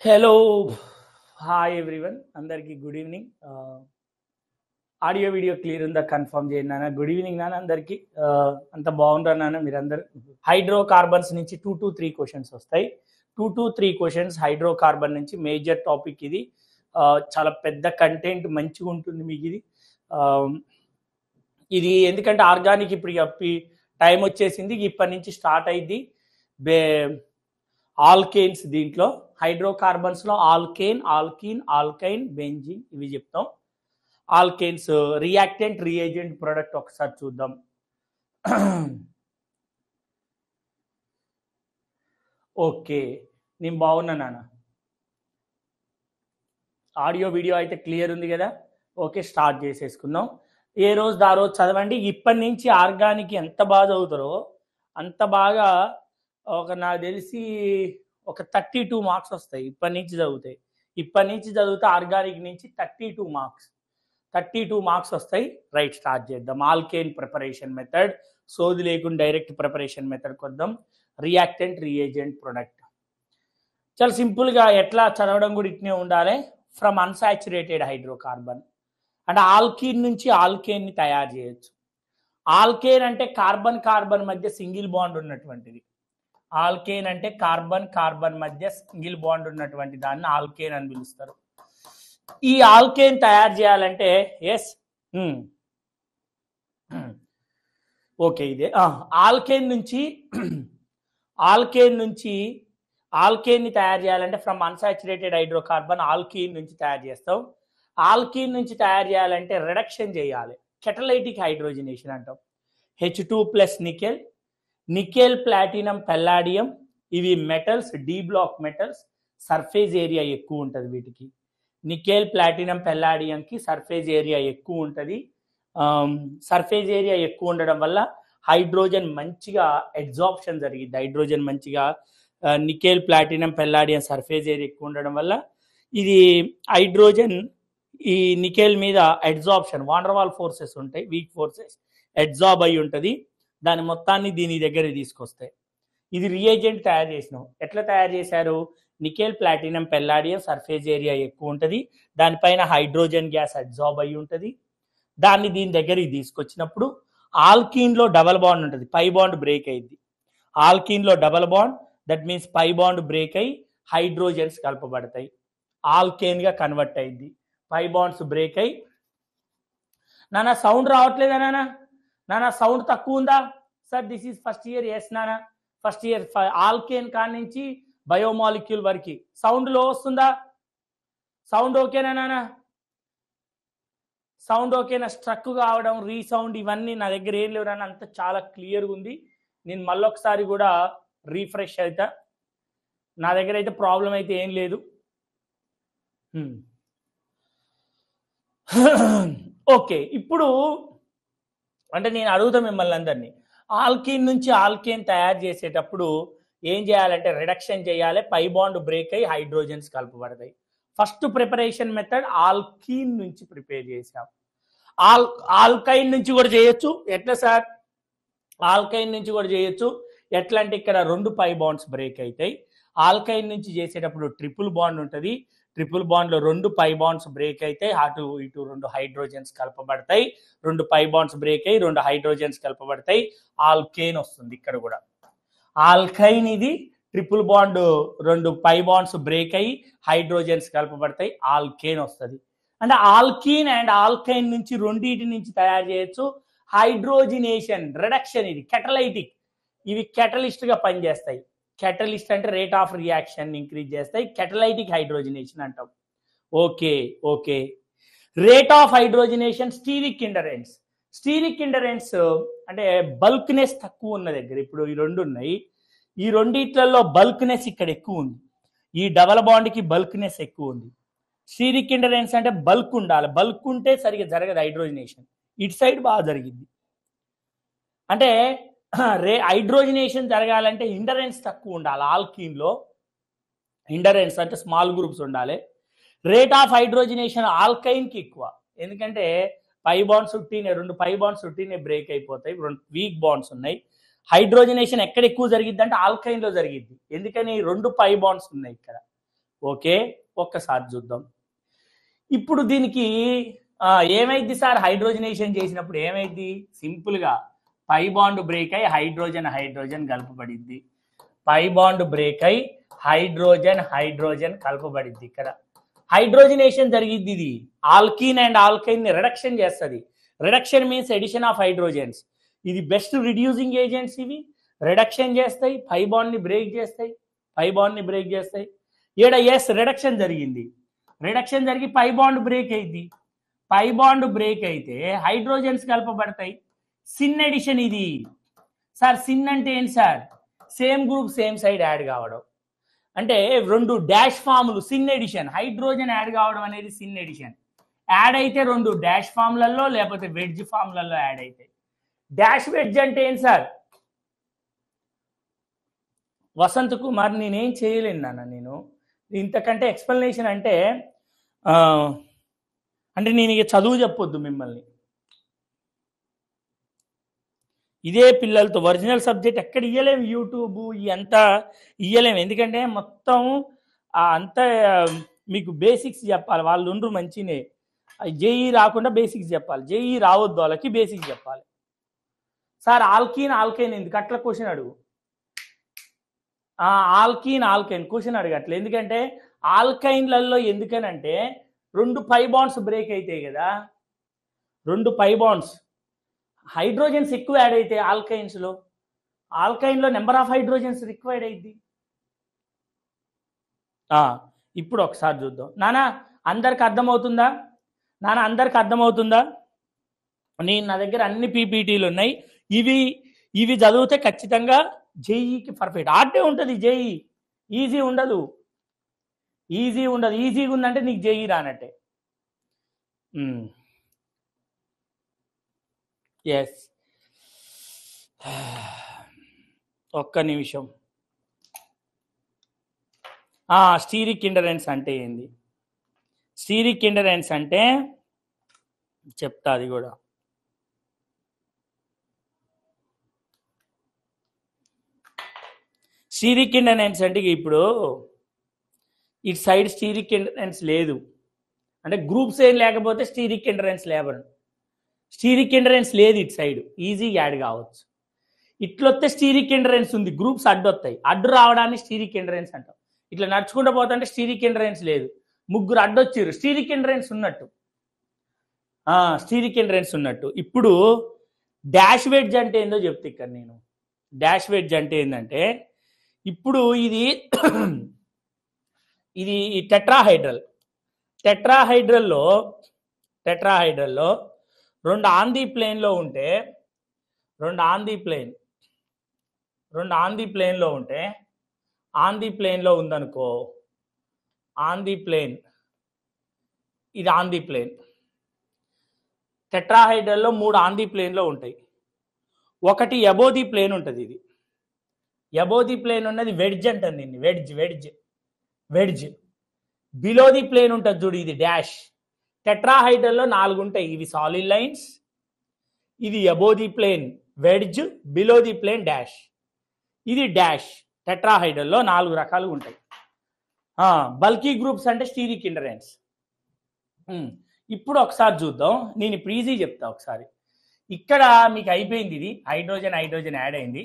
Hello hi everyone అందరికీ good evening. Audio video clear ఉందా confirm చేయండి నాన్న. గుడ్ ఈవినింగ్ నాన్న అందరికీ. అంత బాగుంటారు నాన్న మీరందరూ. హైడ్రో కార్బన్స్ నుంచి 2 to 3 క్వశ్చన్స్ వస్తాయి. 2 to 3 క్వశ్చన్స్ హైడ్రో కార్బన్ నుంచి. మేజర్ టాపిక్ ఇది. చాలా పెద్ద కంటెంట్ మంచిగా ఉంటుంది మీకు ఇది. ఇది ఎందుకంటే ఆర్గానిక్ ఇప్పుడు టైం వచ్చేసింది, ఇప్పటి నుంచి స్టార్ట్ అయింది. ఆల్కేన్స్ దీంట్లో హైడ్రోకార్బన్స్ లో ఆల్కేన్, ఆల్కీన్, ఆల్కైన్, బెంజిన్ ఇవి చెప్తాం. ఆల్కేన్స్ రియాక్టెంట్, రియేజెంట్, ప్రొడక్ట్ ఒకసారి చూద్దాం. ఓకే, నేను బాగున్నా నాన్న. ఆడియో వీడియో అయితే క్లియర్ ఉంది కదా. ఓకే, స్టార్ట్ చేసేసుకుందాం. ఏ రోజు ఆ రోజు చదవండి. ఇప్పటి నుంచి ఆర్గానిక్ ఎంత బాగా చదువుతారో అంత బాగా నాకు తెలిసి ఒక 32 మార్క్స్ వస్తాయి ఇప్పటి నుంచి చదివితే. ఆర్గానిక్ నుంచి 32 మార్క్స్ వస్తాయి. రైట్, స్టార్ట్ చేద్దాం. ఆల్కేన్ ప్రిపరేషన్ మెథడ్, సోది లేకుండా డైరెక్ట్ ప్రిపరేషన్ మెథడ్కి వద్దాం. రియాక్టెంట్, రియేజెంట్, ప్రొడక్ట్ చాలా సింపుల్గా ఎట్లా చదవడం కూడా ఇట్నే ఉండాలి. ఫ్రమ్ అన్సాచురేటెడ్ హైడ్రోకార్బన్ అంటే ఆల్కీన్ నుంచి ఆల్కేన్ని తయారు చేయొచ్చు. ఆల్కేన్ అంటే కార్బన్ మధ్య సింగిల్ బాండ్ ఉన్నటువంటిది. ఆల్కేన్ అంటే కార్బన్ మధ్య సింగిల్ బాండ్ ఉన్నటువంటి దాన్ని ఆల్కేన్ అని పిలుస్తారు. ఈ ఆల్కేన్ తయారు చేయాలంటే ఓకే ఇదే ఆల్కేన్ ని తయారు చేయాలంటే ఫ్రమ్ అన్సాచురేటెడ్ హైడ్రోకార్బన్ ఆల్కీన్ నుంచి తయారు చేస్తాం. ఆల్కీన్ నుంచి తయారు చేయాలంటే రిడక్షన్ చేయాలి. కెటలైటిక్ హైడ్రోజనేషన్ అంటాం. H2+ నికెల్, ప్లాటినం, పెల్లాడియం ఇవి metals, d block metals. Surface area ఎక్కువ ఉంటుంది వీటికి. నికెల్, ప్లాటినం, పెల్లాడియంకి సర్ఫేస్ ఏరియా ఎక్కువ ఉంటుంది. సర్ఫేస్ ఏరియా ఎక్కువ ఉండడం వల్ల హైడ్రోజన్ మంచిగా అబ్జార్ప్షన్ జరిగింది. హైడ్రోజన్ మంచిగా nickel, platinum, palladium surface area ఎక్కువ ఉండడం వల్ల ఇది హైడ్రోజన్ ఈ నికెల్ మీద అబ్జార్ప్షన్, వాండర్వాల్ ఫోర్సెస్ ఉంటాయి, వీక్ ఫోర్సెస్ అబ్జార్బ్ అయి ఉంటుంది. దాని మొత్తాన్ని దీని దగ్గర తీసుకొస్తాయి. ఇది రియేజెంట్ తయారు చేసినాం. ఎట్లా తయారు చేశారు? Nickel, platinum, palladium surface area ఎక్కువ ఉంటుంది, దానిపైన హైడ్రోజన్ గ్యాస్ అబ్జార్బ్ అయి ఉంటుంది. దాన్ని దీని దగ్గరికి తీసుకొచ్చినప్పుడు ఆల్కీన్లో డబల్ బాండ్ ఉంటుంది, పై బాండ్ బ్రేక్ అయింది. ఆల్కీన్లో double bond, that means pi bond break అయ్యి హైడ్రోజన్స్ కలపబడతాయి, ఆల్కేన్గా కన్వర్ట్ అయింది. పై బాండ్స్ బ్రేక్ అయ్యి నానా సౌండ్ రావట్లేదా నానా సౌండ్ తక్కువ ఉందా sir? This is first year. Yes నానా, ఫస్ట్ ఇయర్. ఆల్కేన్ కాడి నుంచి బయోమాలిక్యూల్ వరకు సౌండ్ లో వస్తుందా? సౌండ్ ఓకేనా నానా? సౌండ్ ఓకేనా? స్ట్రక్ కావడం, రీసౌండ్ ఇవన్నీ నా దగ్గర ఏం లేవు నాన్న, అంత చాలా క్లియర్గా ఉంది. నేను మళ్ళొకసారి కూడా రీఫ్రెష్ అవుతా. నా దగ్గర అయితే ప్రాబ్లం అయితే ఏం లేదు. ఓకే, ఇప్పుడు అంటే నేను అడుగుతా మిమ్మల్ని అందరినీ, ఆల్కీన్ నుంచి ఆల్కేన్ తయారు చేసేటప్పుడు ఏం చేయాలంటే రిడక్షన్ చేయాలి, పై బాండ్ బ్రేక్ అయ్యి హైడ్రోజన్స్ కలపబడతాయి. ఫస్ట్ ప్రిపరేషన్ మెథడ్ ఆల్కీన్ నుంచి ప్రిపేర్ చేసాం. ఆల్కైన్ నుంచి కూడా చేయొచ్చు. ఎట్లా సార్? ఆల్కైన్ నుంచి కూడా చేయొచ్చు. ఎట్లా అంటే ఇక్కడ 2 పై బాండ్స్ బ్రేక్ అవుతాయి. ఆల్కైన్ నుంచి చేసేటప్పుడు ట్రిపుల్ బాండ్ ఉంటుంది. ట్రిపుల్ బాండ్ లో 2 పై బాండ్స్ బ్రేక్ అయితే అటు ఇటు 2 హైడ్రోజన్స్ కలపబడతాయి. 2 పై బాండ్స్ బ్రేక్ అయ్యి 2 హైడ్రోజన్స్ కలపబడతాయి. ఆల్కేన్ వస్తుంది. ఇక్కడ కూడా ఆల్కైన్, ఇది triple bond 2 pi bonds break అయ్యి హైడ్రోజన్స్ కలపబడతాయి, ఆల్కేన్ వస్తుంది. అంటే ఆల్కీన్ అండ్ ఆల్కైన్ నుంచి రెండింటి నుంచి తయారు చేయొచ్చు. హైడ్రోజినేషన్, రిడక్షన్, ఇది కెటలైటిక్, ఇవి కెటలిస్ట్ గా పనిచేస్తాయి. కెటలిస్ట్ అంటే రేట్ ఆఫ్ రియాక్షన్ ఇంక్రీజ్ చేస్తాయి. కెటలైటిక్ హైడ్రోజనేషన్ అంటాం. Okay. Rate of hydrogenation, steric hindrance. Steric hindrance అంటే బల్క్నెస్ తక్కువ ఉన్న దగ్గర, ఇప్పుడు ఈ 2 ఉన్నాయి, ఈ రెండిట్లలో బల్క్నెస్ ఇక్కడ ఎక్కువ ఉంది. ఈ డబల్ బాండ్కి బల్క్నెస్ ఎక్కువ ఉంది. స్టీరిక్ ఇండరెన్స్ అంటే బల్క్ ఉండాలి. బల్క్ ఉంటే సరిగ్గా జరగదు హైడ్రోజనేషన్. ఇటు సైడ్ బాగా జరిగింది. అంటే హైడ్రోజనేషన్ జరగాలంటే ఇండరెన్స్ తక్కువ ఉండాలి. ఆల్కీన్లో ఇండరెన్స్ అంటే స్మాల్ గ్రూప్స్ ఉండాలి. రేట్ ఆఫ్ హైడ్రోజనేషన్ ఆల్కైన్కి ఎక్కువ, ఎందుకంటే pi bonds 2 pi bonds break అయిపోతాయి, 2 వీక్ బాండ్స్ ఉన్నాయి. హైడ్రోజనేషన్ ఎక్కడ ఎక్కువ జరిగిద్ది అంటే ఆల్కైన్లో జరిగిద్ది. ఎందుకని? 2 పై బాండ్స్ ఉన్నాయి ఇక్కడ. ఓకే, ఒక్కసారి చూద్దాం. ఇప్పుడు దీనికి ఏమైంది సార్? హైడ్రోజనేషన్ చేసినప్పుడు ఏమైంది? సింపుల్గా పై బాండ్ బ్రేక్ అయి హైడ్రోజన్ హైడ్రోజన్ కలపబడింది. పై బాండ్ బ్రేక్ అయి హైడ్రోజన్ హైడ్రోజన్ కలపబడింది. ఇక్కడ హైడ్రోజనేషన్ జరిగింది. ఇది ఆల్కీన్ అండ్ ఆల్కైన్ ని రిడక్షన్ చేస్తుంది. Reduction means addition of hydrogens. ఇది బెస్ట్ రిడ్యూసింగ్ ఏజెంట్స్. ఇవి రిడక్షన్ చేస్తాయి, పై బాండ్ ని బ్రేక్ చేస్తాయి, పై బాండ్ ని బ్రేక్ చేస్తాయి. ఏడ ఎస్ రిడక్షన్ జరిగింది. రిడక్షన్ జరిగి పై బాండ్ బ్రేక్ అయింది. పై బాండ్ బ్రేక్ అయితే హైడ్రోజన్స్ కలపబడతాయి. సిన్ ఎడిషన్ ఇది సార్. సిన్ అంటే ఏంటి sir? Same group same side add కావడం. అంటే రెండు డాష్ ఫామ్లు సిన్ ఎడిషన్. హైడ్రోజన్ యాడ్ కావడం అనేది సిన్ ఎడిషన్. యాడ్ అయితే రెండు డాష్ ఫామ్లలో లేకపోతే వెడ్జ్ ఫామ్లలో యాడ్ అవుతాయి. డాష్ వెడ్జ్ అంటే ఏంటి సార్? వసంత్ కుమార్, నేనేం చేయలేను నాన్న. నేను ఇంతకంటే ఎక్స్ప్లెనేషన్ అంటే నేను ఇక చదువు చెప్పొద్దు మిమ్మల్ని. ఇదే పిల్లలతో ఒరిజినల్ సబ్జెక్ట్ ఎక్కడ ఇయ్యలేము. యూట్యూబ్ అంతా ఇయ్యలేము. ఎందుకంటే మొత్తం అంతా మీకు బేసిక్స్ చెప్పాలి. వాళ్ళు ఉండ్రు మంచినే. జేఈ రాకుండా బేసిక్స్ చెప్పాలి. జేఈ రావద్దు వాళ్ళకి, బేసిక్స్ చెప్పాలి. సార్ ఆల్కీన్ ఆల్కైన్ ఎందుకు అట్లా క్వశ్చన్ అడుగు. ఆల్కీన్ ఆల్కైన్ క్వశ్చన్ అడగట్లే. ఎందుకంటే ఆల్కైన్లలో ఎందుకనంటే రెండు పై బాండ్స్ బ్రేక్ అవుతాయి కదా. రెండు పై బాండ్స్ హైడ్రోజన్స్ ఎక్కువ యాడ్ అవుతాయి ఆల్కైన్స్లో. ఆల్కైన్లో నెంబర్ ఆఫ్ హైడ్రోజన్స్ రిక్వైర్డ్ అయింది. ఇప్పుడు ఒకసారి చూద్దాం నానా. అందరికి అర్థమవుతుందా నానా? అందరికి అర్థమవుతుందా? నా దగ్గర అన్ని పీపీటీలు ఉన్నాయి. ఇవి చదివితే ఖచ్చితంగా జేఈకి పర్ఫెక్ట్. ఆర్డే ఉంటుంది. జేఈ ఈజీ ఉండదు. ఈజీగా ఉందంటే నీకు జేఈ రానట్టే. ఎస్, ఒక్క నిమిషం. స్టీరిక్ ఇండరెన్స్ అంటే ఏంది? స్టీరిక్ ఇండరెన్స్ అంటే చెప్తా. అది కూడా స్టీరిక్ ఇండరెన్స్ అంటే ఇప్పుడు ఇటు సైడ్ స్టీరిక్ ఇండరెన్స్ లేదు అంటే గ్రూప్స్ ఏం లేకపోతే స్టీరిక్ ఇండరెన్స్ లేవరు. స్టీరిక్ ఇండరెన్స్ లేదు ఇటు సైడ్, ఈజీగా యాడ్ కావచ్చు. ఇట్లొస్తే స్టీరిక్ ఇండరెన్స్ ఉంది, గ్రూప్స్ అడ్డొస్తాయి. అడ్డు రావడాన్ని స్టీరిక్ ఇండరెన్స్ అంటాం. ఇట్లా నడుచుకుంటూ పోతుంటే స్టీరిక్ ఇండరెన్స్ లేదు, ముగ్గురు అడ్డొచ్చారు, స్టీరిక్ ఇండరెన్స్ ఉన్నట్టు. స్టీరిక్ ఇండరెన్స్ ఉన్నట్టు. ఇప్పుడు డాష్ వెడ్జ్ అంటే ఏందో చెప్తే ఇక్కడ నేను. డాష్ వెడ్జ్ అంటే ఏంటంటే ఇప్పుడు ఇది టెట్రాహైడ్రల్. టెట్రాహైడ్రల్లో రెండు ఆన్ ది ప్లేన్లో ఉంటే ఆన్ ది ప్లేన్లో ఉందనుకో, ఆన్ ది ప్లేన్, ఇది ఆన్ ది ప్లేన్. టెట్రాహైడ్రల్లో మూడు ఆన్ ది ప్లేన్లో ఉంటాయి. ఒకటి అబో ది ప్లేన్ ఉంటుంది. ఇది అబో ది ప్లేన్ ఉన్నది వెడ్జ్ అంటుంది. దీన్ని వెడ్జ్. బిలో ది ప్లేన్ ఉంటుంది చూడు, ఇది డాష్. టెట్రాహైడ్రల్లో 4 ఉంటాయి. ఇవి సాలిడ్ లైన్స్, ఇది above the plane wedge, below the plane dash, ఇది డాష్. టెట్రాహైడ్రల్లో 4 రకాలు ఉంటాయి. బల్కీ గ్రూప్స్ అంటే స్టీరిక్ ఇండరెన్స్. ఇప్పుడు ఒకసారి చూద్దాం. నేను ఇప్పుడు ఈజీ చెప్తా ఒకసారి. ఇక్కడ మీకు అయిపోయింది. ఇది హైడ్రోజన్ యాడ్ అయింది.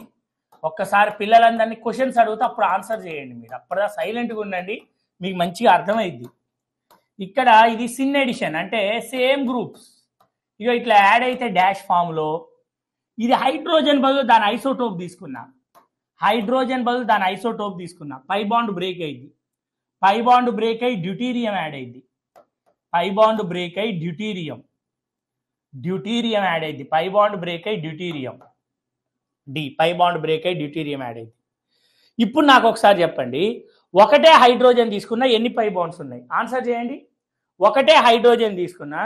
ఒక్కసారి పిల్లలందరినీ క్వశ్చన్స్ అడిగితే అప్పుడు ఆన్సర్ చేయండి. మీరు అప్పుడే సైలెంట్గా ఉండండి, మీకు మంచిగా అర్థమైద్ది. ఇక్కడ ఇది సిన్ ఎడిషన్ అంటే సేమ్ గ్రూప్స్ ఇక ఇట్లా యాడ్ అయితే డాష్ ఫామ్లో. ఇది హైడ్రోజన్ బదులు దాని ఐసోటోప్ తీసుకున్నా. పై బాండ్ బ్రేక్ అయింది. పై బాండ్ బ్రేక్ అయ్యి డ్యూటీరియం యాడ్ అయింది. పై బాండ్ బ్రేక్ అయ్యి డ్యూటీరియం యాడ్ అయింది. పై బాండ్ బ్రేక్ అయ్యి డ్యూటీరియం పై బాండ్ బ్రేక్ అయ్యి డ్యూటీరియం యాడ్ అయింది. ఇప్పుడు నాకు ఒకసారి చెప్పండి, ఒకటే హైడ్రోజన్ తీసుకున్నా ఎన్ని పై బాండ్స్ ఉన్నాయి? ఆన్సర్ చేయండి. ఒకటే హైడ్రోజన్ తీసుకున్నా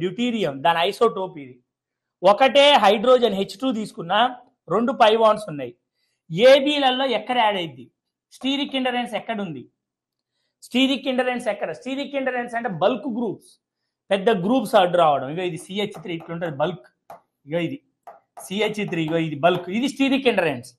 డ్యూటీరియం, దాని ఐసోటోప్ ఇది. ఒకటే హైడ్రోజన్ H2 తీసుకున్నా 2 పై బాండ్స్ ఉన్నాయి. ఏబీలలో ఎక్కడ యాడ్ అయింది? స్టీరిక్ ఇండరెన్స్ ఎక్కడ ఉంది? స్టీరిక్ ఇండరెన్స్ అంటే బల్క్ గ్రూప్స్, పెద్ద గ్రూప్స్ అడ్డు రావడం. ఇగో ఇది CH3 ఇట్లుంటుంది బల్క్. ఇగో ఇది CH3, ఇగో ఇది బల్క్, ఇది స్టీరిక్ ఇండరెన్స్.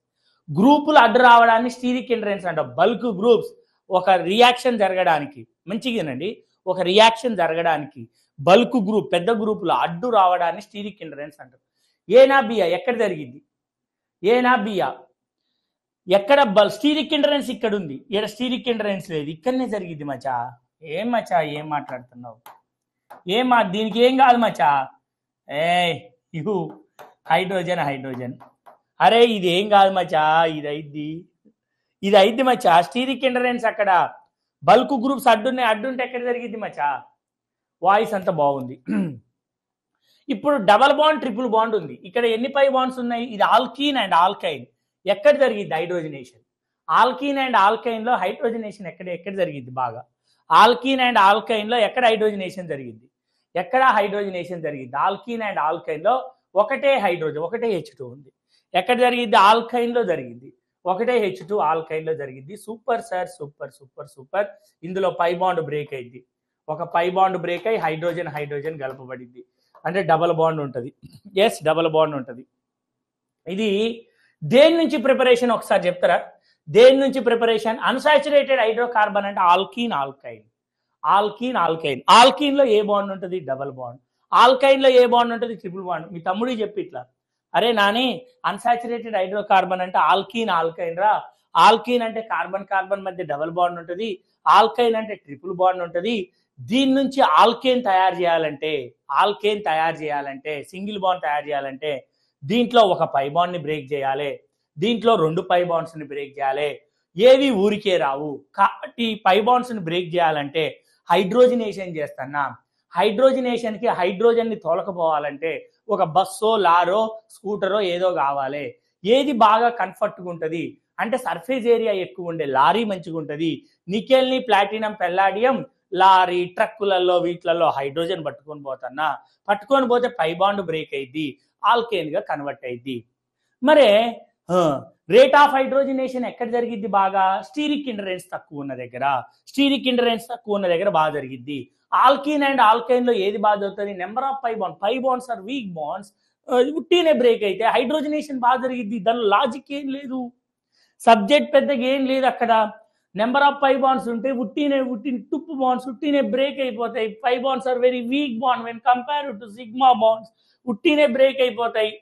గ్రూపులు అడ్డు రావడాన్ని స్టీరిక్ హిండ్రెన్స్ అంటాం. బల్క్ గ్రూప్స్ ఒక రియాక్షన్ జరగడానికి, మంచిగానండి, ఒక రియాక్షన్ జరగడానికి బల్క్ గ్రూప్ పెద్ద గ్రూపులు అడ్డు రావడాన్ని స్టీరిక్ హిండ్రెన్స్ అంటాం. ఏనా బియా ఎక్కడ జరిగింది? ఏనా బియా ఎక్కడ స్టీరిక్ హిండ్రెన్స్ ఇక్కడ ఉంది, ఇక్కడ స్టీరిక్ హిండ్రెన్స్ లేదు, ఇక్కడనే జరిగింది మచా. ఏం మచా ఏం మాట్లాడుతున్నావు? దీనికి ఏం కాదు మచా. ఇహు హైడ్రోజన్ హైడ్రోజన్, అరే ఇది ఏం కాదు మచా, ఇది అయిద్ది మచా. స్టీరిక్ హిండ్రెన్స్ అక్కడ బల్క్ గ్రూప్స్ అడ్డుంటే ఎక్కడ జరిగింది మచా? వాయిస్ అంతా బాగుంది. ఇప్పుడు డబల్ బాండ్ ట్రిపుల్ బాండ్ ఉంది, ఇక్కడ ఎన్ని పై బాండ్స్ ఉన్నాయి? ఇది ఆల్కీన్ అండ్ ఆల్కైన్. ఎక్కడ జరిగింది హైడ్రోజనేషన్? ఆల్కీన్ అండ్ ఆల్కైన్ లో హైడ్రోజనేషన్ ఎక్కడ జరిగింది? బాగా ఆల్కీన్ అండ్ ఆల్కైన్ లో ఎక్కడ హైడ్రోజనేషన్ జరిగింది? హైడ్రోజనేషన్ జరిగింది ఆల్కీన్ అండ్ ఆల్కైన్ లో ఒకటే హైడ్రోజన్, ఒకటే H2 ఉంది. ఎక్కడ జరిగింది? ఆల్కైన్ లో జరిగింది, ఒకటే H2 ఆల్కైన్ లో జరిగింది. Super sir, super super super. ఇందులో పై బాండ్ బ్రేక్ అయింది, ఒక పై బాండ్ బ్రేక్ అయ్యి హైడ్రోజన్ కలపబడింది, అంటే డబల్ బాండ్ ఉంటుంది. ఎస్, డబల్ బాండ్ ఉంటుంది. ఇది దేని నుంచి ప్రిపరేషన్ ఒకసారి చెప్తారా? దేని నుంచి ప్రిపరేషన్? అన్సాచురేటెడ్ హైడ్రోకార్బన్ అంటే ఆల్కీన్ ఆల్కైన్. ఆల్కీన్ లో ఏ బాండ్ ఉంటుంది? Double bond. ఆల్కైన్ లో ఏ బాండ్ ఉంటుంది? Triple bond. మీ తమ్ముడు చెప్పి ఇట్లా, అరే నాని అన్సాచురేటెడ్ హైడ్రోకార్బన్ అంటే ఆల్కీన్ ఆల్కైన్ రా, ఆల్కీన్ అంటే కార్బన్ మధ్య డబల్ బాండ్ ఉంటుంది, ఆల్కైన్ అంటే ట్రిపుల్ బాండ్ ఉంటుంది. దీని నుంచి ఆల్కేన్ తయారు చేయాలంటే సింగిల్ బాండ్ తయారు చేయాలంటే దీంట్లో ఒక పై బాండ్ ని బ్రేక్ చేయాలి, దీంట్లో 2 పై బాండ్స్ ని బ్రేక్ చేయాలి. ఏవి ఊరికే రావు కాబట్టి పై బాండ్స్ ని బ్రేక్ చేయాలంటే హైడ్రోజనేషన్ చేస్తున్నా. హైడ్రోజనేషన్ కి హైడ్రోజన్ ని తోలకపోవాలంటే ఒక బస్సో లారో స్కూటరో ఏదో కావాలి. ఏది బాగా కంఫర్ట్గా ఉంటుంది అంటే సర్ఫేస్ ఏరియా ఎక్కువ ఉండే లారీ మంచిగా ఉంటుంది. నికెల్ ని ప్లాటినం పెల్లాడియం లారీ ట్రక్కులలో వీటిలలో హైడ్రోజన్ పట్టుకొని పోతే పై బాండ్ బ్రేక్ అయింది, ఆల్కేన్ గా కన్వర్ట్ అయింది. మరే రేట్ ఆఫ్ హైడ్రోజనేషన్ ఎక్కడ జరిగింది? బాగా స్టీరిక్ హిండ్రెన్స్ తక్కువ ఉన్న దగ్గర బాగా జరిగింది. ఆల్కీన్ అండ్ ఆల్కైన్ లో ఏది బాగా జరుగుతుంది? Number of pi bonds are weak bonds ఉట్టినే బ్రేక్ అయితే హైడ్రోజనేషన్ బాగా జరిగింది. దానిలో లాజిక్ ఏం లేదు, సబ్జెక్ట్ పెద్దగా ఏం లేదు. అక్కడ నెంబర్ ఆఫ్ పై బాండ్స్ ఉంటే ఉట్టిన టుప్పు బాండ్స్ ఉట్టినే బ్రేక్ అయిపోతాయి. Pi bonds are very weak bond when compare to sigma bonds, ఉట్టినే బ్రేక్ అయిపోతాయి.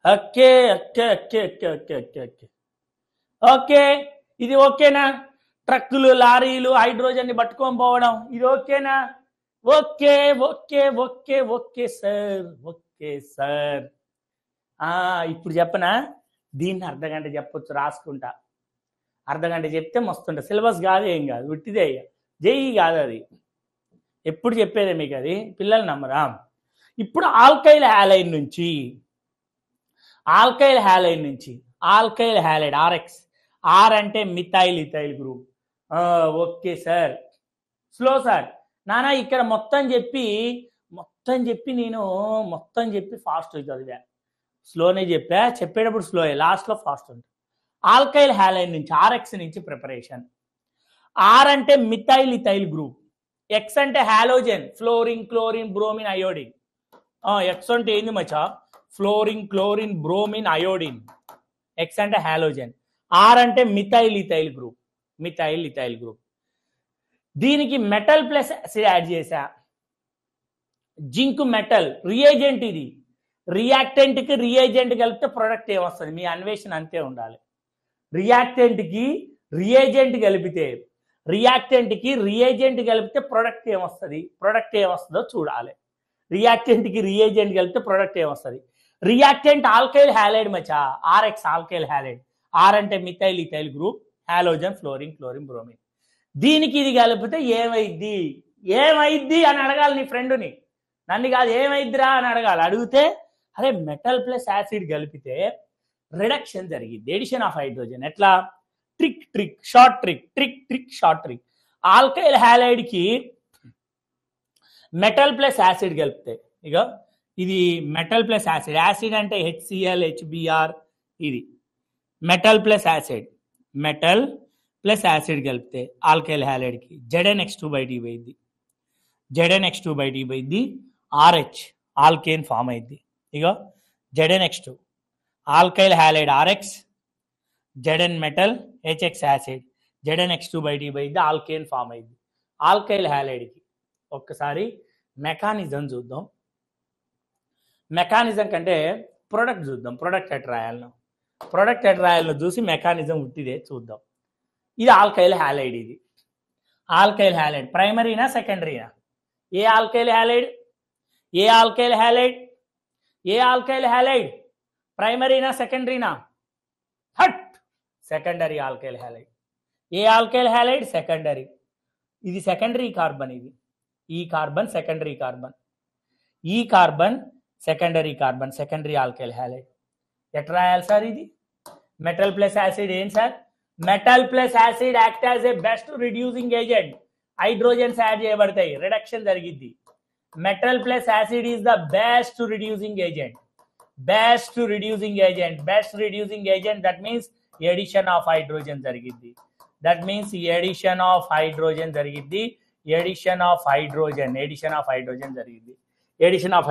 Okay okay okay okay okay okay okay okay ఇది ఓకేనా? ట్రక్కులు లారీలు హైడ్రోజన్ ని పట్టుకొని పోవడం ఇది ఓకేనా? Okay okay okay okay sir, okay sir. ఇప్పుడు చెప్పనా? దీన్ని అర్ధగంట చెప్పొచ్చు రాసుకుంటా. అర్ధగంట చెప్తే మస్తుంట. సిలబస్ కాదు, ఏం కాదు, ఉట్టిదే, జేఈ కాదు అది. ఎప్పుడు చెప్పేదే మీకు, అది పిల్లలు నమ్మరా. ఇప్పుడు ఆల్కైల్ హ్యాలైడ్ నుంచి ఆల్కైల్ హ్యాలైడ్ ఆర్ఎక్స్. ఆర్ అంటే methyl ethyl group. Okay sir, slow sir. నానా ఇక్కడ మొత్తం చెప్పి ఫాస్ట్ చదివా, స్లోనే చెప్పేటప్పుడు స్లోయే, లాస్ట్లో ఫాస్ట్ ఉంటుంది. ఆల్కైల్ హ్యాలైడ్ నుంచి ఆర్ఎక్స్ నుంచి ప్రిపరేషన్. ఆర్ అంటే మిథైల్ ఇథైల్ గ్రూప్, ఎక్స్ అంటే halogen fluorine chlorine bromine iodine. X అంటే ఏంది మచ్చా? Fluorine chlorine bromine iodine. X అంటే హాలోజన్. ఆర్ అంటే మిథైల్ ఇథైల్ గ్రూప్. దీనికి మెటల్ ప్లస్ యాసిడ్ యాడ్ చేశా, జింక్ మెటల్. రియేజెంట్ ఇది, రియాక్టెంట్కి రియేజెంట్ కలిపితే ప్రొడక్ట్ ఏమొస్తుంది? మీ అన్వేషణ అంతే ఉండాలి. రియాక్టెంట్కి రియేజెంట్ కలిపితే ప్రొడక్ట్ ఏమొస్తుందో చూడాలి. రియాక్టెంట్కి రియేజెంట్ కలిపితే ప్రొడక్ట్ ఏమొస్తుంది? రియాక్టెంట్ ఆల్కైల్ హ్యాలైడ్ మచా, ఆర్ఎక్స్ ఆల్కైల్ హ్యాలైడ్. ఆర్ అంటే methyl ethyl group, halogen fluorine chlorine bromine. దీనికి ఇది కలిపితే ఏమైద్ది అని అడగాలి నీ ఫ్రెండ్ని, నన్ను కాదు. ఏమైద్దిరా అని అడగాలి. అడిగితే అరే మెటల్ ప్లస్ యాసిడ్ కలిపితే రిడక్షన్ జరిగింది, ఎడిషన్ ఆఫ్ హైడ్రోజన్. ఎట్లా? Short trick. ఆల్కైల్ హ్యాలైడ్ కి మెటల్ ప్లస్ యాసిడ్ కలిపితే, ఇక ఇది మెటల్ ప్లస్ యాసిడ్ అంటే HCl HBr. ఇది మెటల్ ప్లస్ యాసిడ్ కలిపితే ఆల్కైల్ హ్యాలైడ్ కి ZnX2/D పోయింది. ఆర్హెచ్ ఆల్కేన్ ఫామ్ అయింది. ఇగో ZnX2 alkyl halide RX, Zn metal HX acid, ZnX2/D alkane form అయింది. ఆల్కైల్ హ్యాలైడ్కి ఒక్కసారి మెకానిజం చూద్దాం. మెకానిజం కంటే ప్రొడక్ట్ చూద్దాం. ప్రొడక్ట్ ఎట్ రాయాలను చూసి మెకానిజం ఉట్టిదే చూద్దాం. ఇది ఆల్కైల్ హ్యాలైడ్. ఇది ఆల్కైల్ హ్యాలైడ్ ప్రైమరీనా సెకండరీనా? ఏ ఆల్కైల్ హ్యాలైడ్ ప్రైమరీనా సెకండరీనా? హట్ సెకండరీ ఆల్కైల్ హ్యాలైడ్. ఏ ఆల్కైల్ హ్యాలైడ్? సెకండరీ. ఇది సెకండరీ కార్బన్. ఈ కార్బన్ సెకండరీ కార్బన్, ఈ carbon secondary carbon, secondary alkyl halide. ఎట్లా రాయాలి సార్? ఇది మెటల్ ప్లస్ యాసిడ్. ఏం sir? Metal plus acid act as a best reducing agent. Hydrogens add చేయబడతాయి, reduction జరిగిద్ది. Metal plus acid is the best reducing agent. Best reducing agent that means addition of hydrogen జరిగిద్ది. Addition of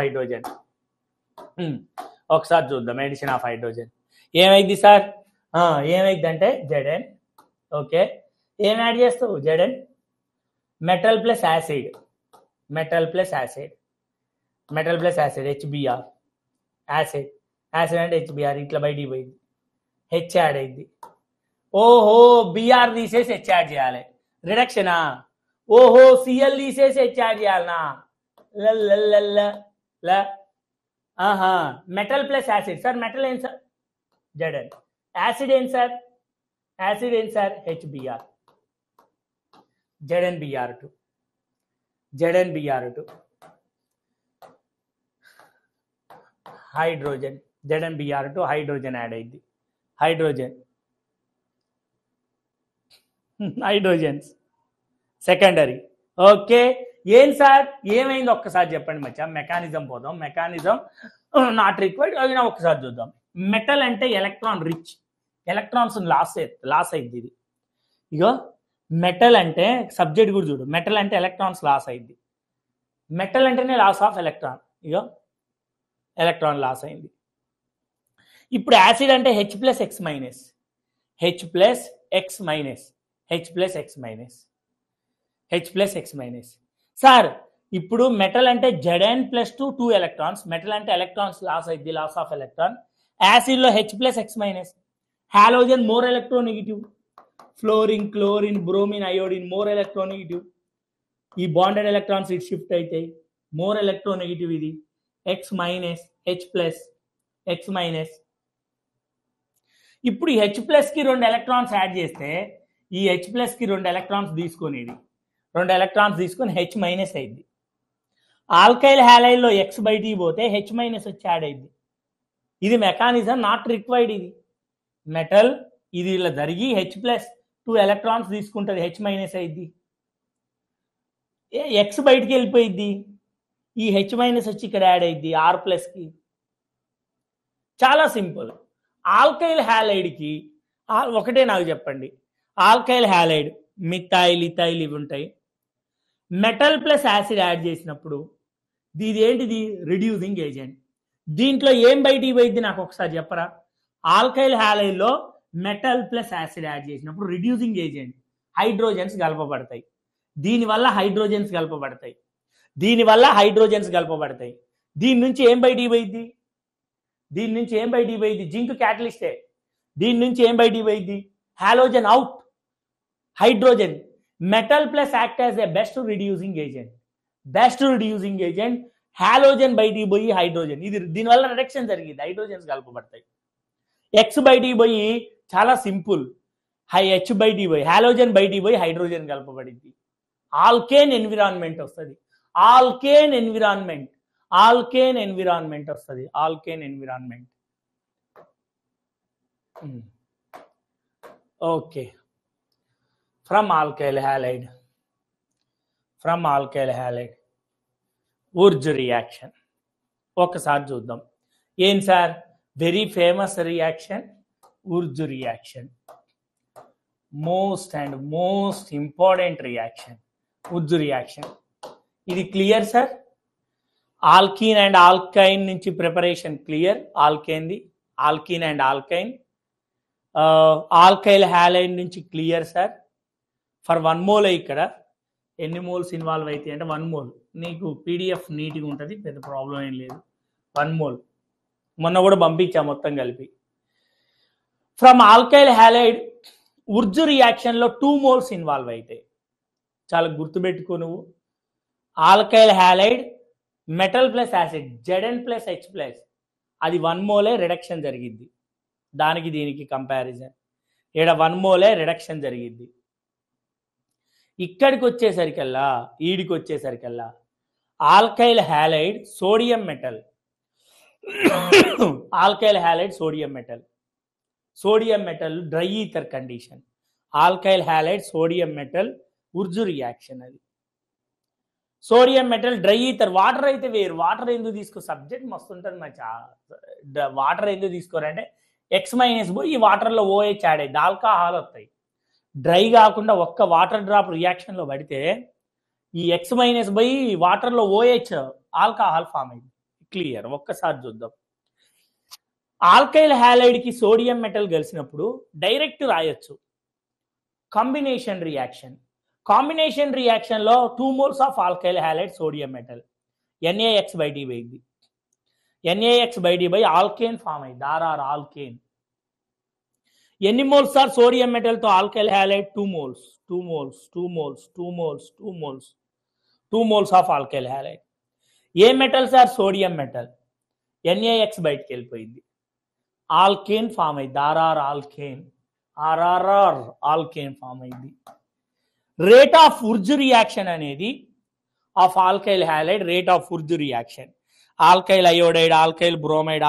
hydrogen. ఒకసారి చూద్దాం. Addition of hydrogen ఏమైంది sir? ఏమైందంటే Zn. Okay, ఏం add చేస్తావు? Zn metal plus acid HBr. Acid అంటే HBr. ఇట్లా బయటికి పోయింది, హెచ్ యాడ్ అయింది. ఓహో, బిఆర్ తీసేసి హెచ్ యాడ్ చేయాలి. రిడక్షనా? ఓహో, సిఎల్ తీసేసి హెచ్ యాడ్ చేయాలనా? ఆహా, metal plus acid. Sir metal ఏం సార్? Zn. యాసిడ్ ఏం sir? HBr. ZnBr2 hydrogen. ZnBr2 hydrogen add అయింది. Hydrogens secondary. ఓకే, ఏం సార్ ఏమైంది ఒక్కసారి చెప్పండి మచ్చా. మెకానిజం పోదాం. మెకానిజం నాట్ రిక్వైర్డ్, అయినా ఒక్కసారి చూద్దాం. మెటల్ అంటే ఎలక్ట్రాన్ రిచ్, ఎలక్ట్రాన్స్ లాస్ అయింది. ఇది ఇగో మెటల్ అంటే సబ్జెక్ట్ కూడా చూడు. మెటల్ అంటే ఎలక్ట్రాన్స్ లాస్ అయింది. మెటల్ అంటేనే లాస్ ఆఫ్ ఎలక్ట్రాన్. ఇగో ఎలక్ట్రాన్ లాస్ అయింది. ఇప్పుడు యాసిడ్ అంటే H plus X minus. Sir ఇప్పుడు మెటల్ అంటే Zn+2 ఎలక్ట్రాన్స్. మెటల్ అంటే ఎలక్ట్రాన్స్ లాస్ అయింది, లాస్ ఆఫ్ ఎలక్ట్రాన్. యాసిడ్లో H plus X minus. Halogen more electronegative. Fluorine, chlorine, bromine, iodine more electronegative. ఈ బాండెడ్ ఎలక్ట్రాన్స్ ఇటు షిఫ్ట్ అవుతాయి, more electronegative. ఇది X minus, H plus, X minus. ఇప్పుడు ఈ H ప్లస్కి 2 electrons add చేస్తే ఈ H ప్లస్కి 2 ఎలక్ట్రాన్స్ తీసుకొని H మైనస్ అయింది. ఆల్కైల్ హ్యాలైడ్లో X బయటికి పోతే H మైనస్ వచ్చి యాడ్ అయింది. ఇది మెకానిజం నాట్ రిక్వైర్డ్. ఇది మెటల్, ఇది ఇలా జరిగి H+2 ఎలక్ట్రాన్స్ తీసుకుంటుంది, H మైనస్ అయింది. X బయటికి వెళ్ళిపోయింది, ఈ H మైనస్ వచ్చి ఇక్కడ యాడ్ అయింది R+కి. చాలా సింపుల్. ఆల్కైల్ హ్యాలైడ్కి ఒకటే నాకు చెప్పండి. ఆల్కైల్ హ్యాలైడ్ మిథైల్, ఇథైల్ ఇవి ఉంటాయి. మెటల్ ప్లస్ యాసిడ్ యాడ్ చేసినప్పుడు ఇది ఏంటిది? Reducing agent. దీంట్లో ఏం బయటికి పోయింది నాకు ఒకసారి చెప్పరా? ఆల్కైల్ హ్యాలైడ్లో మెటల్ ప్లస్ యాసిడ్ యాడ్ చేసినప్పుడు రిడ్యూసింగ్ ఏజెంట్ హైడ్రోజన్స్ కలపబడతాయి. దీనివల్ల హైడ్రోజన్స్ కలపబడతాయి. దీని నుంచి ఏం బయటికి పోయింది? జింక్ క్యాటలిస్టే. దీని నుంచి ఏం బయటికి పోయింది? Halogen out, hydrogen. Metal plus act as a best reducing agent. Halogen బయటికి పోయి హైడ్రోజన్. ఇది దీనివల్ల రిడక్షన్ జరిగింది, హైడ్రోజన్స్ కలపబడతాయి. ఎక్స్ బయటికి పోయి చాలా సింపుల్, H బయటికి పోయి హాలోజన్ బయటికి పోయి హైడ్రోజన్ కలపబడింది. ఆల్కేన్ ఎన్విరాన్మెంట్ వస్తుంది. ఆల్కేన్ ఎన్విరాన్మెంట్ వస్తుంది. Okay, from alkyl halide Wurtz reaction ఒకసారి చూద్దాం. ఏం సార్? Very famous reaction Wurtz reaction. Most important reaction Wurtz reaction. ఇది clear sir? Alkene and alkyne నుంచి ప్రిపరేషన్ క్లియర్. ఆల్కేన్ది alkene and alkyne. Alkyl halide నుంచి క్లియర్ సార్. ఫర్ 1 మోల్ ఇక్కడ ఎన్ని మోల్స్ ఇన్వాల్వ్ అవుతాయి అంటే 1 మోల్. నీకు పీడిఎఫ్ నీట్గా ఉంటుంది, పెద్ద ప్రాబ్లం ఏం లేదు. 1 మోల్ మొన్న కూడా పంపించా మొత్తం కలిపి. ఫ్రమ్ ఆల్కైల్ హ్యాలైడ్ ఉర్జు రియాక్షన్లో 2 మోల్స్ ఇన్వాల్వ్ అవుతాయి. చాలా గుర్తుపెట్టుకో నువ్వు. Alkyl halide metal plus acid Zn plus H plus అది 1 మోలే రిడక్షన్ జరిగిద్ది. దానికి దీనికి కంపారిజన్ ఇక్కడ 1 మోలే రిడక్షన్ జరిగిద్ది. ఇక్కడికి వచ్చేసరికల్లా ఈడికి వచ్చేసరికల్లా alkyl halide sodium metal alkyl halide sodium metal dry ether condition. Alkyl halide sodium metal Wurtz reaction. అది sodium metal dry ether. Water అయితే వేరు. వాటర్ ఎందుకు తీసుకో, సబ్జెక్ట్ మస్తు ఉంటుంది మచ్చా. వాటర్ ఎందుకు తీసుకోరంటే X- పోయి ఈ వాటర్లో OH యాడ్ అయ్యింది, ఆల్కహాల్ వస్తాయి. డ్రై కాకుండా ఒక్క వాటర్ డ్రాప్ రియాక్షన్లో పడితే ఈ X- పోయి వాటర్లో OH ఆల్కహాల్ ఫామ్ అయింది. క్లియర్. ఒక్కసారి చూద్దాం. ఆల్కైల్ హ్యాలైడ్కి సోడియం మెటల్ కలిసినప్పుడు డైరెక్ట్ రాయొచ్చు. కాంబినేషన్ రియాక్షన్లో 2 moles of alkyl halide sodium metal NaX/D అయింది. NaX/D ఆల్కేన్ ఫామ్ అయింది, ఆర్ఆర్ ఆల్కేన్. ఎన్ని మోల్స్ సార్ సోడియం మెటల్తో alkyl halide? 2 moles of alkyl halide. ఏ metal sir? Sodium metal. NaX బయటికి వెళ్ళిపోయింది, ఆల్కేన్ ఫామ్ అయింది, ఆర్ఆర్ ఆల్కేన్ ఫామ్ అయింది. Rate of Wurtz reaction అనేది of alkyl halide, rate of Wurtz reaction alkyl iodide, alkyl bromide,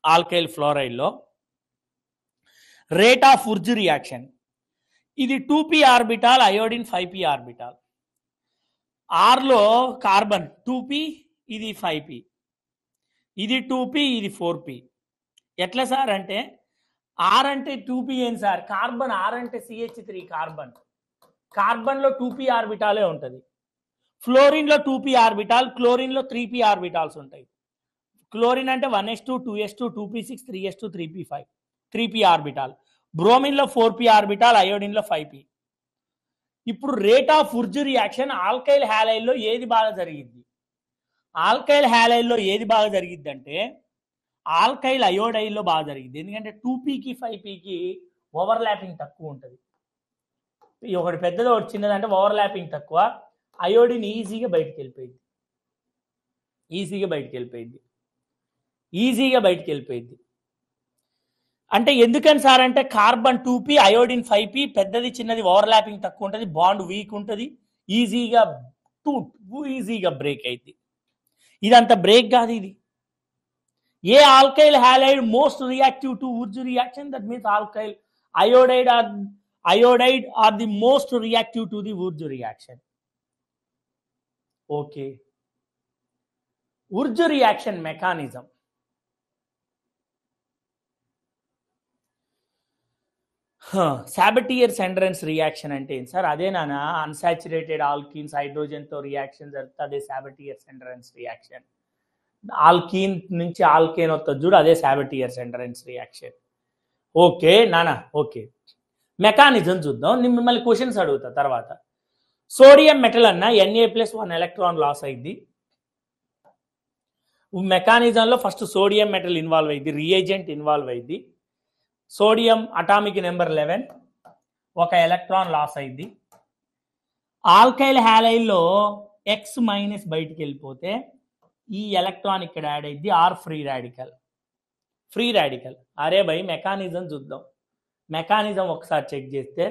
alkyl ఫ్లోరైడ్లో rate of Wurtz reaction ఇది 2p orbital, iodine 5p orbital. ఆర్లో carbon 2p, ఇది 5p, ఇది 2p, ఇది 4p. ఎట్లా sir అంటే are అంటే 2p ఏంటి సార్? కార్బన్. ఆర్ అంటే CH3 కార్బన్. కార్బన్లో 2p ఆర్బిటాలే ఉంటుంది. ఫ్లోరిన్లో 2p ఆర్బిటాల్, క్లోరిన్లో 3p ఆర్బిటాల్స్ ఉంటాయి. క్లోరిన్ అంటే 1s2, 2s2, 2p6, 3s2, 3p5, 3p orbital. బ్రోమిన్లో 4p orbital, అయోడిన్లో 5p. ఇప్పుడు rate of Wurtz reaction alkyl హ్యాలైడ్లో ఏది బాగా జరిగింది? ఆల్కైల్ హ్యాలైడ్లో ఏది బాగా జరిగిద్ది అంటే ఆల్కైల్ అయోడైడ్లో బాగా జరిగింది. ఎందుకంటే 2pకి 5pకి ఓవర్లాపింగ్ తక్కువ ఉంటుంది. ఒకటి పెద్దది ఒకటి చిన్నది అంటే ఓవర్లాపింగ్ తక్కువ. అయోడిన్ ఈజీగా బయటికి వెళ్ళిపోయింది. అంటే ఎందుకని సార్ అంటే కార్బన్ 2p, అయోడిన్ 5p, పెద్దది చిన్నది ఓవర్లాపింగ్ తక్కువ ఉంటుంది, బాండ్ వీక్ ఉంటుంది, ఈజీగా బ్రేక్ అయింది. ఇదంతా బ్రేక్ కాదు ఇది. ఏ alkyl halide most reactive to Wurtz reaction? That means alkyl iodide are the most reactive to the Urju reaction. Okay. Urju reaction mechanism. Sabatier's endurance reaction అంటే ఏంటి సార్? అదేనా అన్సాచురేటెడ్ ఆల్కీన్స్ హైడ్రోజన్తో రియాక్షన్ జరుగుతుంది, అదే Sabatier's endurance reaction. Alkyne నుంచి alkane వస్తుంది చూడు, అదే Sabatier's endurance reaction. Okay నానా, ఓకే. మెకానిజం చూద్దాం. నేను మిమ్మల్ని క్వశ్చన్స్ అడుగుతా తర్వాత. సోడియం మెటల్ అన్న Na+1 ఎలక్ట్రాన్ లాస్ అయింది. మెకానిజంలో ఫస్ట్ సోడియం మెటల్ ఇన్వాల్వ్ అయింది, రియేజెంట్ ఇన్వాల్వ్ అయింది. Sodium atomic number 11, 1 electron loss అయింది. ఆల్కైల్ హ్యాలైడ్లో X- బయటికి వెళ్ళిపోతే ఈ ఎలక్ట్రాన్ ఇక్కడ యాడ్ అయింది, ఆర్ ఫ్రీ రాడికల్. అరే భయ్ మెకానిజం చూద్దాం. మెకానిజం ఒకసారి చెక్ చేస్తే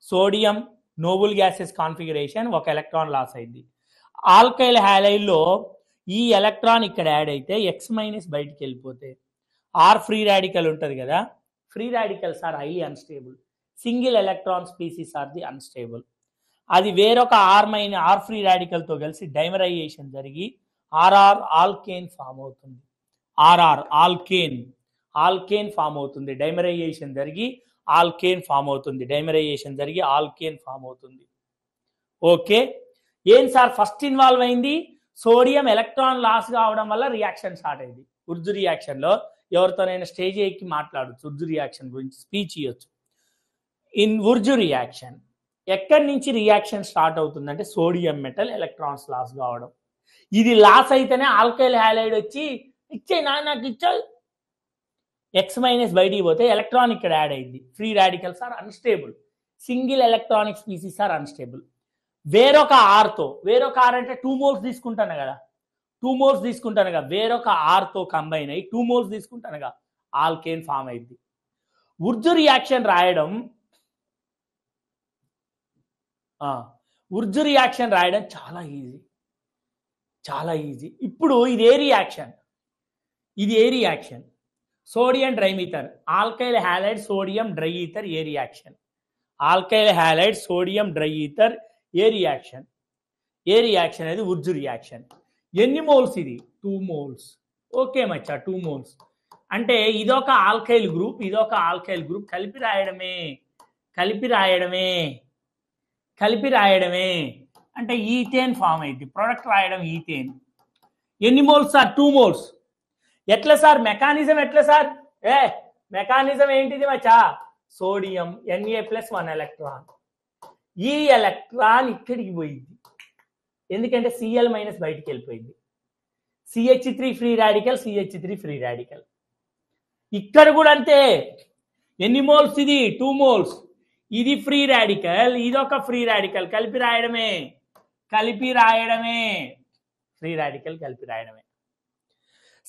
sodium noble gases configuration, 1 electron loss అయింది. ఆల్కైల్ హ్యాలైడ్లో ఈ ఎలక్ట్రాన్ ఇక్కడ యాడ్ అయితే X- బయటికి వెళ్ళిపోతే ఆర్ ఫ్రీ రాడికల్ ఉంటుంది కదా, free radicals are highly unstable. Single electron species are the unstable. అది వేరొక ఆర్ ఫ్రీ రాడికల్తో కలిసి డైమరైజేషన్ జరిగి ఆర్ఆర్ ఆల్కేన్ ఫామ్ అవుతుంది. ఆల్కేన్ ఫామ్ అవుతుంది. డైమరైజేషన్ జరిగి ఆల్కేన్ ఫామ్ అవుతుంది. ఓకే. ఏం సార్ ఫస్ట్ ఇన్వాల్వ్ అయింది సోడియం ఎలక్ట్రాన్ లాస్ కావడం వల్ల రియాక్షన్ స్టార్ట్ అయింది. ఉర్జు రియాక్షన్లో ఎవరితోనైనా స్టేజ్ ఎక్కి మాట్లాడచ్చు, ఉర్జు రియాక్షన్ గురించి స్పీచ్ ఇవ్వచ్చు. ఇన్ ఉర్జు రియాక్షన్ ఎక్కడి నుంచి రియాక్షన్ స్టార్ట్ అవుతుందంటే సోడియం మెటల్ ఎలక్ట్రాన్స్ లాస్ కావడం. ఇది లాస్ అయితేనే ఆల్కైల్ హ్యాలైడ్ వచ్చి ఇచ్చే నాకు ఇచ్చే ఎక్స్ మైనస్ బయటికి పోతే ఎలక్ట్రాన్ ఇక్కడ యాడ్ అయింది. Free radicals are unstable, single electronic species are unstable. వేరొక ఆర్తో, వేరొక ఆర్ అంటే 2 moles తీసుకుంటాను కదా, 2 moles తీసుకుంటాను కదా, వేరొక ఆర్తో కంబైన్ అయ్యి 2 moles తీసుకుంటాను కదా, ఆల్కేన్ ఫామ్ అయింది. ఉర్జు రియాక్షన్ రాయడం చాలా ఈజీ, చాలా ఈజీ. ఇప్పుడు ఇది ఏ reaction? Sodium dry ether, alkyl halide sodium dry ether ఏ reaction. Alkyl halide sodium dry ether ఏ రియాక్షన్ అనేది ఉర్జు రియాక్షన్. ఎన్ని మోల్స్ ఇది? 2 moles. ఓకే మచ్చా, 2 moles అంటే ఇదొక ఆల్కైల్ గ్రూప్, ఇదొక ఆల్కైల్ గ్రూప్, కలిపి రాయడమే అంటే ఈథేన్ ఫామ్ అయింది. ప్రొడక్ట్ రాయడం ఈథేన్. ఎన్ని మోల్స్ సార్? 2 moles. ఎట్లా సార్ మెకానిజం? ఎట్లా సార్? మెకానిజం ఏంటిది మచ్చా? సోడియం Na+1 ఎలక్ట్రాన్, ఈ ఎలక్ట్రాన్ ఇక్కడికి పోయింది, ఎందుకంటే Cl- బయటికి వెళ్ళిపోయింది. CH3 free radical. ఇక్కడ కూడా అంతే. ఎన్ని మోల్స్ ఇది? 2 moles. ఇది ఫ్రీ రాడికల్, ఇదొక ఫ్రీ రాడికల్, కలిపి రాయడమే. ఫ్రీ రాడికల్ కలిపి రాయడమే.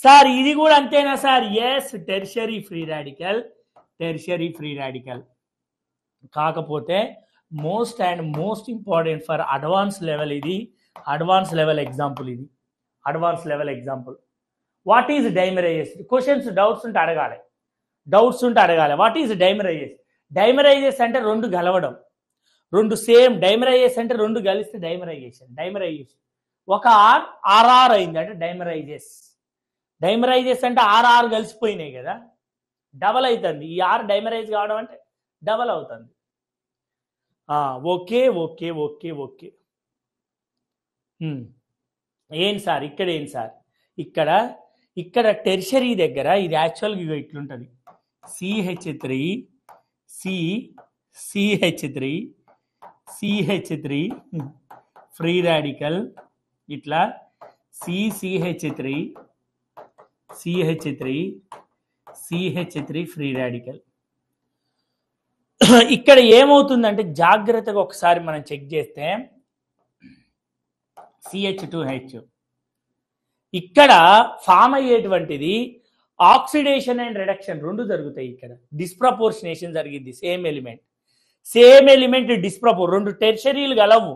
సార్ ఇది కూడా అంతేనా sir? Yes, tertiary free radical. కాకపోతే most important for advance level, ఇది advance level example. What is dimerises? Questions doubts ఉంటే అడగాలి. వాట్ ఈజ్ డైమరైజెస్ అంటే 2 కలవడం, 2 సేమ్. డైమరైజెస్ అంటే 2 కలిస్తే డైమరైజేషన్. ఒక ఆర్ఆర్ అయింది అంటే డైమరైజెస్ అంటే ఆర్ఆర్ కలిసిపోయినాయి కదా, డబల్ అవుతుంది. ఈ ఆర్ డైమరైజ్ కావడం అంటే డబల్ అవుతుంది. ఓకే. ఏంటి సార్ ఇక్కడ టెర్షరీ దగ్గర ఇది యాక్చువల్గా ఇట్లుంటుంది. CH3 ఫ్రీ రాడికల్, ఇట్లా CH3 ఫ్రీ రాడికల్. ఇక్కడ ఏమవుతుందంటే జాగ్రత్తగా ఒకసారి మనం చెక్ చేస్తే CH2H ఇక్కడ ఫామ్ అయ్యేటువంటిది ఆక్సిడేషన్ అండ్ రిడక్షన్ 2 జరుగుతాయి. ఇక్కడ డిస్ప్రపోర్షనేషన్ జరిగింది. సేమ్ ఎలిమెంట్ డిస్ప్రపోర్, 2 టెర్షరీలు గలవు.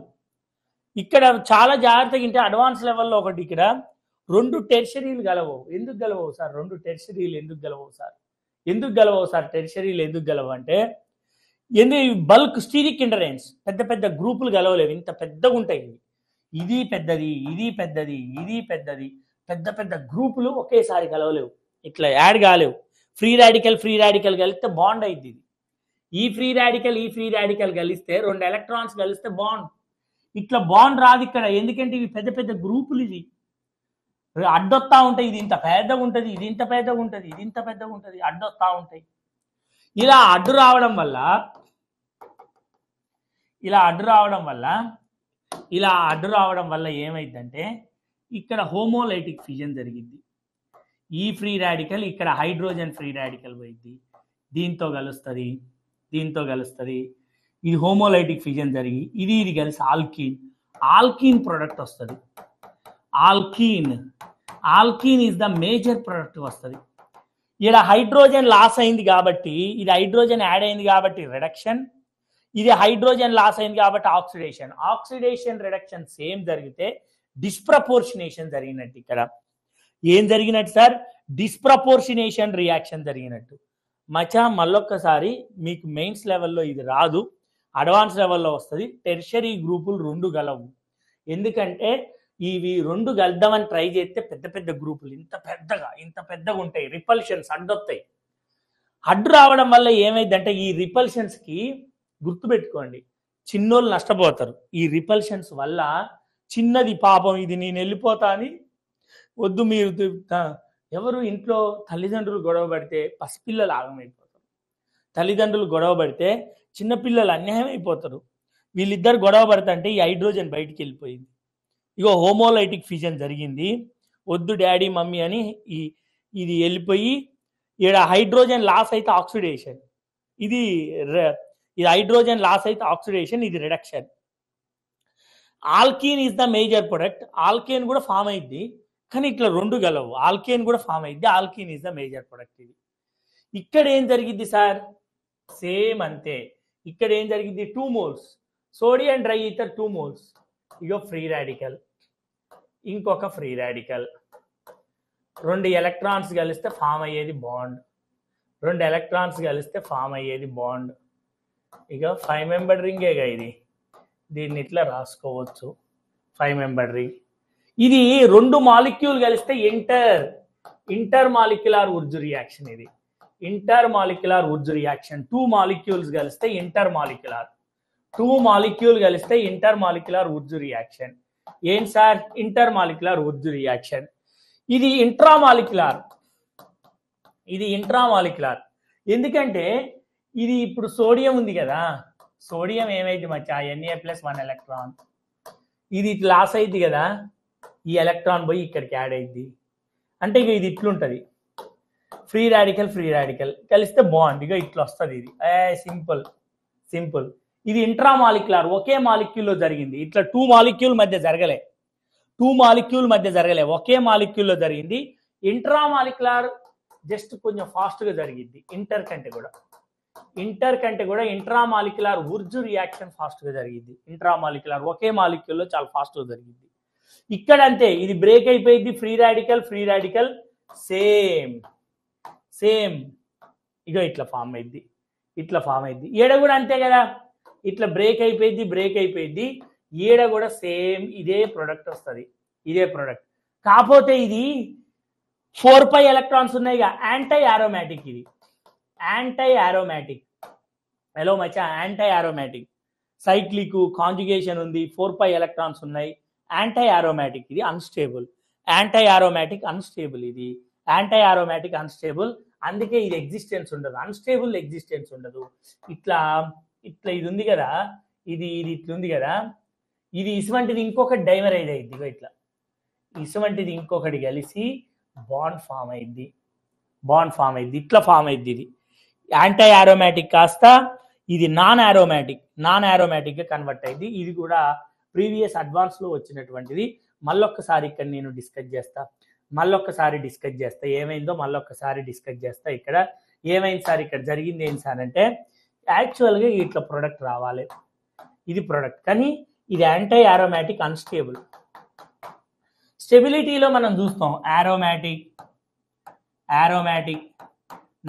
ఇక్కడ చాలా జాగ్రత్తగా ఇంటే అడ్వాన్స్ లెవెల్లో ఒకటి, ఇక్కడ 2 టెర్షరీలు గలవు. ఎందుకు గలవవు సార్? 2 టెర్షరీలు ఎందుకు గలవవు సార్? టెర్షరీలు ఎందుకు గలవు అంటే బల్క్ స్టీరిక్ ఇంటరెన్స్, పెద్ద గ్రూపులు గలవలేవు. ఇంత పెద్దగా ఉంటాయి. ఇది పెద్దది, పెద్ద గ్రూపులు ఒకేసారి కలవలేవు, ఇట్లా యాడ్ కాలేవు. ఫ్రీ రాడికల్ కలిస్తే బాండ్ అయింది. ఈ ఫ్రీ రాడికల్ కలిస్తే 2 ఎలక్ట్రాన్స్ కలిస్తే బాండ్. ఇట్లా బాండ్ రాదు ఇక్కడ, ఎందుకంటే ఇవి పెద్ద గ్రూపులు. ఇది అడ్డొస్తా ఉంటాయి. ఇది ఇంత పెద్దగా ఉంటుంది, ఇది ఇంత పెద్దగా ఉంటుంది, అడ్డొస్తా ఉంటాయి. ఇలా అడ్డు రావడం వల్ల ఏమైందంటే ఇక్కడ హోమోలైటిక్ ఫిజన్ జరిగింది. ఈ ఫ్రీ రాడికల్ ఇక్కడ హైడ్రోజన్ ఫ్రీ రాడికల్ పోయింది, దీంతో కలుస్తుంది. ఇది హోమోలైటిక్ ఫిజన్ జరిగి ఇది కలిసి ఆల్కీన్ ప్రొడక్ట్ వస్తుంది. Alkyne is the major product వస్తుంది. ఇక్కడ హైడ్రోజన్ లాస్ అయింది కాబట్టి, ఇది హైడ్రోజన్ యాడ్ అయింది కాబట్టి రిడక్షన్, ఇది హైడ్రోజన్ లాస్ అయింది కాబట్టి ఆక్సిడేషన్ రిడక్షన్ సేమ్ జరిగితే డిస్ప్రపోర్షనేషన్ జరిగినట్టు. ఇక్కడ ఏం జరిగినట్టు సార్? డిస్ప్రపోర్షనేషన్ రియాక్షన్ జరిగినట్టు. మచా మళ్ళొక్కసారి మీకు మెయిన్స్ లెవెల్లో ఇది రాదు, అడ్వాన్స్ లెవెల్లో వస్తుంది. టెర్షరీ గ్రూపులు 2 గలవు, ఎందుకంటే ఇవి 2 కలుద్దామని ట్రై చేస్తే పెద్ద గ్రూపులు ఇంత పెద్దగా ఉంటాయి, రిపల్షన్స్ అడ్డొస్తాయి. అడ్డు రావడం వల్ల ఏమైందంటే ఈ రిపల్షన్స్కి గుర్తుపెట్టుకోండి, చిన్నోళ్ళు నష్టపోతారు. ఈ రిపల్షన్స్ వల్ల చిన్నది పాపం, ఇది నేను వెళ్ళిపోతా అని వద్దు మీరు ఎవరు ఇంట్లో తల్లిదండ్రులు గొడవ పడితే పసిపిల్లలు ఆగమైపోతారు, తల్లిదండ్రులు గొడవ పడితే చిన్నపిల్లలు అన్యాయం అయిపోతారు. వీళ్ళిద్దరు గొడవ పడతంటే ఈ హైడ్రోజన్ బయటికి వెళ్ళిపోయింది. ఇగో హోమోలైటిక్ ఫిజన్ జరిగింది, వద్దు డాడీ మమ్మీ అని ఇది వెళ్ళిపోయి ఇక్కడ హైడ్రోజన్ లాస్ అయితే ఆక్సిడేషన్, ఇది హైడ్రోజన్ లాస్ అయితే ఆక్సిడేషన్, ఇది reduction. Alkyne is the major product, alkane కూడా ఫామ్ అయింది కానీ ఇట్లా రెండు గలవు, ఆల్కేన్ కూడా ఫామ్ అయింది, alkyne is the major product. ఇది ఇక్కడ ఏం జరిగింది సార్, సేమ్ అంతే. ఇక్కడ ఏం జరిగింది, 2 moles sodium dry ether 2 moles, ఇగో ఫ్రీ రాడికల్, ఇంకొక ఫ్రీ రాడికల్, 2 ఎలక్ట్రాన్స్ కలిస్తే ఫామ్ అయ్యేది బాండ్, 2 ఎలక్ట్రాన్స్ కలిస్తే ఫామ్ అయ్యేది బాండ్. ఇక 5 membered రింగేగా ఇది, దీన్ని ఇట్లా రాసుకోవచ్చు 5 membered రింగ్. ఇది 2 మాలిక్యూల్ కలిస్తే ఇంటర్ మాలిక్యులర్ ఉర్జు రియాక్షన్, ఇది ఇంటర్ మాలిక్యులర్ ఉర్జు రియాక్షన్. 2 molecules కలిస్తే ఇంటర్ మాలిక్యులర్, 2 molecule కలిస్తే ఇంటర్ మాలిక్యులర్ ఉర్జు రియాక్షన్. ఏం సార్, ఇంటర్ మాలిక్యులర్ ఉర్జు రియాక్షన్. ఇది ఇంట్రామాలిక్యులర్, ఇది ఇంట్రామాలిక్యులర్. ఎందుకంటే ఇది ఇప్పుడు సోడియం ఉంది కదా, సోడియం ఏమైంది మచ్చా, Na+1 ఎలక్ట్రాన్, ఇది లాస్ అయింది కదా, ఈ ఎలక్ట్రాన్ పోయి ఇక్కడికి యాడ్ అయింది అంటే ఇక ఇది ఇట్లుంటుంది, ఫ్రీ రాడికల్ కలిస్తే బాండ్, ఇక ఇట్లా వస్తుంది. ఇది సింపుల్. ఇది ఇంట్రామాలిక్యులర్, ఒకే మాలిక్యూల్లో జరిగింది. ఇట్లా 2 molecule మధ్య జరగలే, ఒకే మాలిక్యూల్లో జరిగింది. ఇంట్రామాలిక్యులర్ జస్ట్ కొంచెం ఫాస్ట్గా జరిగింది, ఇంటర్ కంటే కూడా ఇంట్రామాలిక్యులర్ ఉర్జు రియాక్షన్ ఫాస్ట్గా జరిగింది. ఇంట్రామాలిక్యులర్ ఒకే మాలిక్యూల్లో చాలా ఫాస్ట్గా జరిగింది. ఇక్కడ అంతే, ఇది బ్రేక్ అయిపోయింది, ఫ్రీ రాడికల్ సేమ్ ఇక ఇట్లా ఫామ్ అయింది. ఈడ కూడా అంతే కదా, ఇట్లా బ్రేక్ అయిపోయింది, ఈడ కూడా సేమ్ ఇదే ప్రొడక్ట్ వస్తుంది, కాకపోతే ఇది 4 pi ఎలక్ట్రాన్స్ ఉన్నాయి, యాంటీ ఆరోమాటిక్. ఇది యాంటీ ఆరోమాటిక్ సైక్లిక్ కాంజుగేషన్ ఉంది, 4 pi ఎలక్ట్రాన్స్ ఉన్నాయి, యాంటీ ఆరోమాటిక్. ఇది అన్స్టేబుల్, ఇది యాంటీ ఆరోమాటిక్ అన్స్టేబుల్, అందుకే ఇది ఎగ్జిస్టెన్స్ ఉండదు, అన్స్టేబుల్ ఎగ్జిస్టెన్స్ ఉండదు. ఇట్లా ఇది ఉంది కదా, ఇది ఇట్లుంది కదా, ఇది ఇటువంటిది ఇంకొకటి డైమరైజ్ అయింది, ఇట్లా ఇటువంటిది ఇంకొకటి కలిసి బాండ్ ఫామ్ అయింది, ఇట్లా ఫామ్ అయింది. ఇది యాంటీ ఆరోమాటిక్ కాస్త ఇది నాన్ ఆరోమాటిక్గా కన్వర్ట్ అయింది. ఇది కూడా ప్రీవియస్ అడ్వాన్స్లో వచ్చినటువంటిది. మళ్ళొక్కసారి ఇక్కడ నేను డిస్కస్ చేస్తా, ఏమైందో మళ్ళొక్కసారి డిస్కస్ చేస్తా. ఇక్కడ ఏమైంది సార్, ఇక్కడ జరిగింది ఏంటి సార్ అంటే, యాక్చువల్గా ఇట్లా ప్రొడక్ట్ రావాలి, ఇది ప్రొడక్ట్, కానీ ఇది యాంటీ ఆరోమాటిక్ అన్స్టేబుల్. స్టెబిలిటీలో మనం చూస్తాం aromatic,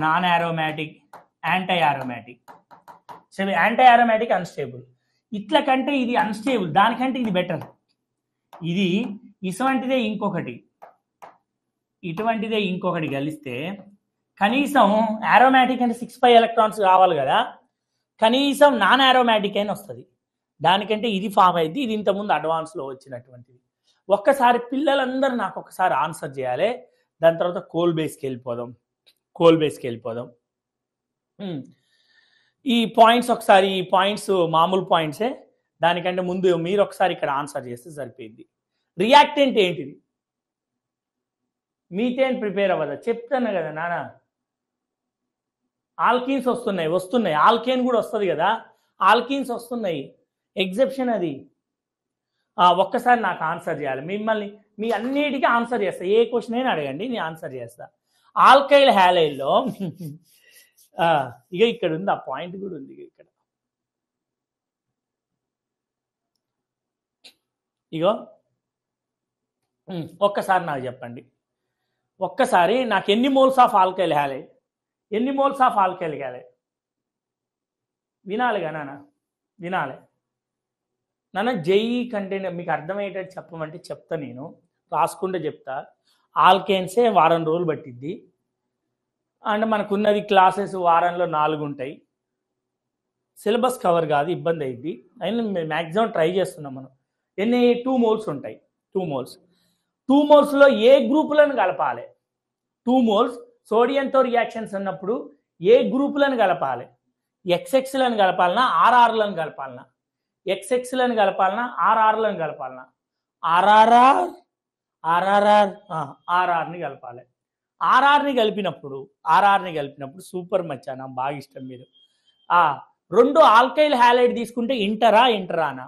non aromatic, anti aromatic unstable. ఇట్ల కంటే ఇది అన్స్టేబుల్, దానికంటే ఇది బెటర్. ఇది ఇటువంటిదే ఇంకొకటి కలిస్తే కనీసం ఆరోమాటిక్ అంటే 6 pi ఎలక్ట్రాన్స్ కావాలి కదా, కనీసం నాన్ ఆరోమాటిక్ అయినా వస్తుంది. దానికంటే ఇది ఫామ్ అయింది, ఇది ఇంతకుముందు అడ్వాన్స్లో వచ్చినటువంటిది. ఒక్కసారి పిల్లలందరూ నాకు ఒకసారి ఆన్సర్ చేయాలి, దాని తర్వాత కోల్ బేస్కి వెళ్ళిపోదాం. ఈ పాయింట్స్ ఒకసారి, ఈ పాయింట్స్ మామూలు పాయింట్సే, దానికంటే ముందు మీరు ఒకసారి ఇక్కడ ఆన్సర్ చేస్తే సరిపోయింది. రియాక్టెంట్ ఏంటిది, మీథేన్ ప్రిపేర్ అవ్వదా, చెప్తాను కదా నాన్న. ఆల్కీన్స్ వస్తున్నాయి, ఆల్కేన్ కూడా వస్తుంది కదా, ఆల్కీన్స్ వస్తున్నాయి, ఎగ్జెప్షన్ అది. ఒక్కసారి నాకు ఆన్సర్ చేయాలి, మిమ్మల్ని మీ అన్నిటికీ ఆన్సర్ చేస్తా, ఏ క్వశ్చన్ అయినా అడగండి నేను ఆన్సర్ చేస్తా. ఆల్కైల్ హ్యాలైడ్లో ఇక ఇక్కడ ఉంది, ఆ పాయింట్ కూడా ఉంది ఇక్కడ. ఇగో ఒక్కసారి నాకు చెప్పండి, ఒక్కసారి నాకు ఎన్ని మోల్స్ ఆఫ్ ఆల్కైల్ హ్యాలైడ్, వినాలిగా వినాలి నాన్న. జేఈ కంటే మీకు అర్థమయ్యేటట్టు చెప్పమంటే చెప్తా, నేను రాసుకుంటే చెప్తా. ఆల్కేన్సే వారం రోజులు పట్టిద్ది, అంటే మనకున్నది క్లాసెస్ వారంలో 4 ఉంటాయి, సిలబస్ కవర్ కాదు, ఇబ్బంది అయింది. అయినా మ్యాక్సిమం ట్రై చేస్తున్నాం మనం. ఎన్ని 2 మోల్స్ ఉంటాయి. 2 మోల్స్లో ఏ గ్రూపులను కలపాలి? 2 మోల్స్ సోడియంతో రియాక్షన్స్ ఉన్నప్పుడు ఏ గ్రూపులను కలపాలి? ఎక్స్ఎక్స్లను కలపాలనా, ఆర్ఆర్లను కలపాలనా? ఎక్స్ఎక్స్లను కలపాలనా, ఆర్ఆర్లను కలపాలనా? ఆర్ఆర్ని కలపాలి. ఆర్ఆర్ని కలిపినప్పుడు సూపర్ మచ్చా, నాకు బాగా ఇష్టం మీరు. 2 ఆల్కైల్ హ్యాలైడ్ తీసుకుంటే ఇంటరానా?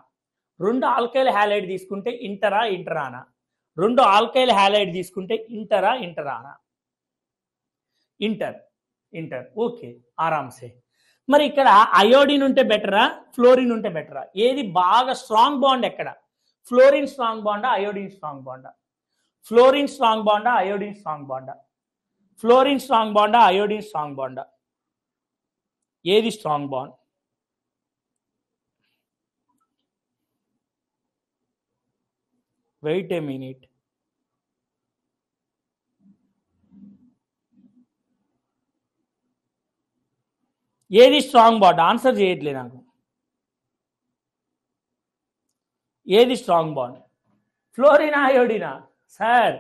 2 ఆల్కైల్ హ్యాలైడ్ తీసుకుంటే ఇంటరానా? 2 ఆల్కైల్ హ్యాలైడ్ తీసుకుంటే ఇంటరానా? ఇంటర్. ఓకే, ఆరామ్సే. మరి ఇక్కడ అయోడిన్ ఉంటే బెటరా, ఫ్లోరిన్ ఉంటే బెటరా? ఏది బాగా స్ట్రాంగ్ బాండ్? ఎక్కడ? ఫ్లోరిన్ స్ట్రాంగ్ బాండా, అయోడిన్ స్ట్రాంగ్ బాండా? ఫ్లోరిన్ స్ట్రాంగ్ బాండా, అయోడిన్ స్ట్రాంగ్ బాండా? ఫ్లోరిన్ స్ట్రాంగ్ బాండా, అయోడిన్ స్ట్రాంగ్ బాండా? ఏది strong bond? Wait a minute. ఏది స్ట్రాంగ్ బాండ్? ఆన్సర్ చేయట్లే నాకు. ఏది స్ట్రాంగ్ బాండ్? ఫ్లోరినా, అయోడినా? సార్,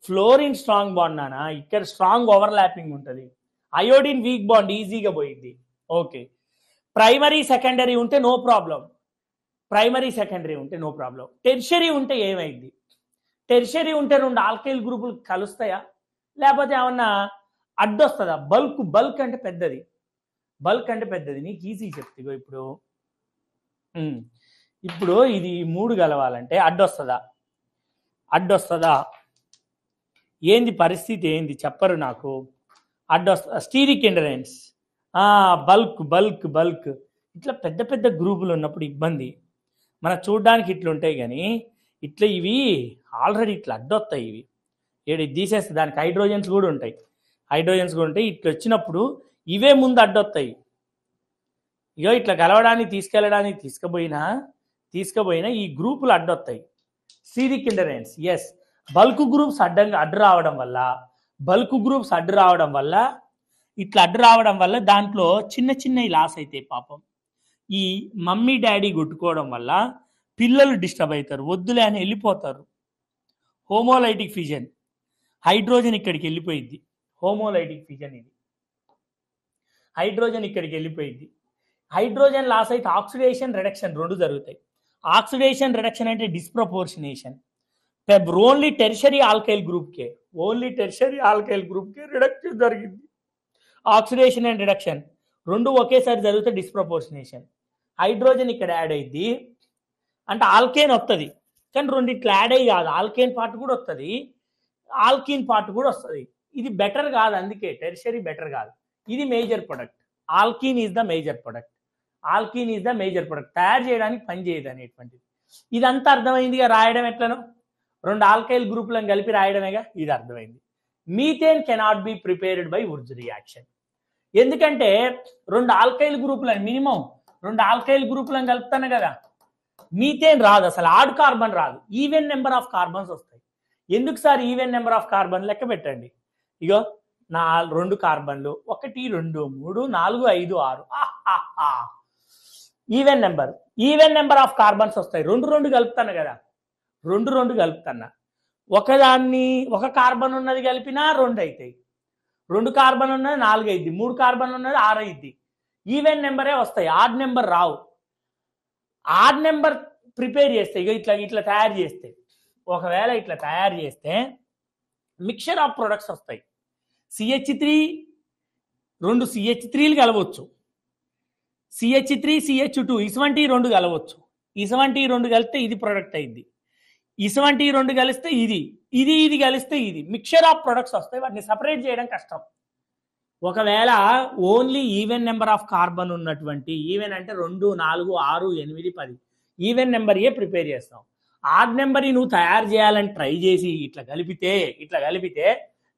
ఫ్లోరిన్ స్ట్రాంగ్ బాండ్ నానా, ఇక్కడ స్ట్రాంగ్ ఓవర్లాపింగ్ ఉంటుంది. అయోడిన్ వీక్ బాండ్, ఈజీగా పోయింది. ఓకే, ప్రైమరీ సెకండరీ ఉంటే నో ప్రాబ్లం. టెర్షరీ ఉంటే ఏమైంది? టెర్షరీ ఉంటే 2 ఆల్కైల్ గ్రూపులు కలుస్తాయా, లేకపోతే ఏమన్నా అడ్డొస్తుందా? బల్క్ అంటే పెద్దది. నీకు ఈజీ చెప్తే ఇప్పుడు ఇది 3 కలవాలంటే అడ్డొస్తుందా? ఏంది పరిస్థితి, ఏంది చెప్పరు నాకు. అడ్డొస్తా. స్టీరిక్ ఎండరెన్స్, బల్క్ ఇట్లా పెద్ద పెద్ద గ్రూపులు ఉన్నప్పుడు ఇబ్బంది. మనకు చూడడానికి ఇట్లా ఉంటాయి, కానీ ఇట్లా ఇవి ఆల్రెడీ ఇట్లా అడ్డొస్తాయి. ఇవి ఏడు తీసేస్తే దానికి హైడ్రోజన్స్ కూడా ఉంటాయి. ఇట్లా వచ్చినప్పుడు ఇవే ముందు అడ్డొస్తాయి. ఇగో ఇట్లా కలవడానికి తీసుకుపోయినా ఈ గ్రూపులు అడ్డొస్తాయి. స్టీరిక్ ఎండరెన్స్. ఎస్, బల్క్ గ్రూప్స్ అడ్డు రావడం వల్ల దాంట్లో చిన్న లాస్ అవుతాయి. పాపం ఈ మమ్మీ డాడీ కొట్టుకోవడం వల్ల పిల్లలు డిస్టర్బ్ అవుతారు, వద్దులే అని వెళ్ళిపోతారు. హోమోలైటిక్ ఫిజన్, హైడ్రోజన్ ఇక్కడికి వెళ్ళిపోయింది. హోమోలైటిక్ ఫిజన్, ఇది హైడ్రోజన్ ఇక్కడికి వెళ్ళిపోయింది. హైడ్రోజన్ లాస్ అయితే ఆక్సిడేషన్, రిడక్షన్ 2 జరుగుతాయి. ఆక్సిడేషన్, రిడక్షన్ అంటే డిస్ప్రపోర్షనేషన్. ఓన్లీ టెర్షరీ ఆల్కైల్ గ్రూప్కే రిడక్షన్ జరిగింది. ఆక్సిడేషన్ అండ్ రిడక్షన్ 2 ఒకేసారి జరిగితే డిస్ప్రపోర్షనేషన్. హైడ్రోజన్ ఇక్కడ యాడ్ అయింది అంటే ఆల్కేన్ వస్తుంది, కానీ 2 ఇట్లా యాడ్ అయ్యి కాదు, ఆల్కేన్ పార్ట్ కూడా వస్తుంది, ఆల్కీన్ పార్ట్ కూడా వస్తుంది. ఇది బెటర్ కాదు, అందుకే టెర్షరీ బెటర్ కాదు. ఇది major product. Alkyne is the major product. తయారు చేయడానికి పని చేయదు అనేటువంటిది. ఇదంతా అర్థమైందిగా. రాయడం ఎట్లనో 2 ఆల్కైల్ గ్రూపులను కలిపి రాయడమేగా, ఇది అర్థమైంది. Methane cannot be prepared by Wurtz reaction. ఎందుకంటే 2 ఆల్కైల్ గ్రూపులను మినిమం 2 ఆల్కైల్ గ్రూపులను కలుపుతాను కదా, మీథేన్ రాదు, అసలు ఆడ్ కార్బన్ రాదు, ఈవెన్ నెంబర్ ఆఫ్ కార్బన్స్ వస్తాయి. ఎందుకు sir even number of carbon? లెక్క పెట్టండి. ఇగో 2 కార్బన్లు, 1 2 3 4 5 6, ఈవెన్ నెంబర్ ఆఫ్ కార్బన్స్ వస్తాయి. 2 కలుపుతాను కదా, 2 కలుపుతున్నా. ఒక కార్బన్ ఉన్నది కలిపినా 2 అవుతాయి, 2 కార్బన్ ఉన్నది 4 అయింది, 3 కార్బన్ ఉన్నది 6 అయింది. ఈవెన్ నెంబరే వస్తాయి, ఆడ్ నెంబర్ రావు. ఆడ్ నెంబర్ ప్రిపేర్ చేస్తే ఇట్లా తయారు చేస్తే, ఒకవేళ ఇట్లా తయారు చేస్తే మిక్చర్ ఆఫ్ ప్రొడక్ట్స్ వస్తాయి. CH3 2 CH3లు కలవచ్చు, CH3 CH2 ఇటువంటి 2 కలవచ్చు. ఇటువంటి 2 కలిస్తే ఇది ప్రొడక్ట్ అయింది, ఇటువంటి 2 కలిస్తే ఇది కలిస్తే ఇది. మిక్చర్ ఆఫ్ ప్రొడక్ట్స్ వస్తాయి, వాటిని సపరేట్ చేయడం కష్టం. ఒకవేళ only even number of carbon ఉన్నటువంటి, ఈవెన్ అంటే 2 4 6 8 10 ఈవెన్ నెంబర్ ఏ ప్రిపేర్ చేస్తాం. ఆడ్ నెంబర్ నువ్వు తయారు చేయాలని ట్రై చేసి ఇట్లా కలిపితే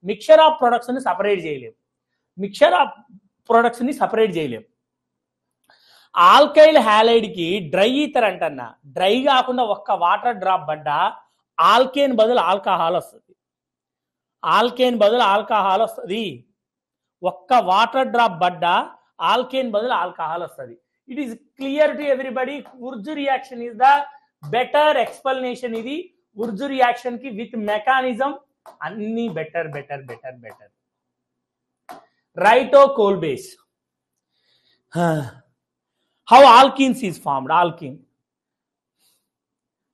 మిక్చర్ ఆఫ్ ప్రొడక్ట్స్ని సపరేట్ చేయలేం. ఆల్కైల్ హ్యాలైడ్కి డ్రై ఈథర్ అంటన్నా, డ్రై కాకుండా ఒక్క వాటర్ డ్రాప్ పడ్డా ఆల్కేన్ బదులు ఆల్కహాల్ వస్తుంది. ఒక్క వాటర్ డ్రాప్ పడ్డా ఆల్కేన్ బదులు ఆల్కహాల్ వస్తుంది. It is clear to everybody. Wurtz reaction is the better explanation ఇది ఉర్జు రియాక్షన్ కి విత్ మెకానిజం అన్ని బెటర్ బెటర్ బెటర్ బెటర్. రైటో Kolbe's, how alkenes is formed. Alkene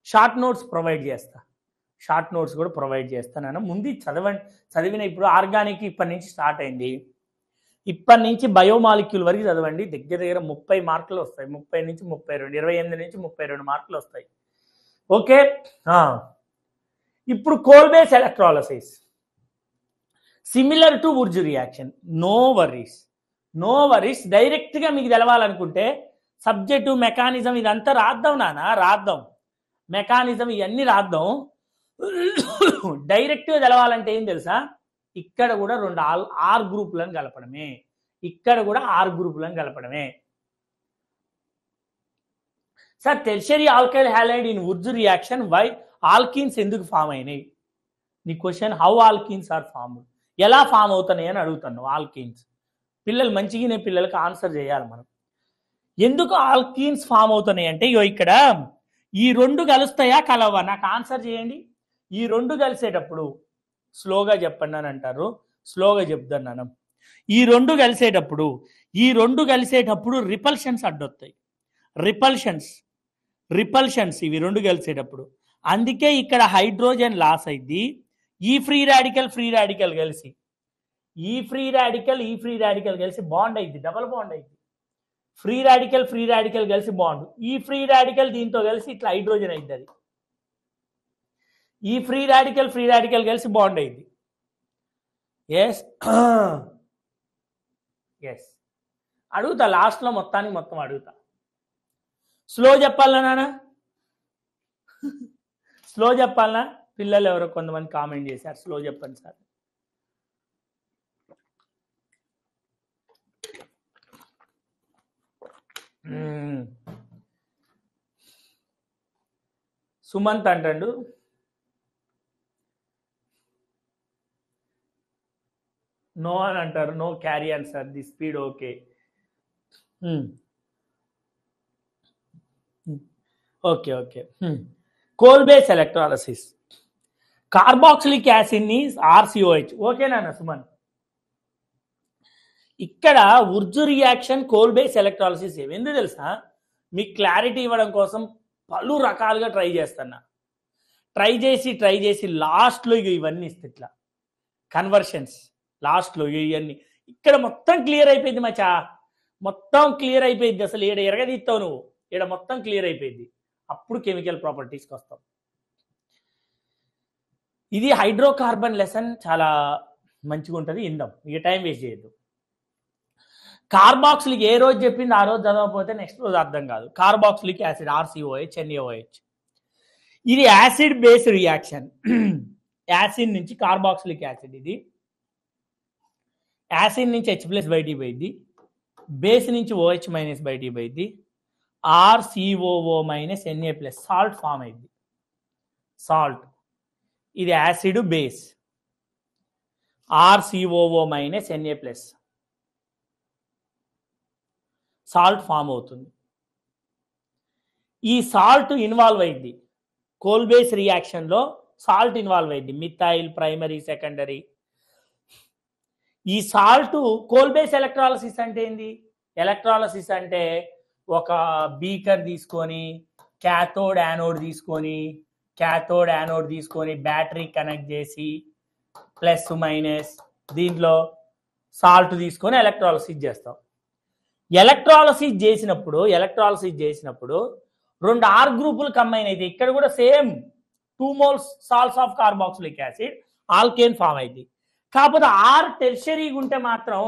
short notes provide చేస్తా, short notes కూడా provide చేస్తాను. ముందు చదివిన ఇప్పుడు ఆర్గానిక్ ఇప్పటి నుంచి స్టార్ట్ అయింది, ఇప్పటి నుంచి బయోమాలిక్యూల్ వరకు చదవండి. దగ్గర దగ్గర 30 మార్కులు వస్తాయి, 30 నుంచి 32, 28 నుంచి 32 మార్కులు వస్తాయి. ఓకే, ఇప్పుడు Kolbe's electrolysis similar to Wurtz reaction. No worries, no worries. డైరెక్ట్గా మీకు తెలవాలనుకుంటే సబ్జెక్టు మెకానిజం ఇదంతా రాద్దాం నాన్న, రాద్దాం. మెకానిజం ఇవన్నీ రాద్దాం. డైరెక్ట్గా తెలవాలంటే ఏం తెలుసా, ఇక్కడ కూడా 2 ఆర్ గ్రూపులను కలపడమే, ఇక్కడ కూడా ఆర్ గ్రూపులను కలపడమే. Sir tertiary alkyl halide in Wurtz reaction why alkenes ఎందుకు ఫామ్ అయినాయి? నీ question how alkenes are form, ఎలా ఫామ్ అవుతున్నాయి అని అడుగుతాను. ఆల్కీన్స్ పిల్లలు మంచిగానే పిల్లలకు ఆన్సర్ చేయాలి మనం. ఎందుకు ఆల్కీన్స్ ఫామ్ అవుతున్నాయి అంటే ఇక్కడ ఈ 2 కలుస్తాయా కలవా నాకు ఆన్సర్ చేయండి. ఈ 2 కలిసేటప్పుడు స్లోగా చెప్పండి అని అంటారు, స్లోగా చెప్తున్నాను. ఈ 2 కలిసేటప్పుడు రిపల్షన్స్ అడ్డొస్తాయి, రిపల్షన్స్ ఇవి 2 కలిసేటప్పుడు. అందుకే ఇక్కడ హైడ్రోజన్ లాస్ అయింది. ఈ ఫ్రీ రాడికల్ కలిసి ఈ ఫ్రీ రాడికల్ కలిసి బాండ్ అయింది, డబల్ బాండ్ అయింది. ఫ్రీ రాడికల్ కలిసి బాండ్, ఈ ఫ్రీ రాడికల్ దీంతో కలిసి ఇట్లా హైడ్రోజన్ అయింది. అది ఈ ఫ్రీ రాడికల్ కలిసి బాండ్ అయింది. ఎస్ ఎస్ అడుగుతా, లాస్ట్లో మొత్తం అడుగుతా. స్లో చెప్పాలనా నాన్న, స్లో చెప్పాలనా? పిల్లలు ఎవరో కొంతమంది కామెంట్ చేశారు స్లో చెప్పండి సార్. సుమంత్ అంటాడు నో అని అంటారు, no carry on sir, the speed okay. Okay okay. Kolbe's electrolysis carboxylic acid ని RCOH. ఓకేనా సుమన్? ఇక్కడ ఉర్జు రియాక్షన్ కోల్ బేస్ ఎలక్ట్రాలసిస్ ఎందుకు తెలుసా, మీకు క్లారిటీ ఇవ్వడం కోసం పలు రకాలుగా ట్రై చేస్తున్నా. ట్రై చేసి లాస్ట్లో ఇవన్నీ ఇస్తే ఇట్లా కన్వర్షన్స్ లాస్ట్లో ఇవన్నీ ఇక్కడ మొత్తం క్లియర్ అయిపోయింది మచా, మొత్తం క్లియర్ అయిపోయింది. అసలు ఈడ ఎరగదీస్తావు నువ్వు, ఈడ మొత్తం క్లియర్ అయిపోయింది. అప్పుడు కెమికల్ ప్రాపర్టీస్కి వస్తాం. ఇది హైడ్రోకార్బన్ లెసన్ చాలా మంచిగా ఉంటుంది, ఇందాం, ఇక టైం వేస్ట్ చేయొద్దు. కార్బాక్సిలిక్ ఏ రోజు చెప్పింది ఆ రోజు చదవకపోతే నెక్స్ట్ రోజు అర్థం కాదు. కార్బాక్సిలిక్ యాసిడ్ RCOH NaOH, ఇది యాసిడ్ బేస్ రియాక్షన్. యాసిడ్ నుంచి కార్బాక్సిలిక్ యాసిడ్, ఇది యాసిడ్ నుంచి H+ బయటికి పోయింది, బేస్ నుంచి OH- బయటికి పోయింది, RCOO- Na+, సాల్ట్ ఫామ్ అయింది. సాల్ట్, ఇది acid base RCOO- Na+, salt form అవుతుంది. ఈ సాల్ట్ ఇన్వాల్వ్ అయింది కోల్ బేస్ రియాక్షన్లో, సాల్ట్ ఇన్వాల్వ్ అయింది, మిథైల్ ప్రైమరీ సెకండరీ. ఈ సాల్ట్ కోల్ బేస్ ఎలక్ట్రాలసిస్ అంటే ఏంది? ఎలక్ట్రాలసిస్ అంటే ఒక బీకర్ తీసుకొని క్యాథోడ్ యానోడ్ తీసుకొని బ్యాటరీ కనెక్ట్ చేసి +- దీంట్లో సాల్ట్ తీసుకొని ఎలక్ట్రాలసిస్ చేస్తాం. ఎలక్ట్రాలసిస్ చేసినప్పుడు 2 R గ్రూపులు కంబైన్ అయితే ఇక్కడ కూడా same 2 moles salts of carboxylic acid alkane form అవుతుంది. కాకపోతే R టెర్షరీగా ఉంటే మాత్రం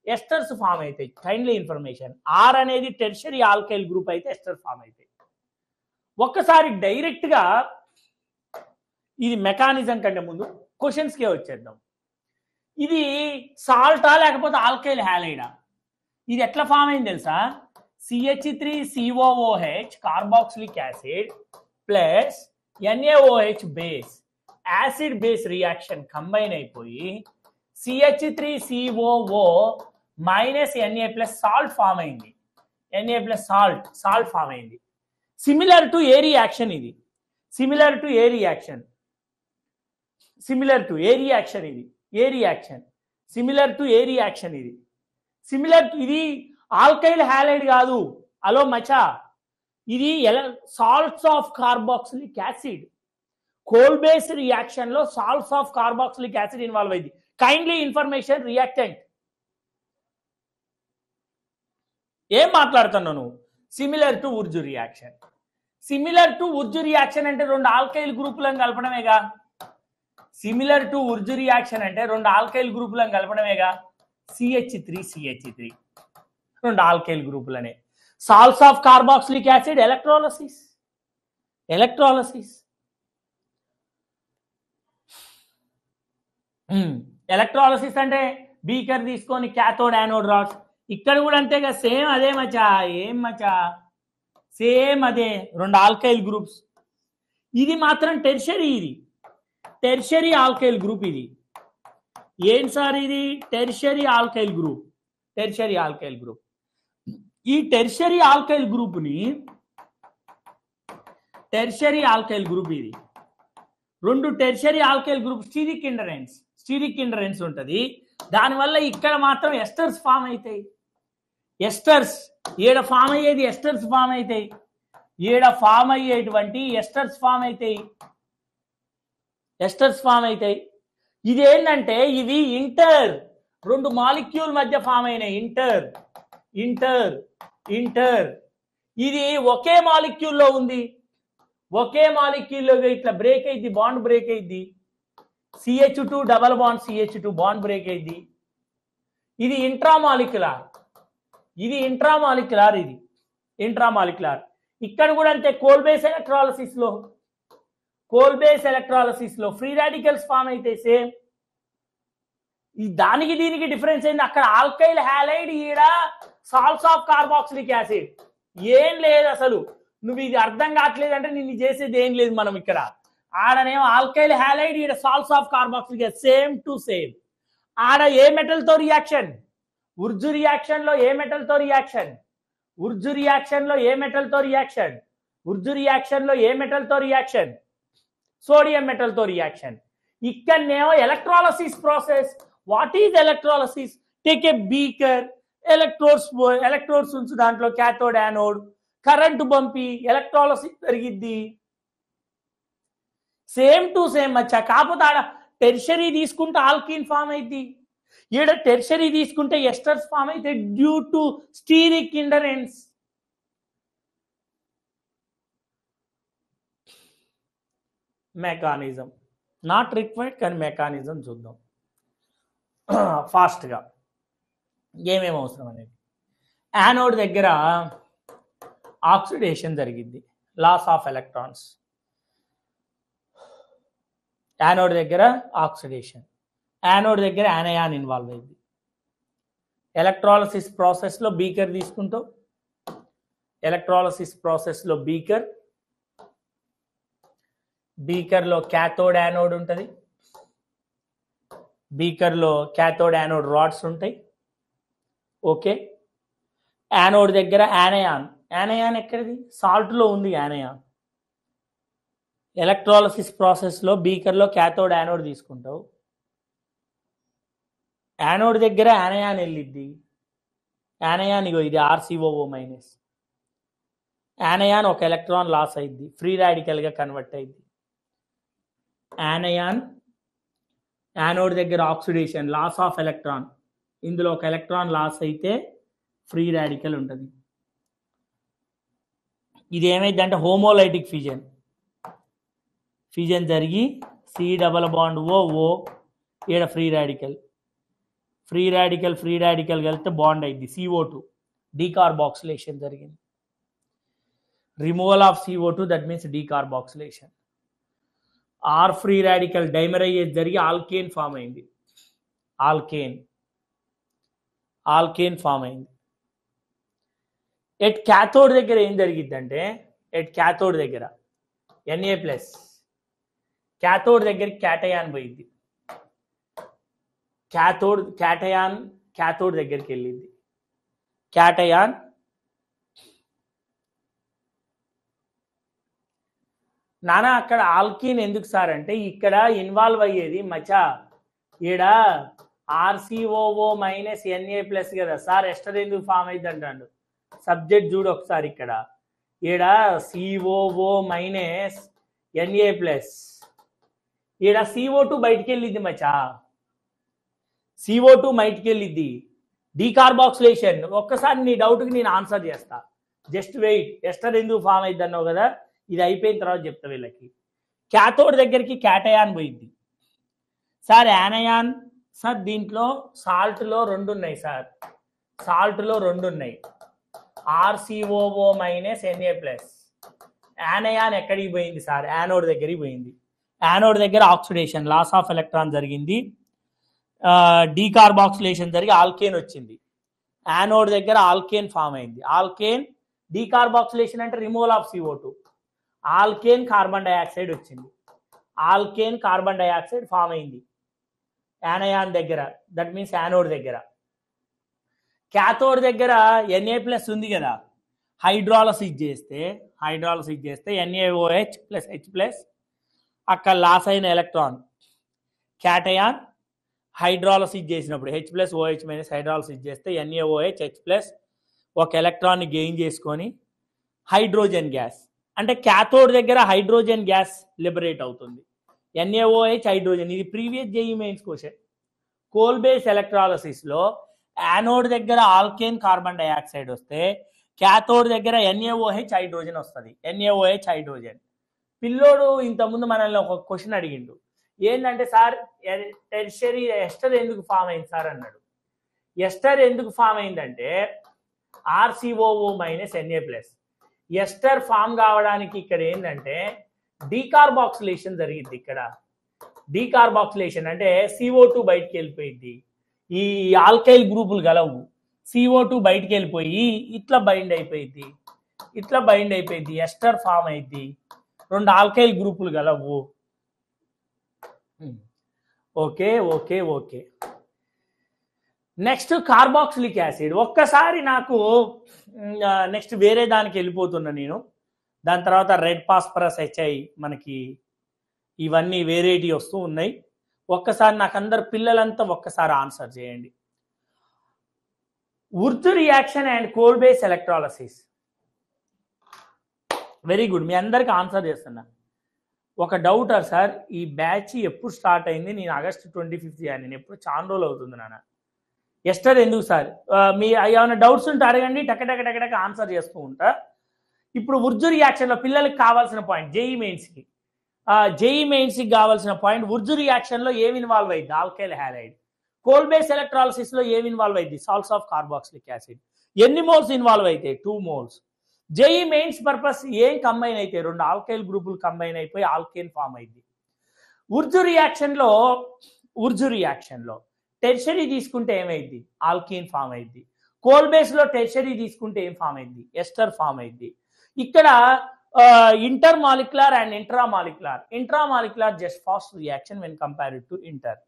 ఎస్టర్స్ ఫామ్ అవుతాయి. కైండ్లీ ఇన్ఫర్మేషన్, R అనేది టెర్షరీ ఆల్కైల్ గ్రూప్ అయితే ఎస్టర్ ఫామ్ అవుతాయి. ఒక్కసారి డైరెక్ట్గా ఇది మెకానిజం కంటే ముందు క్వశ్చన్స్కే వచ్చేద్దాం. ఇది సాల్టా లేకపోతే ఆల్కైల్ హ్యాలైడా? ఇది ఎట్లా ఫామ్ అయింది తెలుసా? CH3COOH carboxylic acid plus NaOH base acid base reaction combine అయిపోయి CH3COO - Na+ సాల్ట్ ఫామ్ అయింది. Na+ సాల్ట్ ఫామ్ అయింది. సిమిలర్ టు ఏ రియాక్షన్ ఇది, similar to a reaction, similar to a reaction ఇది, ఏ reaction, similar to a reaction ఇది, similar ఇది alkyl halide కాదు. అలో మచా, ఇది salts of carboxylic acid. Kolbe's reaction లో salts of carboxylic acid involve అయింది. Kindly information reactant. ఏం మాట్లాడుతున్నావు నువ్వు? Similar to Wurtz reaction. Similar to Wurtz reaction అంటే రెండు ఆల్కైల్ గ్రూపులను కలపడమేగా. సిమిలర్ టు ఉర్జు రియాక్షన్ అంటే రెండు ఆల్కైల్ గ్రూపులను కలపడమేగా. CH3 రెండు ఆల్కైల్ గ్రూపులనే. Salts of carboxylic acid electrolysis. Electrolysis electrolysis అంటే బీకర్ తీసుకొని క్యాథోడ్ యానోడ్ రాడ్స్. ఇక్కడ కూడా అంతేగా, సేమ్ అదే మచా. ఏం మచా, సేమ్ అదే, రెండు ఆల్కైల్ గ్రూప్స్. ఇది మాత్రం టెర్షరీ, ఇది టెర్షరీ ఆల్కైల్ గ్రూప్. ఇది ఏం సార్? ఇది tertiary alkyl group. Tertiary alkyl group. ఈ టెర్షరీ ఆల్కైల్ గ్రూప్ని, టెర్షరీ ఆల్కైల్ గ్రూప్ ఇది రెండు tertiary alkyl group steric hindrance ఉంటుంది. దానివల్ల ఇక్కడ మాత్రం ఎస్టర్స్ ఫామ్ అవుతాయి. ఎస్టర్స్ ఏడ ఫామ్ అయ్యేది, ఎస్టర్స్ ఫామ్ అవుతాయి. ఏడ ఫామ్ అయ్యేటువంటి ఎస్టర్స్ ఫామ్ అవుతాయి, ఎస్టర్స్ ఫామ్ అవుతాయి. ఇది ఏంటంటే ఇవి ఇంటర్, రెండు మాలిక్యూల్ మధ్య ఫామ్ అయినాయి. ఇంటర్ ఇంటర్ ఇంటర్ ఇది ఒకే మాలిక్యూల్లో ఉంది. ఒకే మాలిక్యూల్లో ఇట్లా బ్రేక్ అయింది, బాండ్ బ్రేక్ అయింది. CH2 double bond CH2 bond break అయింది. ఇది ఇంట్రామాలిక్యులార్, ఇది ఇంట్రామాలిక్యులార్, ఇది ఇంట్రామాలిక్యులార్. ఇక్కడ కూడా అంతే. కోల్ బేస్ ఎలక్ట్రాలసిస్ లో ఫ్రీ రాడికల్స్ ఫామ్ అయితే సేమ్. దానికి దీనికి డిఫరెన్స్ ఏంది? అక్కడ ఆల్కైల్ హ్యాలైడ్, ఈడ సాల్ట్స్ ఆఫ్ కార్బాక్సిలిక్ యాసిడ్. ఏం లేదు అసలు. నువ్వు ఇది అర్థం కావట్లేదు అంటే నిన్ను చేసేది ఏం లేదు. మనం ఇక్కడ ఆడనేమో ఆల్కైల్ హ్యాలైడ్, ఈడ salts of carboxylic acid, same to same. ఆడ ఏ మెటల్ తో రియాక్షన్? ఉర్జు రియాక్షన్ లో ఏ మెటల్ తో రియాక్షన్? ఉర్జు రియాక్షన్ లో ఏ మెటల్ తో రియాక్షన్? ఉర్జు రియాక్షన్ లో ఏ మెటల్ తో రియాక్షన్? సోడియం మెటల్ తో రియాక్షన్. ఇక్కడనేమో electrolysis process. What is electrolysis? Take a beaker, electrodes ఉంచు, దాంట్లో క్యాథోడ్ యానోడ్, కరెంటు పంపి ఎలక్ట్రాలసిస్ జరిగిద్ది. సేమ్ టు సేమ్ వచ్చా. కాకపోతే ఆడ టెర్షరీ తీసుకుంటే ఆల్కీన్ ఫామ్ అయింది, ఈడ టెర్షరీ తీసుకుంటే ఎస్టర్స్ ఫామ్ అయితే due to steric hindrance. Mechanism not required, కానీ మెకానిజం చూద్దాం ఫాస్ట్గా. ఏమేమి అవసరం అనేది. యానోడ్ దగ్గర ఆక్సిడేషన్ జరిగింది, లాస్ ఆఫ్ ఎలక్ట్రాన్స్. యానోడ్ దగ్గర ఆక్సిడేషన్, యానోడ్ దగ్గర యానయాన్ ఇన్వాల్వ్ అయింది. ఎలక్ట్రాలసిస్ ప్రాసెస్లో బీకర్ తీసుకుంటాం. ఎలక్ట్రాలసిస్ ప్రాసెస్లో బీకర్లో క్యాథోడ్ యానోడ్ ఉంటుంది. బీకర్లో క్యాథోడ్ యానోడ్ రాడ్స్ ఉంటాయి. ఓకే. యానోడ్ దగ్గర యానయాన్. యానయాన్ ఎక్కడిది? సాల్ట్లో ఉంది యానయాన్. ఎలక్ట్రాలసిస్ ప్రాసెస్లో బీకర్లో క్యాథోడ్ యానోడ్ తీసుకుంటావు. యానోడ్ దగ్గర యానయాన్ వెళ్ళిద్ది. యానయాన్ ఇగో ఇది RCOO-. యానయాన్ ఒక ఎలక్ట్రాన్ లాస్ అయింది, ఫ్రీ రాడికల్గా కన్వర్ట్ అయింది. యానోడ్ దగ్గర ఆక్సిడేషన్, లాస్ ఆఫ్ ఎలక్ట్రాన్. ఇందులో ఒక ఎలక్ట్రాన్ లాస్ అయితే ఫ్రీ రాడికల్ ఉంటుంది. ఇది ఏమైందంటే హోమోలైటిక్ ఫిజన్ జరిగి C డబల్ బాండ్ O ఈడ ఫ్రీ రాడికల్ కలిస్తే బాండ్ అయింది CO2, డీకార్బాక్సిలేషన్ జరిగింది. Removal of CO2, that means decarboxylation. R free radical dimerise జరిగి ఆల్కేన్ ఫామ్ అయింది. ఆల్కేన్ ఫామ్ అయింది. ఎట్ క్యాథోడ్ దగ్గర ఏం జరిగిద్దంటే, క్యాథోడ్ దగ్గర Na+, క్యాథోడ్ దగ్గర క్యాటయాన్ పోయింది. క్యాథోడ్ దగ్గరికి వెళ్ళింది. క్యాటయాన్ నానా అక్కడ ఆల్కీన్ ఎందుకు సార్ అంటే ఇక్కడ ఇన్వాల్వ్ అయ్యేది మచా ఈడ ఆర్సిఓఓ మైనస్ ఎన్ఏ ప్లస్ కదా సార్. ఎస్టర్ ఎందుకు ఫామ్ అయింది అంటాడు. సబ్జెక్ట్ చూడు ఒకసారి ఇక్కడ ఈడ సిఓఓ మైనస్ ఎన్ఏ ప్లస్ ఈడ CO2 బయటికి వెళ్ళిద్ది మచా. CO2 బయటికి వెళ్ళిద్ది. డీకార్బాక్సిలేషన్. ఒక్కసారి నీ డౌట్కి నేను ఆన్సర్ చేస్తా. Just wait. ఎస్టర్ ఎందుకు ఫామ్ అయింది అన్నావు కదా, ఇది అయిపోయిన తర్వాత చెప్తా వీళ్ళకి. క్యాథోడ్ దగ్గరికి క్యాటయాన్ పోయింది సార్. యానయాన్ సార్ దీంట్లో సాల్ట్లో 2 ఉన్నాయి సార్. సాల్ట్లో 2 ఉన్నాయి. ఆర్సిఓఓ మైనస్ ఎన్ఏ ప్లస్. యానయాన్ ఎక్కడికి పోయింది సార్? యానోడ్ దగ్గరికి పోయింది. యానోడ్ దగ్గర ఆక్సిడేషన్, లాస్ ఆఫ్ ఎలక్ట్రాన్ జరిగింది. డీకార్బాక్సిలేషన్ జరిగి ఆల్కేన్ వచ్చింది. యానోడ్ దగ్గర ఆల్కేన్ ఫామ్ అయింది. ఆల్కేన్ డీకార్బాక్సిలేషన్ అంటే removal of CO2. Alkane carbon dioxide వచ్చింది. ఆల్కేన్ కార్బన్ డైఆక్సైడ్ ఫామ్ అయింది యానయాన్ దగ్గర. దట్ మీన్స్ యానోడ్ దగ్గర. క్యాథోడ్ దగ్గర Na ప్లస్ ఉంది కదా, హైడ్రాలసిస్ చేస్తే NaOH ప్లస్ H ప్లస్ అక్కడ లాస్ అయిన ఎలక్ట్రాన్ క్యాటయాన్. హైడ్రాలసిస్ చేసినప్పుడు H plus OH minus hydrolysis చేస్తే NaOH H ప్లస్ ఒక ఎలక్ట్రాన్ని గెయిన్ చేసుకొని హైడ్రోజన్ గ్యాస్. అంటే క్యాథోడ్ దగ్గర హైడ్రోజన్ గ్యాస్ లిబరేట్ అవుతుంది. NaOH hydrogen. ఇది previous JEE mains question. Kolbe's ఎలక్ట్రాలసిస్లో యానోడ్ దగ్గర ఆల్కేన్ కార్బన్ డైఆక్సైడ్ వస్తే క్యాథోడ్ దగ్గర NaOH హైడ్రోజన్ వస్తుంది. NaOH hydrogen. పిల్లోడు ఇంతకుముందు మనల్ని ఒక క్వశ్చన్ అడిగిండు. ఏంటంటే సార్ టెర్షరీ ఎస్టర్ ఎందుకు ఫామ్ అయింది సార్ అన్నాడు. ఎస్టర్ ఎందుకు ఫామ్ అయిందంటే R C O O minus N A plus. Ester form కావడానికి ఇక్కడ ఏంటంటే డీకార్బాక్సిలేషన్ జరిగింది. ఇక్కడ డీకార్బాక్సిలేషన్ అంటే CO2 బయటికి వెళ్ళిపోయింది. ఈ ఆల్కైల్ గ్రూపులు గలవు. CO2 బయటికి వెళ్ళిపోయి ఇట్లా బైండ్ అయిపోయింది. ఎస్టర్ ఫామ్ అయింది. 2 ఆల్కైల్ గ్రూపులు గలవు. ఓకే. Next carboxylic acid. ఒక్కసారి నాకు నెక్స్ట్ వేరే దానికి వెళ్ళిపోతున్నా నేను. దాని తర్వాత రెడ్ ఫాస్ఫరస్ HI మనకి ఇవన్నీ వేరేటి వస్తూ ఉన్నాయి. ఒక్కసారి నాకు అందరు పిల్లలంతా ఒక్కసారి ఆన్సర్ చేయండి. Wurtz reaction and Kolbe's electrolysis. Very good. మీ అందరికి ఆన్సర్ చేస్తున్నా. ఒక డౌటర్ సార్, ఈ బ్యాచ్ ఎప్పుడు స్టార్ట్ అయింది? నేను ఆగస్ట్ 25th నేను ఎప్పుడు చాలా రోజులు అవుతుంది నాన్న. ఎస్టర్ ఎందుకు సార్? మీ ఏమైనా డౌట్స్ ఉంటే అడగండి, టక ఆన్సర్ చేస్తూ ఉంటా. ఇప్పుడు ఉర్జు రియాక్షన్లో పిల్లలకి కావాల్సిన పాయింట్ JEE మెయిన్స్కి కావాల్సిన పాయింట్, ఉర్జు రియాక్షన్లో ఏమి ఇన్వాల్వ్ అయింది? Alkyl halide. కోల్ బేస్ ఎలక్ట్రాలసిస్లో ఏమి ఇన్వాల్వ్ అయింది? Salts of carboxylic acid. ఎన్ని మోల్స్ ఇన్వాల్వ్ అయితే? 2 మోల్స్. JEE మెయిన్స్ పర్పస్ ఏం కంబైన్ అయితే? 2 ఆల్కైల్ గ్రూపులు కంబైన్ అయిపోయి ఆల్కేన్ ఫామ్ అయింది. ఉర్జు రియాక్షన్లో టెర్షరీ తీసుకుంటే ఏమైంది? ఆల్కేన్ ఫామ్ అయింది. కోల్ బేస్లో టెర్షరీ తీసుకుంటే ఏం ఫామ్ అయింది? ఎస్టర్ ఫామ్ అయింది. ఇక్కడ intermolecular and intramolecular just fast reaction when compared to inter.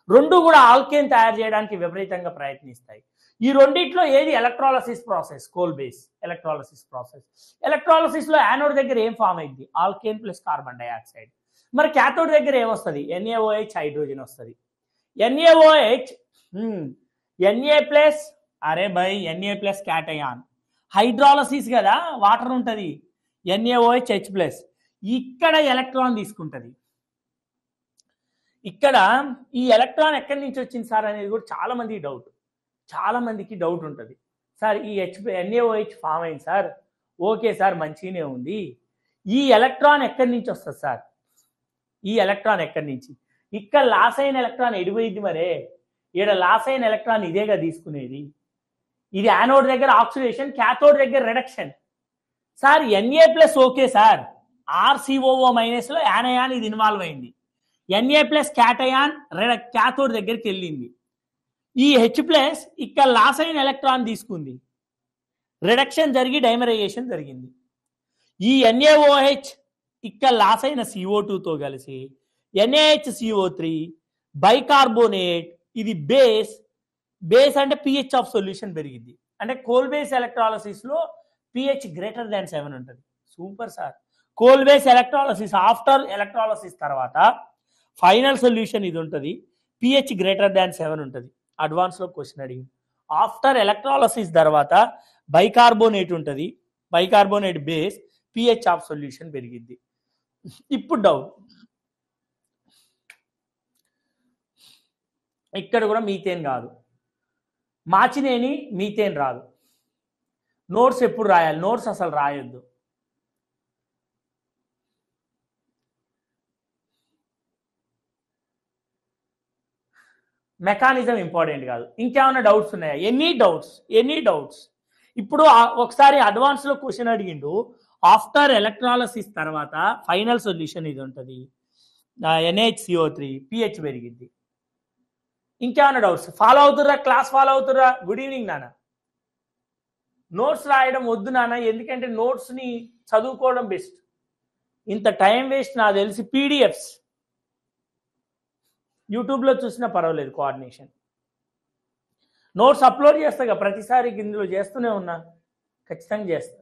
2 కూడా ఆల్కేన్ తయారు చేయడానికి విపరీతంగా ప్రయత్నిస్తాయి. ఈ రెండిట్లో ఏది electrolysis process? Kolbe's electrolysis process. ఎలక్ట్రాలసిస్లో యానోడ్ దగ్గర ఏం ఫామ్ అయింది? Alkane plus carbon dioxide. మరి క్యాథోడ్ దగ్గర ఏమొస్తుంది? NaOH హైడ్రోజన్ వస్తుంది. NaOH Na plus Na plus cation. Hydrolysis కదా, వాటర్ ఉంటుంది. NaOH H plus. ఇక్కడ ఎలక్ట్రాన్ తీసుకుంటుంది. ఇక్కడ ఈ ఎలక్ట్రాన్ ఎక్కడి నుంచి వచ్చింది సార్ అనేది కూడా చాలా మందికి డౌట్ ఉంటుంది. సార్ ఈ NaOH ఫామ్ అయింది సార్, ఓకే సార్ మంచిగానే ఉంది. ఈ ఎలక్ట్రాన్ ఎక్కడి నుంచి వస్తుంది సార్? ఈ ఎలక్ట్రాన్ ఎక్కడి నుంచి? ఇక్కడ లాస్ అయిన ఎలక్ట్రాన్ ఎడిపోయింది. మరే ఇక్కడ లాస్ అయిన ఎలక్ట్రాన్ ఇదేగా తీసుకునేది. ఇది యానోడ్ దగ్గర ఆక్సిడేషన్, క్యాథోడ్ దగ్గర reduction. Sir Na plus okay sir, RCOO మైనస్లో యానయాన్ ఇది ఇన్వాల్వ్ అయింది. Na ప్లస్ క్యాటయాన్ క్యాథోడ్ దగ్గరికి వెళ్ళింది. ఈ H ప్లస్ ఇక్కడ లాస్ అయిన ఎలక్ట్రాన్ తీసుకుంది, రిడక్షన్ జరిగి డైమరైజేషన్ జరిగింది. ఈ NaOH ఇక్కడ లాస్ అయిన CO2తో కలిసి NaHCO3 బైకార్బోనేట్. ఇది బేస్ అంటే pH ఆఫ్ సొల్యూషన్ పెరిగింది. అంటే కోల్ బేస్ ఎలక్ట్రాలసిస్లో pH greater than 7 ఉంటుంది. Super sir. Kolbe's electrolysis after electrolysis తర్వాత ఫైనల్ సొల్యూషన్ ఇది ఉంటుంది, pH గ్రేటర్ దాన్ 7 ఉంటుంది. అడ్వాన్స్లో క్వశ్చన్ అడిగింది. ఆఫ్టర్ ఎలక్ట్రాలసిస్ తర్వాత బైకార్బోనేట్ ఉంటుంది, bicarbonate base, pH of solution పెరిగింది. ఇప్పుడు డౌట్, ఇక్కడ కూడా మీథేన్ కాదు, మార్చినేని మీథేన్ రాదు. నోట్స్ ఎప్పుడు రాయాలి? నోట్స్ అసలు రాయొద్దు. మెకానిజం ఇంపార్టెంట్ కాదు. ఇంకేమైనా డౌట్స్ ఉన్నాయా? Any doubts. ఇప్పుడు ఒకసారి అడ్వాన్స్లో క్వశ్చన్ అడిగిండు, ఆఫ్టర్ ఎలక్ట్రాలసిస్ తర్వాత ఫైనల్ సొల్యూషన్ ఇది ఉంటుంది, NaHCO3, pH పెరిగింది. ఇంకేమైనా డౌట్స్? ఫాలో అవుతుర్రా? క్లాస్ ఫాలో అవుతుర్రా? గుడ్ ఈవినింగ్ నాన్న. నోట్స్ రాయడం వద్దు నాన్న, ఎందుకంటే నోట్స్ని చదువుకోవడం బెస్ట్. ఇంత టైం వేస్ట్ నాకు తెలిసి పీడిఎఫ్స్ యూట్యూబ్లో చూసినా పర్వాలేదు, కోఆర్డినేషన్. నోట్స్ అప్లోడ్ చేస్తా ప్రతిసారి, ఇందులో చేస్తూనే ఉన్నా, ఖచ్చితంగా చేస్తా.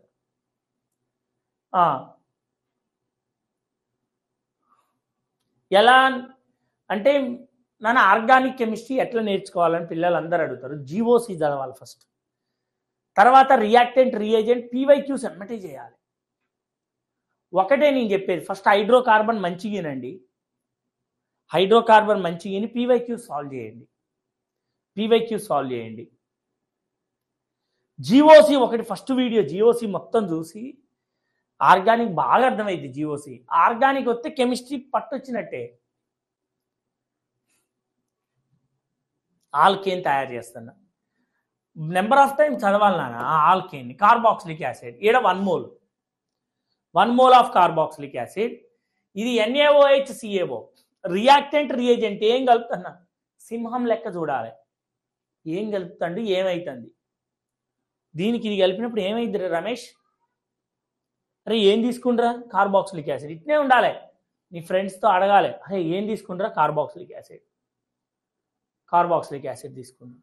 ఎలా అంటే నాన్న ఆర్గానిక్ కెమిస్ట్రీ ఎట్లా నేర్చుకోవాలని పిల్లలు అందరూ అడుగుతారు. GOC చదవాలి ఫస్ట్, తర్వాత రియాక్టెంట్ రియేజెంట్ PYQs ఎమ్మటే చేయాలి. ఒకటే నేను చెప్పేది, ఫస్ట్ హైడ్రోకార్బన్ మంచిగినండి, హైడ్రోకార్బన్ మంచిగిని PYQs సాల్వ్ చేయండి. GOC ఒకటి ఫస్ట్ వీడియో, GOC మొత్తం చూసి ఆర్గానిక్ బాగా అర్థమైంది. GOC ఆర్గానిక్ వస్తే కెమిస్ట్రీ పట్టొచ్చినట్టే. ఆల్కేన్ తయారు చేస్తున్నా, నెంబర్ ఆఫ్ టైం చదవాలి నాన్న. ఆల్కేన్ కార్బాక్సిలిక్ యాసిడ్, ఈడ 1 మోల్ ఆఫ్ కార్బాక్సిలిక్ యాసిడ్, ఇది NaOH-CaO. రియాక్టెంట్ రియేజెంట్ ఏం కలుపుతున్నా? సింహం లెక్క చూడాలి, ఏం కలుపుతాండి, ఏమైతుంది దీనికి. ఇది కలిపినప్పుడు ఏమైంది రమేష్? అరే ఏం తీసుకుంటారా? Carboxylic acid. ఇట్నే ఉండాలి, నీ ఫ్రెండ్స్తో అడగాలి, అరే ఏం తీసుకుంటారా? కార్బాక్సిలిక్ యాసిడ్ తీసుకున్నా.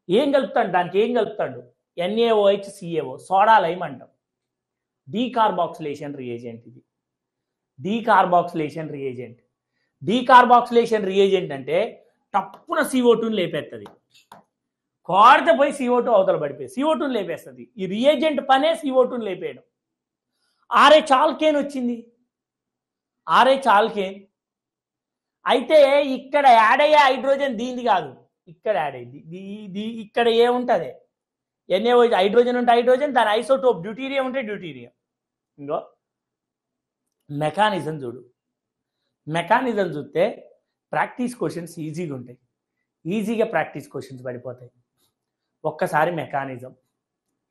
ఏం కలుపుతాడు దానికి? ఏం కలుపుతాడు? NaOH-CaO, సోడా లైమ్ అంటాం. డీకార్బాక్సిలేషన్ రియేజెంట్ ఇది, డీకార్బాక్సిలేషన్ రియేజెంట్ అంటే తప్పున CO2ని లేపేస్తుంది, కోడితే పోయి CO2 అవతల పడిపోయి CO2ని లేపేస్తుంది. ఈ రియేజెంట్ పనే CO2ని లేపేయడం. RH ఆల్కేన్ వచ్చింది, RH ఆల్కేన్. అయితే ఇక్కడ యాడ్ అయ్యే హైడ్రోజన్ దీనిది కాదు, ఇక్కడ యాడ్ అయ్యింది. ఇక్కడ ఏముంటుంది? NaOH హైడ్రోజన్ ఉంటే హైడ్రోజన్, దాని ఐసోటోప్ డ్యూటీరియం ఉంటే డ్యూటీరియం. ఇంకో మెకానిజం చూడు, మెకానిజం చూస్తే ప్రాక్టీస్ క్వశ్చన్స్ ఈజీగా ఉంటాయి, ఈజీగా ప్రాక్టీస్ క్వశ్చన్స్ పడిపోతాయి. ఒక్కసారి మెకానిజం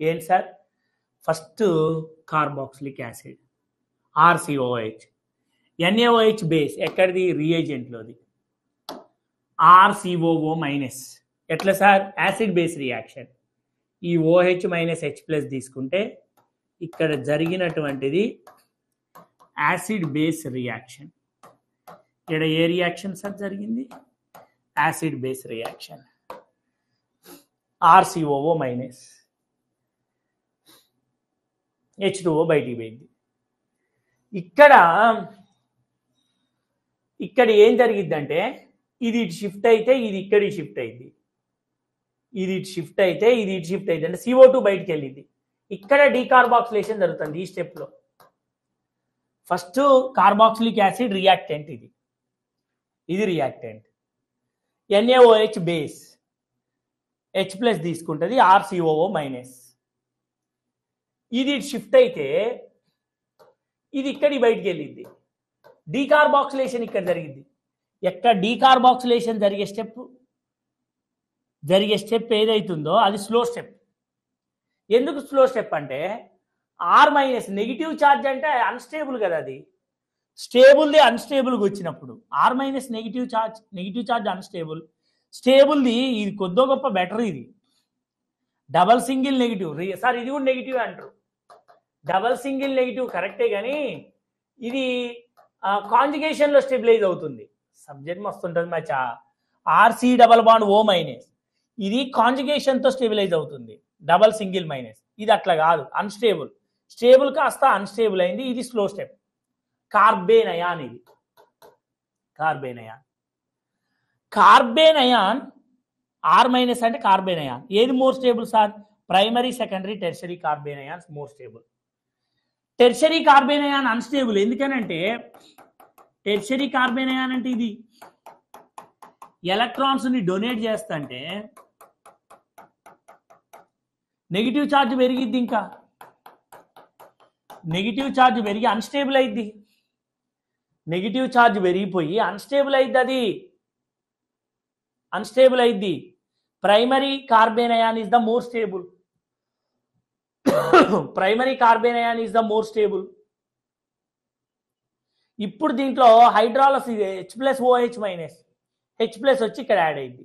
ఏంటి sir? First carboxylic acid RCOH, NaOH base ఎక్కడిది? రియేజెంట్లోది, RCOO మైనస్. ఎట్లా సార్? Acid base reaction. ఈ OH మైనస్ H ప్లస్ తీసుకుంటే ఇక్కడ జరిగినటువంటిది యాసిడ్ బేస్ రియాక్షన్. ఇక్కడ ఏ రియాక్షన్ సార్ జరిగింది? Acid base reaction. RCOO minus, H2O బయటికి పోయింది. ఇక్కడ ఏం జరిగిద్దంటే ఇది ఇటు షిఫ్ట్ అయితే ఇది ఇక్కడికి షిఫ్ట్ అయింది, ఇది ఇటు షిఫ్ట్ అయితే ఇది ఇటు షిఫ్ట్ అయింది అంటే CO2 బయటికి వెళ్ళింది. ఇక్కడ డీకార్బాక్సిలేషన్ జరుగుతుంది ఈ స్టెప్లో. ఫస్ట్ కార్బాక్సిలిక్ యాసిడ్ రియాక్టెంట్, ఇది reactant. NaOH base H plus తీసుకుంటుంది, RCOO మైనస్. ఇది షిఫ్ట్ అయితే ఇది ఇక్కడి బయటికి వెళ్ళింది. డీకార్బాక్సిలేషన్ ఇక్కడ జరిగింది. ఎక్కడ డీకార్బాక్సిలేషన్ జరిగే స్టెప్ ఏదైతుందో అది స్లో స్టెప్. ఎందుకు స్లో స్టెప్ అంటే R మైనస్ నెగిటివ్ ఛార్జ్ అంటే అన్స్టేబుల్ కదా, అది స్టేబుల్ది అన్స్టేబుల్గా వచ్చినప్పుడు R minus negative charge unstable, స్టేబుల్ది ఇది కొద్దో గొప్ప బెటర్. ఇది డబల్ సింగిల్ నెగిటివ్ సార్, ఇది కూడా నెగిటివ్ అంటారు. డబల్ సింగిల్ నెగిటివ్ కరెక్టే, కానీ ఇది కాంజుగేషన్లో స్టెబిలైజ్ అవుతుంది. సబ్జెక్ట్ మస్తుంటుంది మచ్చా. RC double bond O minus, ఇది కాంజుగేషన్తో స్టెబిలైజ్ అవుతుంది, డబల్ సింగిల్ మైనస్. ఇది అట్లా కాదు, అన్స్టేబుల్. స్టేబుల్ కాస్త అన్స్టేబుల్ అయింది, ఇది స్లో స్టెప్. కార్బేన్ అయాన్, ఇది carbanion. Carbanion R minus అంటే కార్బేన్ అయాన్. ఏది more stable sir? Primary, secondary, tertiary carbanions more stable. Tertiary carbanion unstable. ఎందుకనంటే టెర్షరీ కార్బేన్ అయాన్ అంటే ఇది electrons ని donate చేస్తుంటే negative charge పెరిగిద్ది, ఇంకా నెగిటివ్ ఛార్జ్ పెరిగి అన్స్టేబుల్ అయింది. నెగిటివ్ ఛార్జ్ పెరిగిపోయి అన్స్టేబుల్ అయింది, అది అన్స్టేబుల్ అయింది. Primary carbanion is the more stable. Primary carbanion is the more stable. ఇప్పుడు దీంట్లో హైడ్రాలసిస్ H+OH- H+ వచ్చి ఇక్కడ యాడ్ అయింది.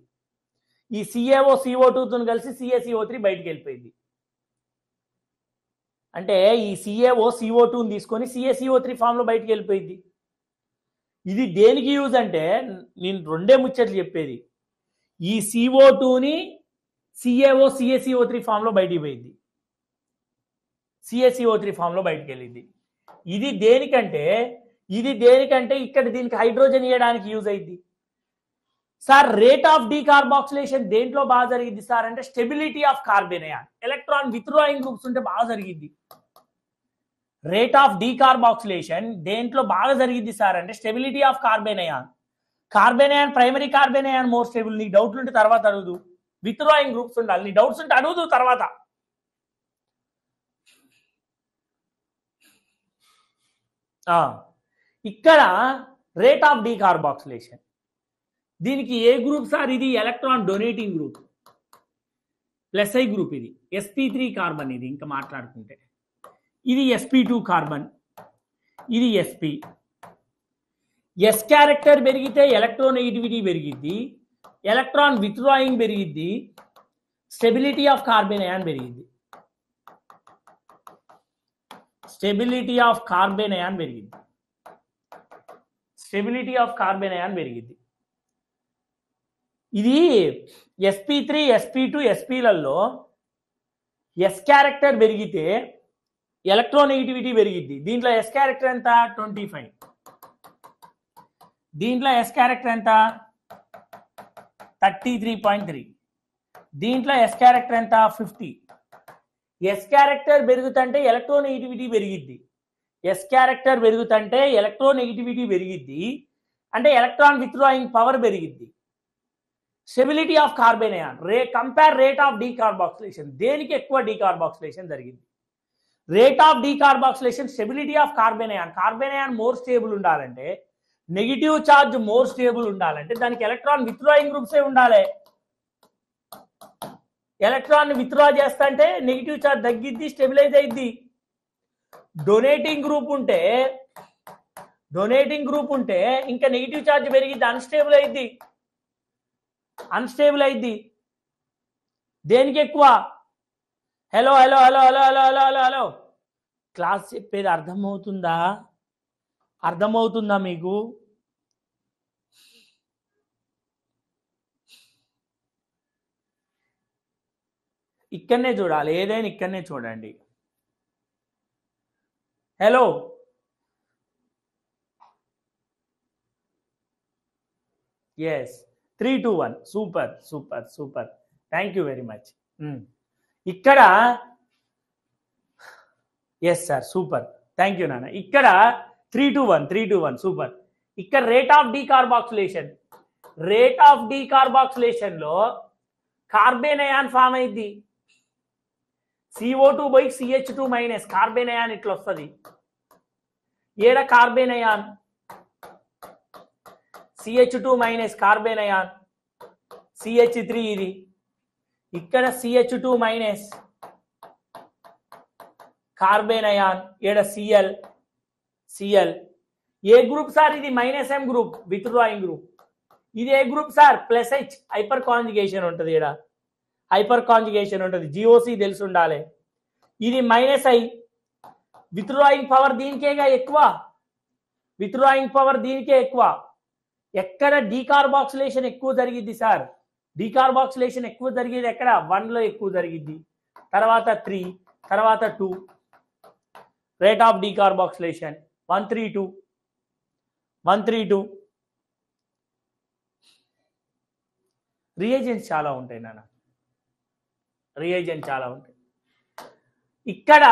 ఈ CaO CO2తో కలిసి CaCO3 బయటికి వెళ్ళిపోయింది. అంటే ఈ CaO CO2ని తీసుకొని CaCO3 ఫామ్లో బయటికి వెళ్ళిపోయింది. ఇది దేనికి యూజ్ అంటే, నేను రెండే ముచ్చట్లు చెప్పేది. ఈ CO2ని CaO CaCO3 ఫామ్లో బయటికి పోయింది, CaCO3 ఫామ్లో బయటికి వెళ్ళింది. ఇది దేనికంటే ఇక్కడ దీనికి హైడ్రోజన్ ఇవ్వడానికి యూజ్ అయింది. సార్ రేట్ ఆఫ్ డీకార్బాక్సిలేషన్ దేంట్లో బాగా జరిగింది సార్ అంటే stability of carbanion. Electron withdrawing groups ఉంటే బాగా జరిగింది. రేట్ ఆఫ్ డీకార్బాక్సిలేషన్ దేంట్లో బాగా జరిగింది సార్ అంటే stability of carbanion. Carbanion, primary carbanion more stable. నీకు డౌట్లు ఉంటే తర్వాత అడుగుదు. విత్డ్రాయింగ్ గ్రూప్స్ ఉండాలి, నీ డౌట్స్ ఉంటే అడుగుదు తర్వాత. ఇక్కడ రేట్ ఆఫ్ డీకార్బాక్సిలేషన్, దీనికి ఏ గ్రూప్ సార్? ఇది electron donating group, +I group. ఇది sp3 కార్బన్. ఇది ఇంకా మాట్లాడుకుంటే ఇది sp2 కార్బన్, ఇది sp. S క్యారెక్టర్ పెరిగితే ఎలక్ట్రోనెగటివిటీ పెరిగిద్ది, ఎలక్ట్రాన్ విత్డ్రాయింగ్ పెరిగిద్ది, స్టెబిలిటీ ఆఫ్ కార్బన్ అయాన్ పెరిగిద్ది. స్టెబిలిటీ ఆఫ్ కార్బన్ అయాన్ పెరిగిద్ది. స్టెబిలిటీ ఆఫ్ కార్బన్ అయాన్ పెరిగిద్ది. ఇది sp3 sp2 sp-లలో S క్యారెక్టర్ పెరిగితే ఎలక్ట్రోనెగటివిటీ పెరిగిద్ది. దీంట్లో S క్యారెక్టర్ ఎంత? 25. దీంట్లో S క్యారెక్టర్ ఎంత? 33.3. దీంట్లో S క్యారెక్టర్ ఎంత? 50. S క్యారెక్టర్ పెరుగుతుంటే ఎలక్ట్రోనెగటివిటీ పెరిగిద్ది. S క్యారెక్టర్ పెరుగుతుంటే ఎలక్ట్రోనెగటివిటీ పెరిగిద్ది అంటే ఎలక్ట్రాన్ విత్డ్రాయింగ్ పవర్ పెరిగిద్ది. Stability of carbanion, compare rate of decarboxylation. దేనికి ఎక్కువ డీకార్బాక్సిలేషన్ జరిగింది? Rate of decarboxylation, stability of carbanion. Carbanion more stable ఉండాలంటే, నెగిటివ్ ఛార్జ్ మోర్ స్టేబుల్ ఉండాలంటే దానికి ఎలక్ట్రాన్ విత్డ్రాయింగ్ గ్రూప్సే ఉండాలి. ఎలక్ట్రాన్ విత్డ్రా చేస్తా అంటే నెగిటివ్ ఛార్జ్ తగ్గిద్ది, స్టెబిలైజ్ అయింది. డొనేటింగ్ గ్రూప్ ఉంటే ఇంకా నెగిటివ్ ఛార్జ్ పెరిగిద్ది, అన్స్టేబుల్ అయింది. దేనికి ఎక్కువ? Hello hello hello hello hello hello hello hello class చెప్పేది అర్థమవుతుందా మీకు? ఇక్కడనే చూడాలి, ఏదైనా ఇక్కడనే చూడండి. Hello, yes 3, 2, 1. Super super super, thank you very much. ఇక్కడ yes sir, super, thank you నాన్న. ఇక్కడ 3, 2, 1 సూపర్. ఇక్కడ రేట్ ఆఫ్ డీకార్బాక్సిలేషన్ లో కార్బన్ అయాన్ ఫామ్ అయింది. CO2/CH2- కార్బన్ అయాన్ ఇట్లా వస్తుంది. ఏడ carbon ion CH2- carbon ion CH3. ఇది ఇక్కడ CH2- కార్బన్ అయాన్, ఏడ Cl. ఏ గ్రూప్ సార్? ఇది -M గ్రూప్, విత్డ్రాయింగ్ గ్రూప్. ఇది ఏ group sir? +H, hyperconjugation ఉంటుంది. ఇక్కడ హైపర్ కాంజుగేషన్ ఉంటుంది, GOC తెలిసి ఉండాలి. ఇది -I, విత్డ్రాయింగ్ పవర్ దీనికేగా ఎక్కువ, ఎక్కడ డీకార్బాక్సిలేషన్ ఎక్కువ జరిగింది సార్? డీకార్బాక్సిలేషన్ ఎక్కువ జరిగేది ఎక్కడ? 1లో ఎక్కువ జరిగింది, తర్వాత 3, తర్వాత 2, రేట్ ఆఫ్ డీకార్బాక్సిలేషన్ 132 రియేజెంట్స్ చాలా ఉంటాయి నాన్న, రియేజెంట్స్ చాలా ఉంటాయి ఇక్కడ.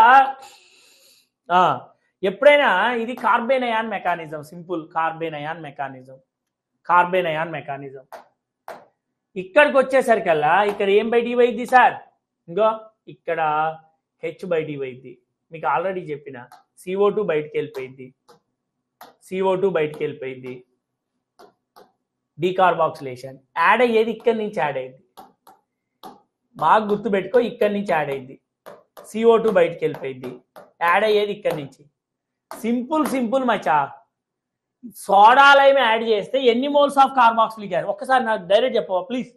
ఎప్పుడైనా ఇది carbanion mechanism, simple carbanion mechanism. ఇక్కడికి వచ్చేసరికల్లా ఇక్కడ ఏం బయటికి పోయింది సార్, ఇంకో ఇక్కడ హెచ్ బయటికి పోయింది. మీకు ఆల్రెడీ చెప్పిన CO2 బయటికి వెళ్ళిపోయింది, డీకార్బాక్సిలేషన్ యాడ్ అయ్యేది ఇక్కడి నుంచి యాడ్ అయింది, బాగా గుర్తుపెట్టుకో, ఇక్కడి నుంచి యాడ్ అయింది. CO2 బయటికి వెళ్ళిపోయింది, యాడ్ అయ్యేది ఇక్కడి నుంచి. సింపుల్ మచా. సోడా లైమ్ యాడ్ చేస్తే ఎన్ని మోల్స్ ఆఫ్ కార్బాక్సిలిక్ యాసిడ్, ఒక్కసారి నాకు డైరెక్ట్ చెప్పవా ప్లీజ్.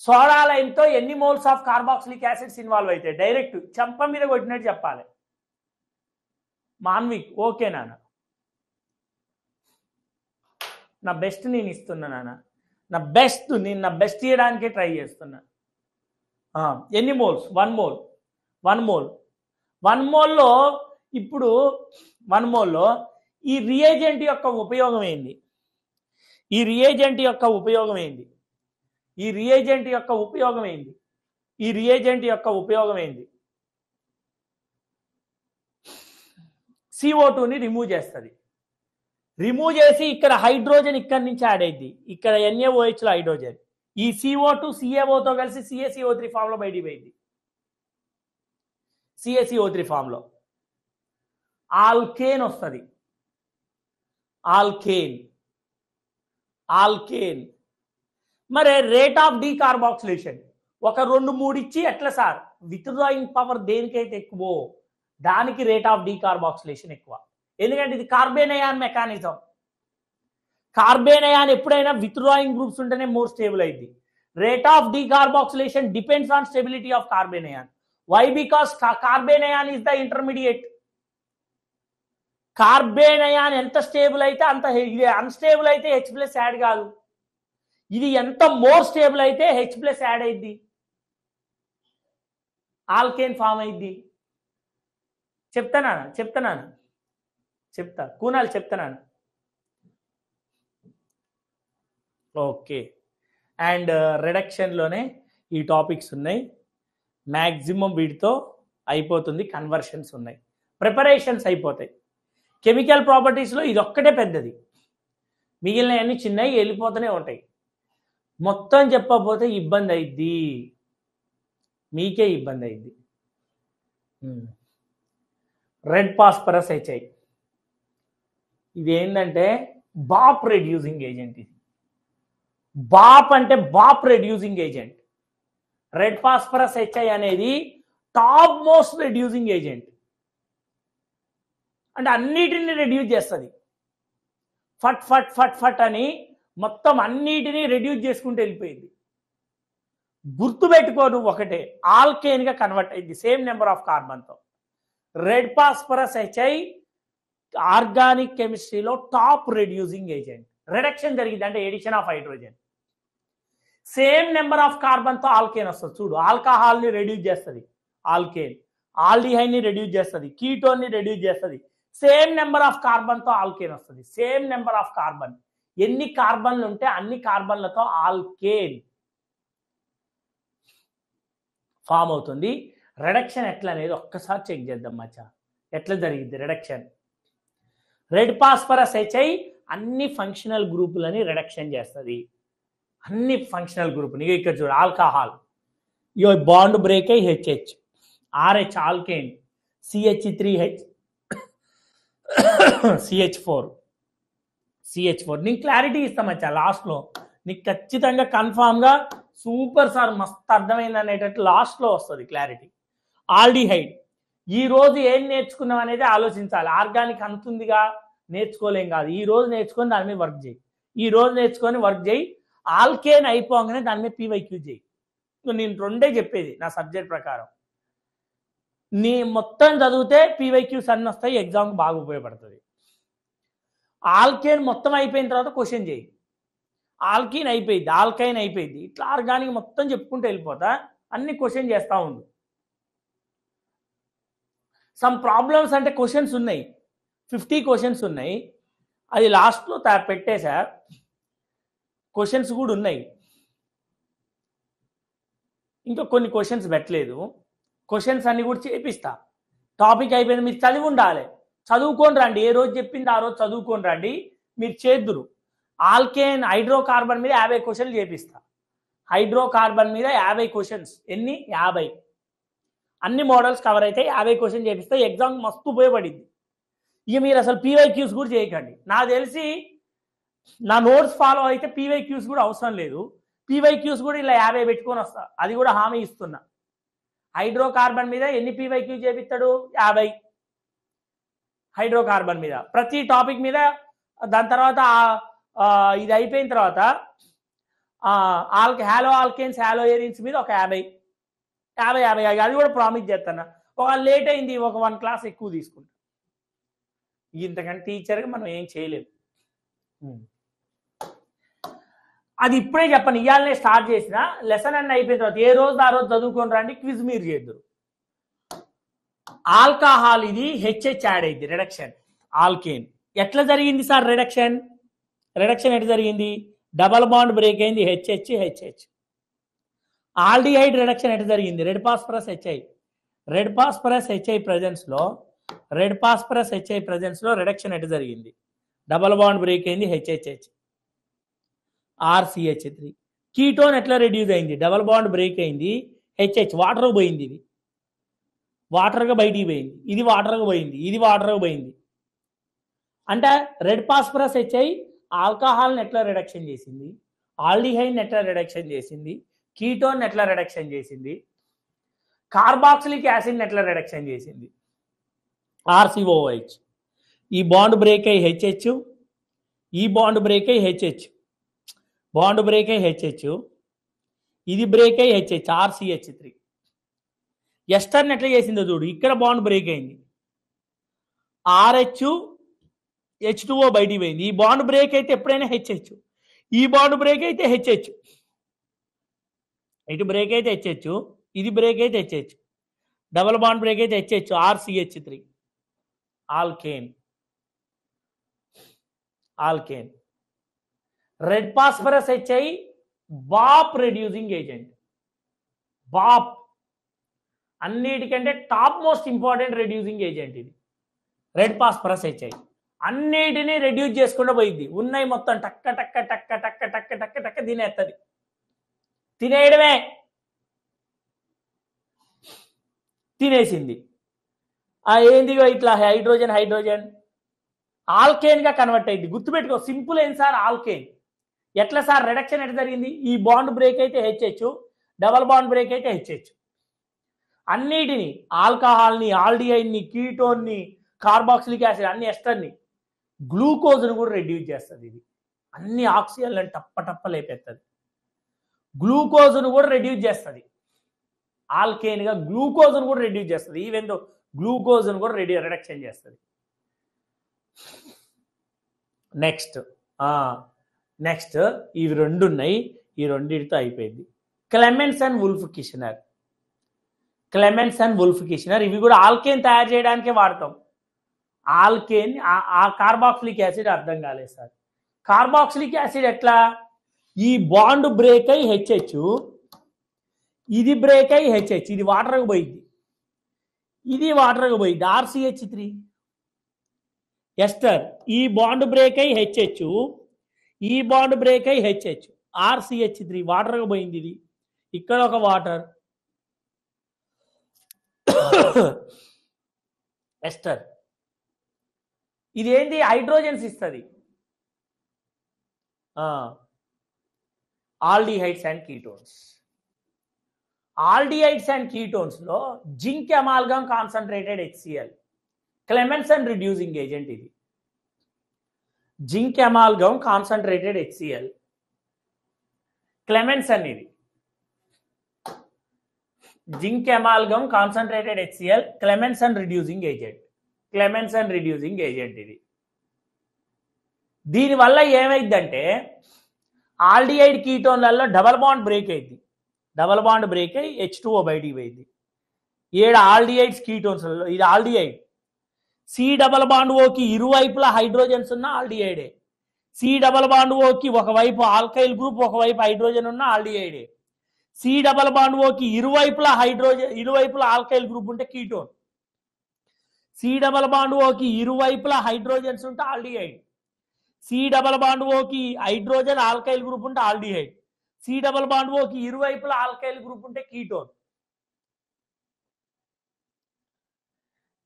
సోడా లైమ్తో ఎన్ని moles of carboxylic acids involve అయితే డైరెక్ట్ చెంప మీద కొట్టినట్టు చెప్పాలి. మాన్విక్ ఓకే నాన్న, నా బెస్ట్ నేను ఇస్తున్నా నాన్న, నేను నా బెస్ట్ ఇవ్వడానికే ట్రై చేస్తున్నా. ఎన్ని మోల్స్? 1 మోల్లో ఇప్పుడు 1 మోల్లో ఈ రియేజెంట్ యొక్క ఉపయోగం ఏంది? ఈ రియేజెంట్ యొక్క ఉపయోగం ఏంది? CO2ని రిమూవ్ చేస్తుంది. రిమూవ్ చేసి ఇక్కడ హైడ్రోజన్ ఇక్కడి నుంచి యాడ్ అయింది, ఇక్కడ NaOHలో హైడ్రోజన్. ఈ CO2 CaOతో కలిసి CaCO3 ఫామ్లో బయటికి పోయింది. CaCO3 ఫామ్లో ఆల్కేన్ వస్తుంది. ఆల్కేన్ మరి రేట్ ఆఫ్ డీకార్బాక్సిలేషన్ ఒక 2-3 ఇచ్చి ఎట్లా సార్? విత్డ్రాయింగ్ పవర్ దేనికైతే ఎక్కువ దానికి రేట్ ఆఫ్ డీకార్బాక్సిలేషన్ ఎక్కువ. ఎందుకంటే ఇది carbanion mechanism. Carbanion ఎప్పుడైనా విత్డ్రాయింగ్ గ్రూప్స్ ఉంటేనే మోర్ స్టేబుల్ అయింది. Rate of decarboxylation depends on stability of carbanion. Why? Because carbanion is the intermediate. Carbanion ఎంత stable అయితే అంత, ఇది అన్స్టేబుల్ అయితే H+ యాడ్ కాదు. ఇది ఎంత మోర్ స్టేబుల్ అయితే H+ యాడ్ అయింది, ఆల్కేన్ ఫామ్ అయింది. చెప్తా కూనాలు చెప్తాను. ఓకే, అండ్ రిడక్షన్లోనే ఈ టాపిక్స్ ఉన్నాయి. మ్యాక్సిమం వీటితో అయిపోతుంది. కన్వర్షన్స్ ఉన్నాయి, ప్రిపరేషన్స్ అయిపోతాయి. కెమికల్ ప్రాపర్టీస్లో ఇది ఒక్కటే పెద్దది, మిగిలినవన్నీ చిన్నవి వెళ్ళిపోతూనే ఉంటాయి. మొత్తం చెప్పకపోతే ఇబ్బంది అయింది, మీకే ఇబ్బంది అయింది. రెడ్ ఫాస్ఫరస్ HI ఇది ఏంటంటే బాప్ రెడ్యూసింగ్ ఏజెంట్. ఇది బాప్ అంటే బాప్ reducing agent. Red phosphorus HI అనేది టాప్ మోస్ట్ రెడ్యూసింగ్ ఏజెంట్. అంటే అన్నిటిని రెడ్యూస్ చేస్తుంది. ఫట్ అని మొత్తం అన్నిటినీ రెడ్యూస్ చేసుకుంటూ వెళ్ళిపోయింది. గుర్తుపెట్టుకో, నువ్వు ఒకటే ఆల్కేన్గా కన్వర్ట్ అయింది సేమ్ నెంబర్ ఆఫ్ కార్బన్తో. రెడ్ ఫాస్ఫరస్ HI ఆర్గానిక్ కెమిస్ట్రీలో టాప్ రెడ్యూసింగ్ ఏజెంట్. రిడక్షన్ జరిగింది అంటే addition of hydrogen. Same number of కార్బన్తో ఆల్కేన్ వస్తుంది. చూడు, ఆల్కహాల్ని రెడ్యూస్ చేస్తుంది ఆల్కేన్, ఆల్డిహైడ్ని రెడ్యూస్ చేస్తుంది, కీటోన్ని రెడ్యూస్ చేస్తుంది. సేమ్ నెంబర్ ఆఫ్ కార్బన్తో ఆల్కేన్ వస్తుంది. సేమ్ నెంబర్ ఆఫ్ కార్బన్, ఎన్ని కార్బన్లు ఉంటే అన్ని కార్బన్లతో ఆల్కేన్ ఫామ్ అవుతుంది. రిడక్షన్ ఎట్లా అనేది ఒక్కసారి చెక్ చేద్దాం మచ్చా, ఎట్లా జరిగింది రిడక్షన్. రెడ్ ఫాస్ఫరస్ HI అన్ని ఫంక్షనల్ గ్రూపులని రిడక్షన్ చేస్తుంది. అన్ని ఫంక్షనల్ గ్రూపులు ఇక్కడ చూడు, ఆల్కహాల్ ఇయో బాండ్ బ్రేక్ అయ్యి HH, RH alkane, CH3H CH4 నీకు క్లారిటీ ఇస్తాం మచ్చా లాస్ట్లో. నీకు ఖచ్చితంగా కన్ఫామ్గా సూపర్ సార్ మస్తు అర్థమైంది అనేటట్టు లాస్ట్లో వస్తుంది క్లారిటీ. ఆల్డిహైడ్ ఈ రోజు ఏం నేర్చుకున్నాం అనేది ఆలోచించాలి. ఆర్గానిక్ అంతుందిగా నేర్చుకోలేం కాదు. ఈ రోజు నేర్చుకొని దాని మీద వర్క్ చేయి. ఆల్కేన్ అయిపోగానే దాని మీద PYQ చేయి. నేను 2 చెప్పేది నా సబ్జెక్ట్ ప్రకారం. నీ మొత్తం చదివితే PYQs అన్నీ వస్తాయి, ఎగ్జామ్కి బాగా ఉపయోగపడుతుంది. ఆల్కేన్ మొత్తం అయిపోయిన తర్వాత క్వశ్చన్ చేయి. ఆల్కైన్ అయిపోయింది, ఇట్లా ఆర్గానిక్ మొత్తం చెప్పుకుంటూ వెళ్ళిపోతా, అన్ని క్వశ్చన్ చేస్తూ ఉండు. సమ్ ప్రాబ్లమ్స్ అంటే క్వశ్చన్స్ ఉన్నాయి, 50 క్వశ్చన్స్ ఉన్నాయి, అది లాస్ట్లో పెట్టేశా. క్వశ్చన్స్ కూడా ఉన్నాయి, ఇంకా కొన్ని క్వశ్చన్స్ పెట్టలేదు. క్వశ్చన్స్ అన్ని కూడా చేపిస్తా. టాపిక్ అయిపోయింది, మీరు చదివి ఉండాలి, చదువుకొని రండి. ఏ రోజు చెప్పింది ఆ రోజు చదువుకొని రండి, మీరు చేద్దురు. ఆల్కేన్ హైడ్రోకార్బన్ మీద 50 క్వశ్చన్లు చేపిస్తా. హైడ్రోకార్బన్ మీద 50 క్వశ్చన్స్. ఎన్ని? 50. అన్ని మోడల్స్ కవర్ అయితే 50 క్వశ్చన్ చేపిస్తే ఎగ్జామ్ మస్తు ఉపయోగపడింది. ఇక మీరు అసలు పీవైక్యూస్ కూడా చేయకండి. నాకు తెలిసి నా నోట్స్ ఫాలో అయితే పీవైక్యూస్ కూడా అవసరం లేదు. పీవైక్యూస్ కూడా ఇలా 50 పెట్టుకొని వస్తా, అది కూడా హామీ ఇస్తున్నా. హైడ్రోకార్బన్ మీద ఎన్ని పీవైక్యూస్ చేపిస్తాడు? 50 హైడ్రోకార్బన్ మీద, ప్రతి టాపిక్ మీద. దాని తర్వాత ఇది అయిపోయిన తర్వాత హాలో ఆల్కేన్స్ హాలో ఏరియన్స్ మీద ఒక 50 అది కూడా ప్రామిస్ చేస్తాను. ఒక లేట్ అయింది, ఒక 1 క్లాస్ ఎక్కువ తీసుకుంటా. ఇంతకంటే టీచర్గా మనం ఏం చేయలేము. అది ఇప్పుడే చెప్పను, ఇవాళనే స్టార్ట్ చేసిన. లెసన్ అన్నీ అయిపోయిన తర్వాత ఏ రోజు ఆ రోజు చదువుకొని రండి, క్విజ్ మీరు చేద్దరు. ఆల్కహాల్ ఇది హెచ్హెచ్ యాడ్ అయింది, రిడక్షన్. ఆల్కేన్ ఎట్లా జరిగింది సార్ రిడక్షన్? ఎట్లా జరిగింది? డబల్ బాండ్ బ్రేక్ అయింది, హెచ్హెచ్. ఆల్డిహైడ్ రిడక్షన్ ఎట్లా జరిగింది? రెడ్ ఫాస్ఫరస్ హెచ్ఐ ప్రెజెన్స్లో రిడక్షన్ ఎట్లా జరిగింది? డబల్ బాండ్ బ్రేక్ అయింది, హెచ్హెచ్, RCH3. కీటోన్ ఎట్లా రెడ్యూస్ అయింది? డబల్ బాండ్ బ్రేక్ అయింది, హెచ్హెచ్, వాటర్ పోయింది, ఇది వాటర్గా బయటికి పోయింది, ఇది వాటర్గా పోయింది, ఇది వాటర్గా పోయింది. అంటే రెడ్ ఫాస్ఫరస్ హెచ్ఐ ఆల్కహాల్ని ఎట్లా రిడక్షన్ చేసింది, ఆల్డిహైడ్ని ఎట్లా రిడక్షన్ చేసింది, కీటోన్ ఎట్లా రిడక్షన్ చేసింది, కార్బాక్సిలిక్ యాసిడ్ని ఎట్లా రిడక్షన్ చేసింది, RCOH. ఈ బాండ్ బ్రేక్ అయ్యి హెచ్హెచ్, ఈ బాండ్ బ్రేక్ అయ్యి హెచ్హెచ్, ఇది బ్రేక్ అయ్యి హెచ్హెచ్, RCH3. ఎస్టర్ని ఎట్లా చేసిందో చూడు, ఇక్కడ బాండ్ బ్రేక్ అయింది, RH H2O బయటికి పోయింది. ఈ బాండ్ బ్రేక్ అయితే ఎప్పుడైనా హెచ్హెచ్, ఈ బాండ్ బ్రేక్ అయితే హెచ్హెచ్, ఇటు బ్రేక్ అయితే హెచ్హెచ్, ఇది బ్రేక్ అయితే హెచ్హెచ్, డబల్ బాండ్ బ్రేక్ అయితే H H, RCH3. Alkane. Red phosphorus HI బాప్ రెడ్యూసింగ్ ఏజెంట్. బాప్ అన్నిటికంటే top most important reducing agent ఇది. రెడ్ ఫాస్ఫరస్ హెచ్ఐ అన్నిటినీ రెడ్యూస్ చేసుకుంటూ పోయింది. ఉన్నాయి మొత్తం టక్క టక్క టక్క టక్క టక్క టక్క టక్క తినేస్తుంది. తినేయడమే, తినేసింది. ఏందిగో ఇట్లా హైడ్రోజన్ ఆల్కేన్ గా కన్వర్ట్ అయింది. గుర్తుపెట్టుకో, సింపుల్ ఏం సార్? ఆల్కేన్. ఎట్లా సార్ రిడక్షన్ ఎట్లా జరిగింది? ఈ బాండ్ బ్రేక్ అయితే హెచ్హెచ్, డబల్ బాండ్ బ్రేక్ అయితే హెచ్హెచ్. అన్నిటిని, ఆల్కహాల్ని, ఆల్డిహైడ్ని, కీటోన్ని, కార్బాక్సిలిక్ యాసిడ్, అన్ని ఎస్టర్ని, గ్లూకోజ్ను కూడా రెడ్యూస్ చేస్తుంది. ఇది అన్ని ఆక్సిజన్లను టప్ప లేపేస్తుంది. గ్లూకోజ్ను కూడా రెడ్యూస్ చేస్తుంది. ఆల్కేన్గా గ్లూకోజ్ను కూడా రెడ్యూస్ చేస్తుంది. ఈవెన్ దో గ్లూకోజ్ను కూడా రిడక్షన్ చేస్తుంది. నెక్స్ట్ ఇవి 2 ఉన్నాయి, ఈ రెండింటితో అయిపోయింది. క్లెమెన్స్ అండ్ వుల్ఫ్ కిషనర్ ఇవి కూడా ఆల్కేన్ తయారు చేయడానికే వాడతాం. ఆల్కేన్, ఆ కార్బాక్సిలిక్ యాసిడ్ అర్థం కాలేదు సార్. కార్బాక్సిలిక్ యాసిడ్ ఎట్లా? ఈ బాండ్ బ్రేక్ అయ్యి హెచ్హెచ్, ఇది బ్రేక్ అయ్యి హెచ్హెచ్, ఇది వాటర్కి పోయింది, ఇది వాటర్కి పోయింది, RCH3. ఎస్టర్, ఈ బాండ్ బ్రేక్ అయ్యి హెచ్హెచ్, ఈ బాండ్ బ్రేక్ అయ్యి హెచ్హెచ్, RCH3, వాటర్కి పోయింది, ఇది ఇక్కడ ఒక వాటర్, ఎస్టర్. ఇది ఏంటి? హైడ్రోజన్స్ ఇస్తుంది. ఆల్డిహైడ్స్ అండ్ కీటోన్స్ లో zinc amalgam concentrated HCl, Clemmensen reducing agent. ఇది zinc amalgam concentrated HCl, Clemmensen. ఇది zinc amalgam concentrated HCl, Clemmensen reducing agent. ఇది దీనివల్ల ఏమైందంటే ఆల్డిహైడ్ కీటోన్లలో డబల్ బాండ్ బ్రేక్ అయింది, డబల్ బాండ్ బ్రేక్ అయ్యి H2O బయటికి పోయింది. ఏడు ఆల్డిహైడ్స్ కీటోన్స్లలో ఇది ఆల్డిహైడ్. సి డబల్ బాండ్ ఓకి ఇరువైపులా హైడ్రోజన్స్ ఉన్న ఆల్డిహైడే. సి డబల్ బాండ్ ఓకి ఒకవైపు ఆల్కైల్ గ్రూప్ ఒకవైపు హైడ్రోజన్ ఉన్న ఆల్డిహైడే. సి డబల్ బాండ్ ఓకి ఇరువైపులా ఆల్కైల్ గ్రూప్ ఉంటే కీటోన్. సి డబల్ బాండ్ ఓకి ఇరువైపులా హైడ్రోజన్స్ ఉంటే ఆల్డిహైడ్. సి డబల్ బాండ్ ఓకి హైడ్రోజన్ ఆల్కైల్ గ్రూప్ ఉంటే ఆల్డిహైడ్. సి డబల్ బాండ్ ఓకి ఇరువైపులా ఆల్కైల్ గ్రూప్ ఉంటే కీటోన్.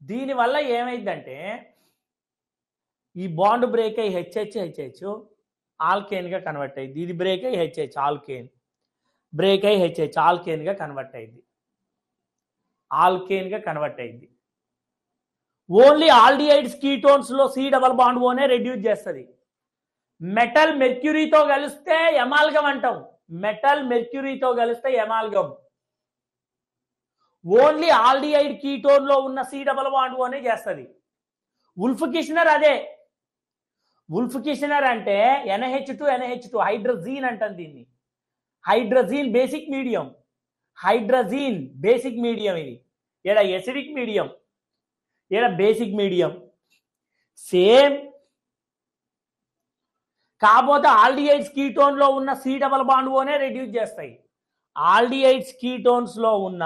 దీనివల్ల ఏమైందంటే ఈ బాండ్ బ్రేక్ అయ్యి హెచ్హెచ్ ఆల్కేన్గా కన్వర్ట్ అయ్యింది. ఇది బ్రేక్ అయ్యి హెచ్హెచ్ ఆల్కేన్, బ్రేక్ అయ్యి హెచ్హెచ్ ఆల్కేన్గా కన్వర్ట్ అయింది. ఆల్కేన్గా కన్వర్ట్ అయింది. ఓన్లీ ఆల్డిహైడ్స్ కీటోన్స్లో సి డబల్ బాండ్ ఓనే రెడ్యూస్ చేస్తుంది. మెటల్ మెర్క్యూరీతో కలిస్తే ఎమాల్గమ్ అంటాం. మెటల్ మెర్క్యూరీతో కలిస్తే ఎమాల్గమ్. ఓన్లీ ఆల్డిహైడ్ కీటోన్ లో ఉన్న సి డబల్ బాండ్ ఓనే చేస్తుంది. ఉల్ఫ్ కిషనర్ అదే. ఉల్ఫ్ కిషనర్ అంటే NH2 హైడ్రజీన్ అంటాం దీన్ని. Hydrazine basic medium. Hydrazine basic medium. ఇది ఇక్కడ ఎసిడిక్ మీడియం, ఇక్కడ బేసిక్ మీడియం సేమ్. కాకపోతే ఆల్డిహైడ్స్ కీటోన్ లో ఉన్న సి డబల్ బాండ్ ఓనే రెడ్యూస్ చేస్తాయి. ఆల్డిహైడ్స్ కీటోన్స్ లో ఉన్న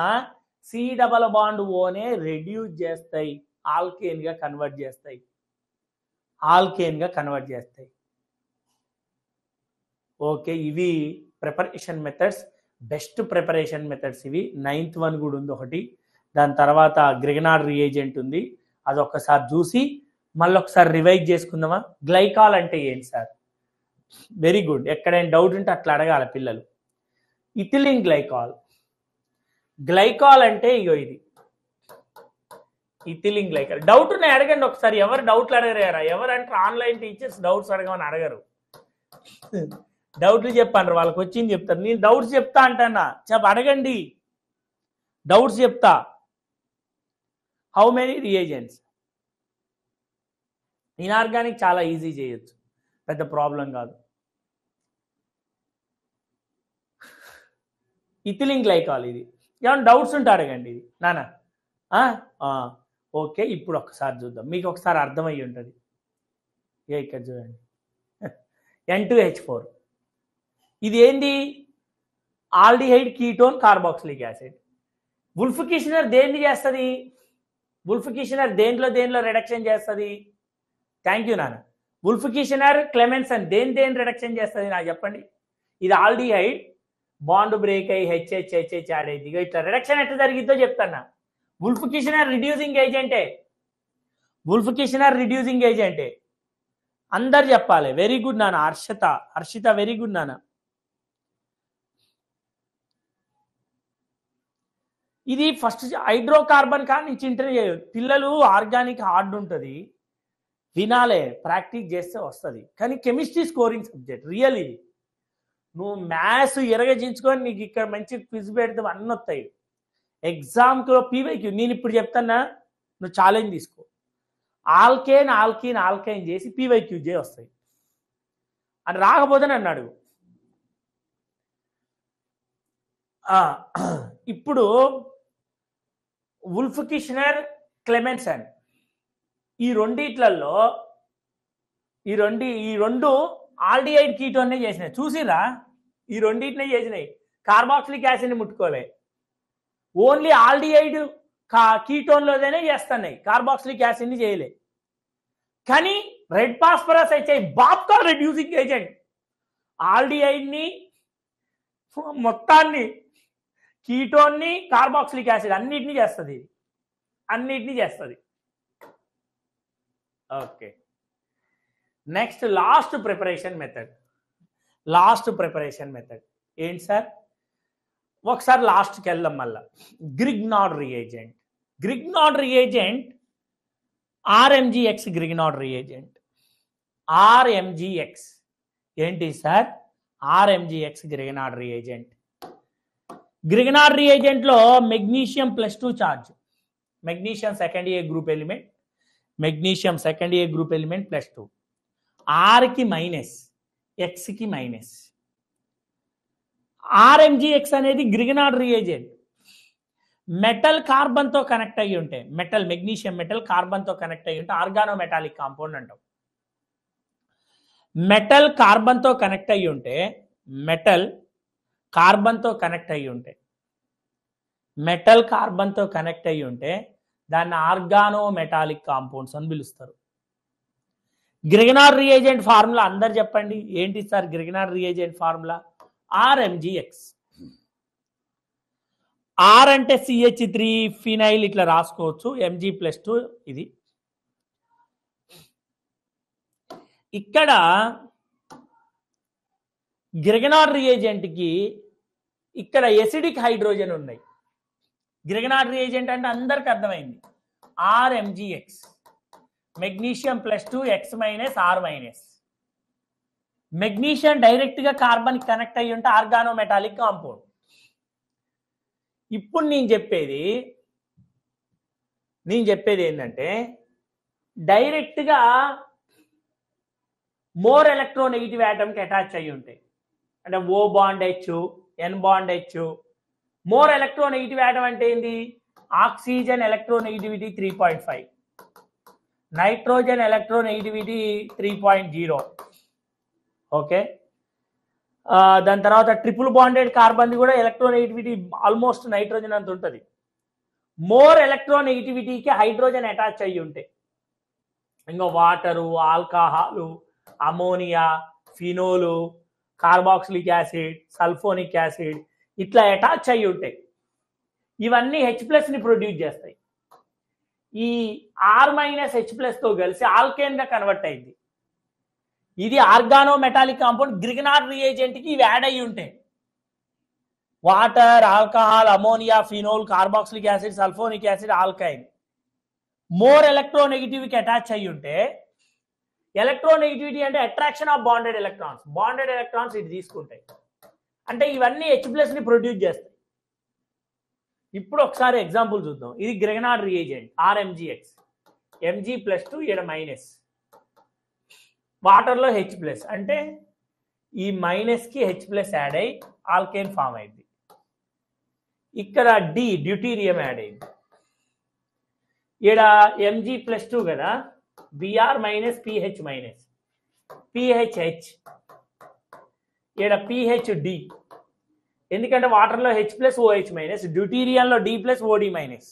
సి డబల్ బాండ్ ఓనే రెడ్యూస్ చేస్తాయి, ఆల్కేన్ గా కన్వర్ట్ చేస్తాయి. ఆల్కేన్ గా కన్వర్ట్ చేస్తాయి. ఓకే, ఇవి preparation methods. Best preparation methods ఇవి. 9th వన్ కూడా ఉంది ఒకటి. దాని తర్వాత గ్రిగనార్డ్ రియేజెంట్ ఉంది, అది ఒక్కసారి చూసి మళ్ళీ ఒకసారి రివైజ్ చేసుకుందామా. గ్లైకాల్ అంటే ఏంటి సార్? Very good. ఎక్కడైనా డౌట్ ఉంటే అట్లా అడగాలి పిల్లలు. Ethylene glycol. గ్లైకాల్ అంటే ఇగో ఇది ఇథిలిన్ గ్లైకాల్. డౌట్ ఉన్నాయి అడగండి ఒకసారి. ఎవరు డౌట్లు అడగరారా? ఎవరంటే ఆన్లైన్ టీచర్స్ డౌట్స్ అడగమని అడగరు. డౌట్లు చెప్పండి, వాళ్ళకి వచ్చింది చెప్తారు. నేను డౌట్స్ చెప్తా అంటానా, అడగండి, డౌట్స్ చెప్తా. How many reagents? ఇనార్గానిక్ చాలా ఈజీ చేయొచ్చు, పెద్ద ప్రాబ్లం కాదు. ఇథిలిన్ గ్లైకాల్ ఇది. ఏమైనా డౌట్స్ ఉంటే అడగండి ఇది నానా. ఓకే, ఇప్పుడు ఒకసారి చూద్దాం, మీకు ఒకసారి అర్థమయ్యి ఉంటుంది. ఇక్కడ చూడండి, N2H4. ఇది ఏంది? Aldehyde ketone carboxylic acid. Wolff Kishner దేన్ని చేస్తుంది? ఉల్ఫ్ కిషనర్ దేంట్లో రిడక్షన్ చేస్తుంది? థ్యాంక్ యూ నాన్న. ఉల్ఫ్ కిషనర్ క్లెమెన్సన్ దేని రిడక్షన్ చేస్తుంది నాకు చెప్పండి. ఇది ఆల్డిహైడ్ బాండ్ బ్రేక్ అయ్యి హెచ్హెచ్ యాడ్ అయింది. ఇట్లా రిడక్షన్ ఎట్లా జరిగిద్దో చెప్తాను. ఉల్ఫ్ కిషనర్ రిడ్యూసింగ్ ఏజెంటే. ఉల్ఫ్ కిషనర్ రిడ్యూసింగ్ ఏజెంటే. అందరు చెప్పాలి. వెరీ గుడ్ నాన్న. హర్షిత వెరీ గుడ్ నాన్న. ఇది ఫస్ట్ హైడ్రోకార్బన్ కానీ నుంచి ఇంటర్వ్యూ చేయదు. పిల్లలు ఆర్గానిక్ హార్డ్ ఉంటుంది, వినాలే, ప్రాక్టీస్ చేస్తే వస్తుంది. కానీ కెమిస్ట్రీ స్కోరింగ్ సబ్జెక్ట్ రియల్ ఇది. నువ్వు మ్యాథ్స్ ఎరగజించుకొని నీకు ఇక్కడ మంచి క్విజ్ పెడితే అన్నీ వస్తాయి. ఎగ్జామ్లో పీవైక్యూ నేను ఇప్పుడు చెప్తానా, నువ్వు ఛాలెంజ్ తీసుకో. ఆల్కైన్ చేసి పీవైక్యూ చేసి వస్తాయి. అని రాకపోతే నన్ను అడుగు. ఇప్పుడు ఉల్ఫ్ కిషనర్, క్లెమెన్సన్ ఈ రెండు ఆల్డిహైడ్ కీటోన్నే చేసినాయి. చూసిరా? ఈ రెండింటినే చేసినాయి. కార్బాక్సిలిక్ యాసిడ్ని ముట్టుకోలే. ఓన్లీ ఆల్డిహైడ్ కీటోన్లోనే చేస్తున్నాయి, కార్బాక్సిలిక్ యాసిడ్ని చేయలే. కానీ రెడ్ ఫాస్ఫరస్ హెచ్ఐ బాప్కా రెడ్యూసింగ్ ఏజెంట్ ఆల్డిహైడ్ని మొత్తాన్ని, కీటోన్ని, కార్బాక్సిలిక్ యాసిడ్ అన్నిటినీ చేస్తుంది. Okay, next last preparation method. ఏంటి సార్? ఒకసారి లాస్ట్కి వెళ్దాం మళ్ళా. Grignard reagent RMGX Grignard reagent. RMGX ఏంటి సార్? RMGX Grignard reagent. Grignard reagent లో magnesium +2 charge. Magnesium second A group element, +2. R కి మైనస్, X కి మైనస్. RMGX అనేది గ్రిగ్నార్డ్ రియేజెంట్. మెటల్ కార్బన్తో కనెక్ట్ అయ్యి ఉంటే, మెటల్ మెగ్నీషియం మెటల్ కార్బన్తో కనెక్ట్ అయ్యి ఉంటే ఆర్గానో మెటాలిక్ కాంపౌండ్ అంటాం. మెటల్ కార్బన్తో కనెక్ట్ అయ్యి ఉంటే, మెటల్ కార్బన్తో కనెక్ట్ అయ్యి ఉంటే, మెటల్ కార్బన్తో కనెక్ట్ అయ్యి ఉంటే దాన్ని ఆర్గానో మెటాలిక్ కాంపౌండ్స్ అని పిలుస్తారు. గ్రిగనార్ రియేజెంట్ ఫార్ములా అందరు చెప్పండి. ఏంటి sir Grignard reagent formula? RMGX. R అంటే CH3 ఫినైల్ ఇట్లా రాసుకోవచ్చు, Mg+2 ఇది. ఇక్కడ గ్రిగనార్ రియేజెంట్కి ఇక్కడ ఎసిడిక్ హైడ్రోజన్ ఉన్నాయి. గ్రిగనార్ రియేజెంట్ అంటే అందరికి అర్థమైంది. RMgX, magnesium +2 X - R-. Magnesium direct గా కార్బన్ కనెక్ట్ అయ్యి ఉంటే ఆర్గానో మెటాలిక్ కాంపౌండ్. ఇప్పుడు నేను చెప్పేది ఏంటంటే డైరెక్ట్ గా మోర్ ఎలక్ట్రోనెగటివ్ ఆటమ్కి అటాచ్ అయ్యి ఉంటాయి. అంటే O bond H, N bond H. More electronegative atom అంటే ఏంటి? Oxygen electronegativity 3.5, nitrogen electronegativity 3.0. Okay, దాని తర్వాత ట్రిపుల్ బాండెడ్ కార్బన్ కూడా ఎలక్ట్రోనెగటివిటీ ఆల్మోస్ట్ నైట్రోజన్ అంత ఉంటుంది. మోర్ ఎలక్ట్రోనెగటివిటీకి హైడ్రోజన్ అటాచ్ అయ్యి ఉంటాయి. ఇంకా water, alcohol, ammonia, phenol, carboxylic acid, sulphonic acid ఇట్లా అటాచ్ అయ్యి ఉంటాయి. ఇవన్నీ H+ని ప్రొడ్యూస్ చేస్తాయి. ఈ R-H+తో కలిసి ఆల్కేన్ గా కన్వర్ట్ అయింది. ఇది ఆర్గానో మెటాలిక్ కాంపౌండ్. గ్రిగనార్ రియేజెంట్కి ఇవి యాడ్ అయ్యి ఉంటాయి. Water, alcohol, ammonia, phenol, carboxylic acid, sulphonic acid, alkyne. More ఎలక్ట్రోనెగటివ్కి అటాచ్ అయ్యి ఉంటే, ఎలక్ట్రోనెగటివిటీ అంటే attraction of bonded electrons. Bonded electrons ఇది తీసుకుంటాయి. అంటే ఇవన్నీ H+ని ప్రొడ్యూస్ చేస్తాయి. ఇప్పుడు ఒకసారి ఎగ్జాంపుల్ చూద్దాం. ఇది గ్రిగనార్ రియేజెంట్ RMgX, Mg+2 ఈడ మైనస్, వాటర్లో H+, అంటే ఈ మైనస్కి H+ యాడ్ అయ్యి ఆల్కేన్ ఫామ్ అయింది. ఇక్కడ డ్యూటీరియం యాడ్ అయింది. ఈడ Mg+2 కదా, Br - PH - PHH, ఈడ PHD. ఎందుకంటే వాటర్లో H+OH-, డ్యూటీరియంలో D+OD-.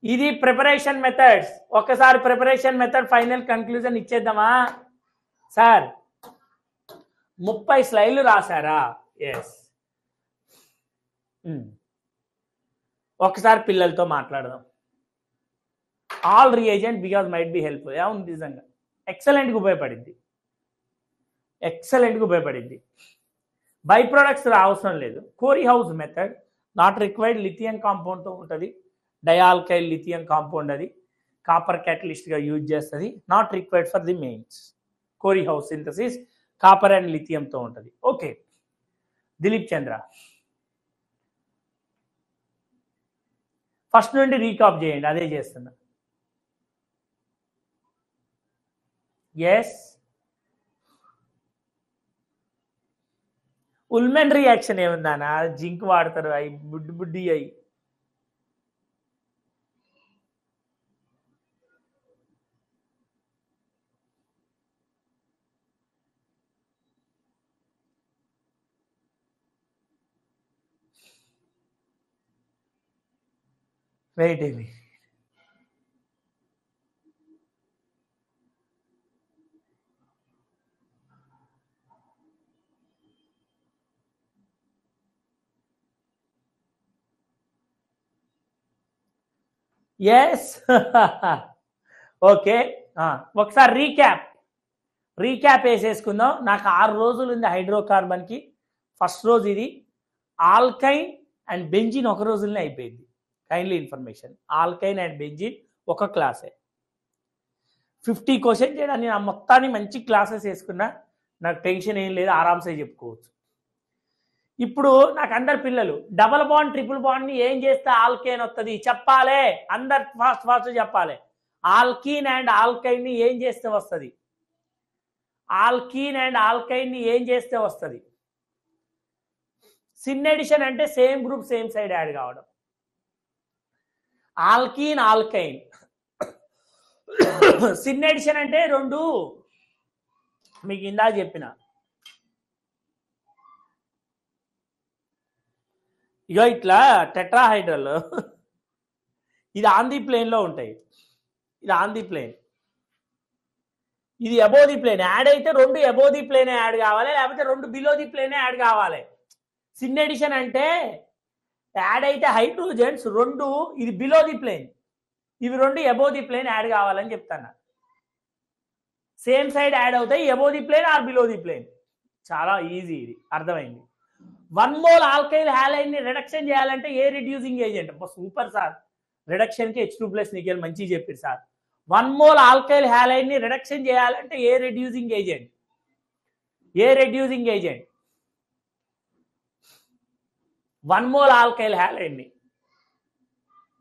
ఇది ప్రిపరేషన్ మెథడ్స్. ఒక్కసారి ప్రిపరేషన్ మెథడ్ ఫైనల్ కన్క్లూజన్ ఇచ్చేద్దామా సార్? 30 స్లైడ్లు రాశారా? ఎస్. ఒకసారి పిల్లలతో మాట్లాడదాం. All reagent because might be helpful. అవును, నిజంగా ఎక్సలెంట్గా ఉపయోగపడింది. బై ప్రొడక్ట్స్ అవసరం లేదు. Corey House method not required. Lithium కాంపౌండ్తో ఉంటుంది. డయాల్కైల్ లిథియం కాంపౌండ్, అది కాపర్ క్యాటలిస్ట్గా యూజ్ చేస్తుంది. Not required for the mains. Corey House synthesis copper and లిథియంతో ఉంటుంది. ఓకే, దిలీప్ చంద్ర ఫస్ట్ నుండి రీకాప్ చేయండి. అదే చేస్తున్నా. ఎస్, ఉల్మెన్ రియాక్షన్ ఏముందానా? జింక్ వాడతారు, అవి బుడ్డి అయి. వెయిట్ ఏమి ఎస్. ఓకే, ఒకసారి రీక్యాప్ వేసేసుకుందాం. నాకు 6 రోజులు ఉంది హైడ్రోకార్బన్కి. ఫస్ట్ రోజు ఇది ఆల్కైన్ అండ్ బెంజిన్ ఒక రోజులనే అయిపోయింది. కైండ్లీ ఇన్ఫర్మేషన్, ఆల్కైన్ అండ్ బెంజిన్ ఒక క్లాసే. 50 క్వశ్చన్ చేయడానికి నా మొత్తాన్ని మంచి క్లాసెస్ వేసుకున్నా. నాకు టెన్షన్ ఏం లేదు, ఆరామ్సే చెప్పుకోవచ్చు. ఇప్పుడు నాకు అందరు పిల్లలు డబల్ బాండ్ ట్రిపుల్ బాండ్ని ఏం చేస్తే ఆల్కేన్ వస్తుంది చెప్పాలి. అందరు ఫాస్ట్ చెప్పాలి. ఆల్కీన్ అండ్ ఆల్కైన్ని ఏం చేస్తే వస్తుంది? సిన్ ఎడిషన్ అంటే same group same side add కావడం. Alkene alkyne. సిన్ ఎడిషన్ అంటే రెండు మీకు ఇందా చెప్పిన ఇగో ఇట్లా టెట్రాహైడ్రల్ ఇది ఆన్ ది ప్లేన్ లో ఉంటాయి, ఇది ఆన్ ది ప్లేన్, ఇది అబోవ్ ది ప్లేన్. యాడ్ అయితే రెండు అబోవ్ ది ప్లేన్ యాడ్ కావాలి, లేకపోతే రెండు బిలో ది ప్లేన్ యాడ్ కావాలి. సిన్ ఎడిషన్ అంటే యాడ్ అయితే హైడ్రోజన్స్ రెండు, ఇది బిలో ది ప్లేన్, ఇవి రెండు అబోవ్ ది ప్లేన్ యాడ్ కావాలని చెప్తాను. సేమ్ సైడ్ యాడ్ అవుతాయి, above the plane or below the plane. చాలా ఈజీ, ఇది అర్థమైంది. 1 మోల్ ఆల్కైల్ హ్యాలైడ్ ని రిడక్షన్ చేయాలంటే ఏ reducing agent? Super sir, reduction కి H2+ నికెల్ మంచిగా చెప్పారు సార్. 1 మోల్ ఆల్కైల్ హ్యాలైడ్ ని రిడక్షన్ చేయాలంటే ఏ రిడ్యూసింగ్ ఏజెంట్? ఏ reducing agent? 1 mole alkyl halide ని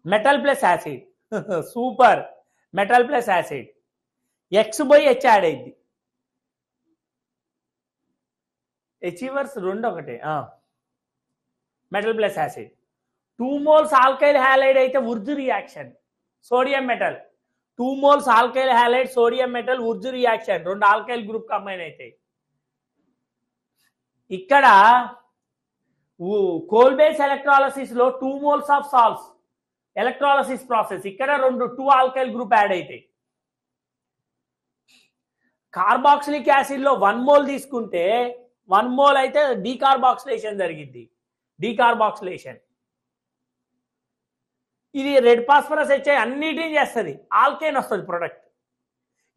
metal plus acid. Super, metal plus acid. X/H add అయింది, అచీవర్స్ రెండు ఒకటే. Metal plus acid. 2 moles alkyl halide అయితే Wurtz reaction, sodium metal. 2 moles alkyl halide sodium metal Wurtz reaction, రెండు alkyl group combine అయితే. ఇక్కడ Kolbe's electrolysis లో 2 moles of salts electrolysis process, ఇక్కడ రెండు 2 ఆల్కైల్ గ్రూప్ యాడ్ అయితే. కార్బాక్సిలిక్ యాసిడ్ లో 1 mole తీసుకుంటే 1 మోల్ అయితే డీకార్బాక్సిలేషన్ జరిగింది, డీకార్బాక్సిలేషన్. ఇది రెడ్ ఫాస్ఫరస్ హెచ్ఐ అన్నిటిని చేస్తుంది, ఆల్కేన్ వస్తుంది ప్రొడక్ట్.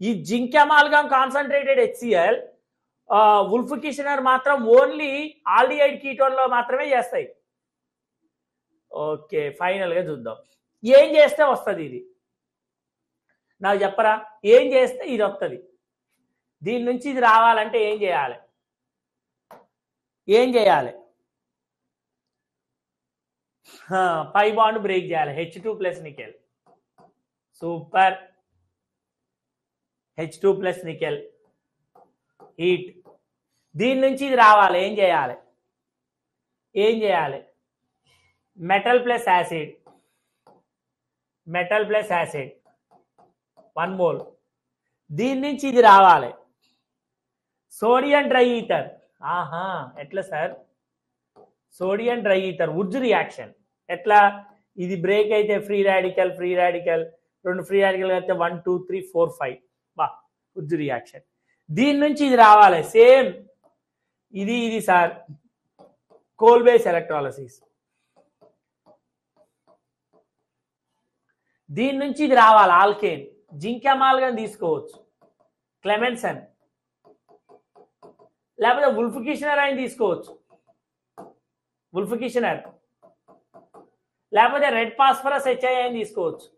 ఈ zinc amalgam concentrated HCl, Wolff Kishner మాత్రం ఓన్లీ ఆల్డిహైడ్ కీటోన్ లో మాత్రమే చేస్తాయి. ఓకే, ఫైనల్ గా చూద్దాం ఏం చేస్తే వస్తుంది ఇది. నాకు చెప్పరా, ఏం చేస్తే ఇది వస్తుంది? దీని నుంచి ఇది రావాలంటే ఏం చేయాలి? ఏం చేయాలి? పై బాండ్ బ్రేక్ చేయాలి, H2+ nickel. Super, H2+ nickel heat. దీని నుంచి ఇది రావాలి, ఏం చేయాలి? ఏం చేయాలి? Metal plus acid, metal plus acid 1 మోల్. దీని నుంచి ఇది రావాలి, సోడియం డ్రై ఈథర్. ఎట్లా sir? Sodium dry ether Wurtz reaction. ఎట్లా? ఇది బ్రేక్ అయితే ఫ్రీ రాడికల్, ఫ్రీ రాడికల్, రెండు ఫ్రీ రాడికల్ అయితే 1 2 3 4 5 బా ఉర్జు రియాక్షన్. దీని నుంచి ఇది రావాలి సేమ్, ఇది ఇది సార్ కోల్బేస్ ఎలక్ట్రాలసిస్. దీని నుంచి ఇది రావాలి ఆల్కేన్, జింక్ అమాల్గమ్ తీసుకోవచ్చు, క్లెమెన్సన్, లేకపోతే వుల్ఫ్ కిషనర్ అయిన తీసుకోవచ్చు, వుల్ఫ్ కిషనర్, లేకపోతే రెడ్ ఫాస్ఫరస్ HI అని తీసుకోవచ్చు.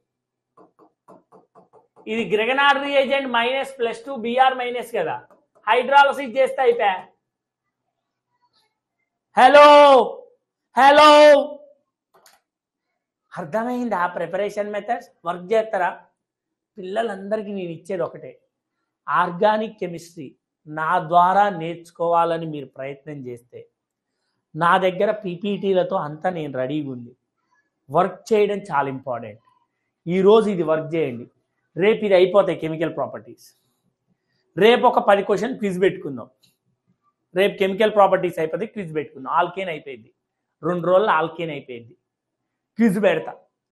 ఇది గ్రెగనార్డ్ రియేజెంట్ -+2 Br- కదా, హైడ్రాలసిస్ చేస్తే అయిపోయా. హలో హలో, అర్థమైందా? ప్రిపరేషన్ మెథడ్స్ వర్క్ చేస్తారా? పిల్లలందరికీ నేను ఇచ్చేది ఒకటే, ఆర్గానిక్ కెమిస్ట్రీ నా ద్వారా నేర్చుకోవాలని మీరు ప్రయత్నం చేస్తే నా దగ్గర పీపీటీలతో అంతా నేను రెడీగా ఉంది. వర్క్ చేయడం చాలా ఇంపార్టెంట్. ఈరోజు ఇది వర్క్ చేయండి, రేపు ఇది అయిపోతాయి కెమికల్ ప్రాపర్టీస్. రేపు ఒక 10 క్వశ్చన్ క్విజ్ పెట్టుకుందాం. రేపు కెమికల్ ప్రాపర్టీస్ అయిపోతే క్విజ్ పెట్టుకుందాం. ఆల్కేన్ అయిపోయింది, 2 రోజుల్లో ఆల్కేన్ అయిపోయింది, క్విజ్ పెడతా.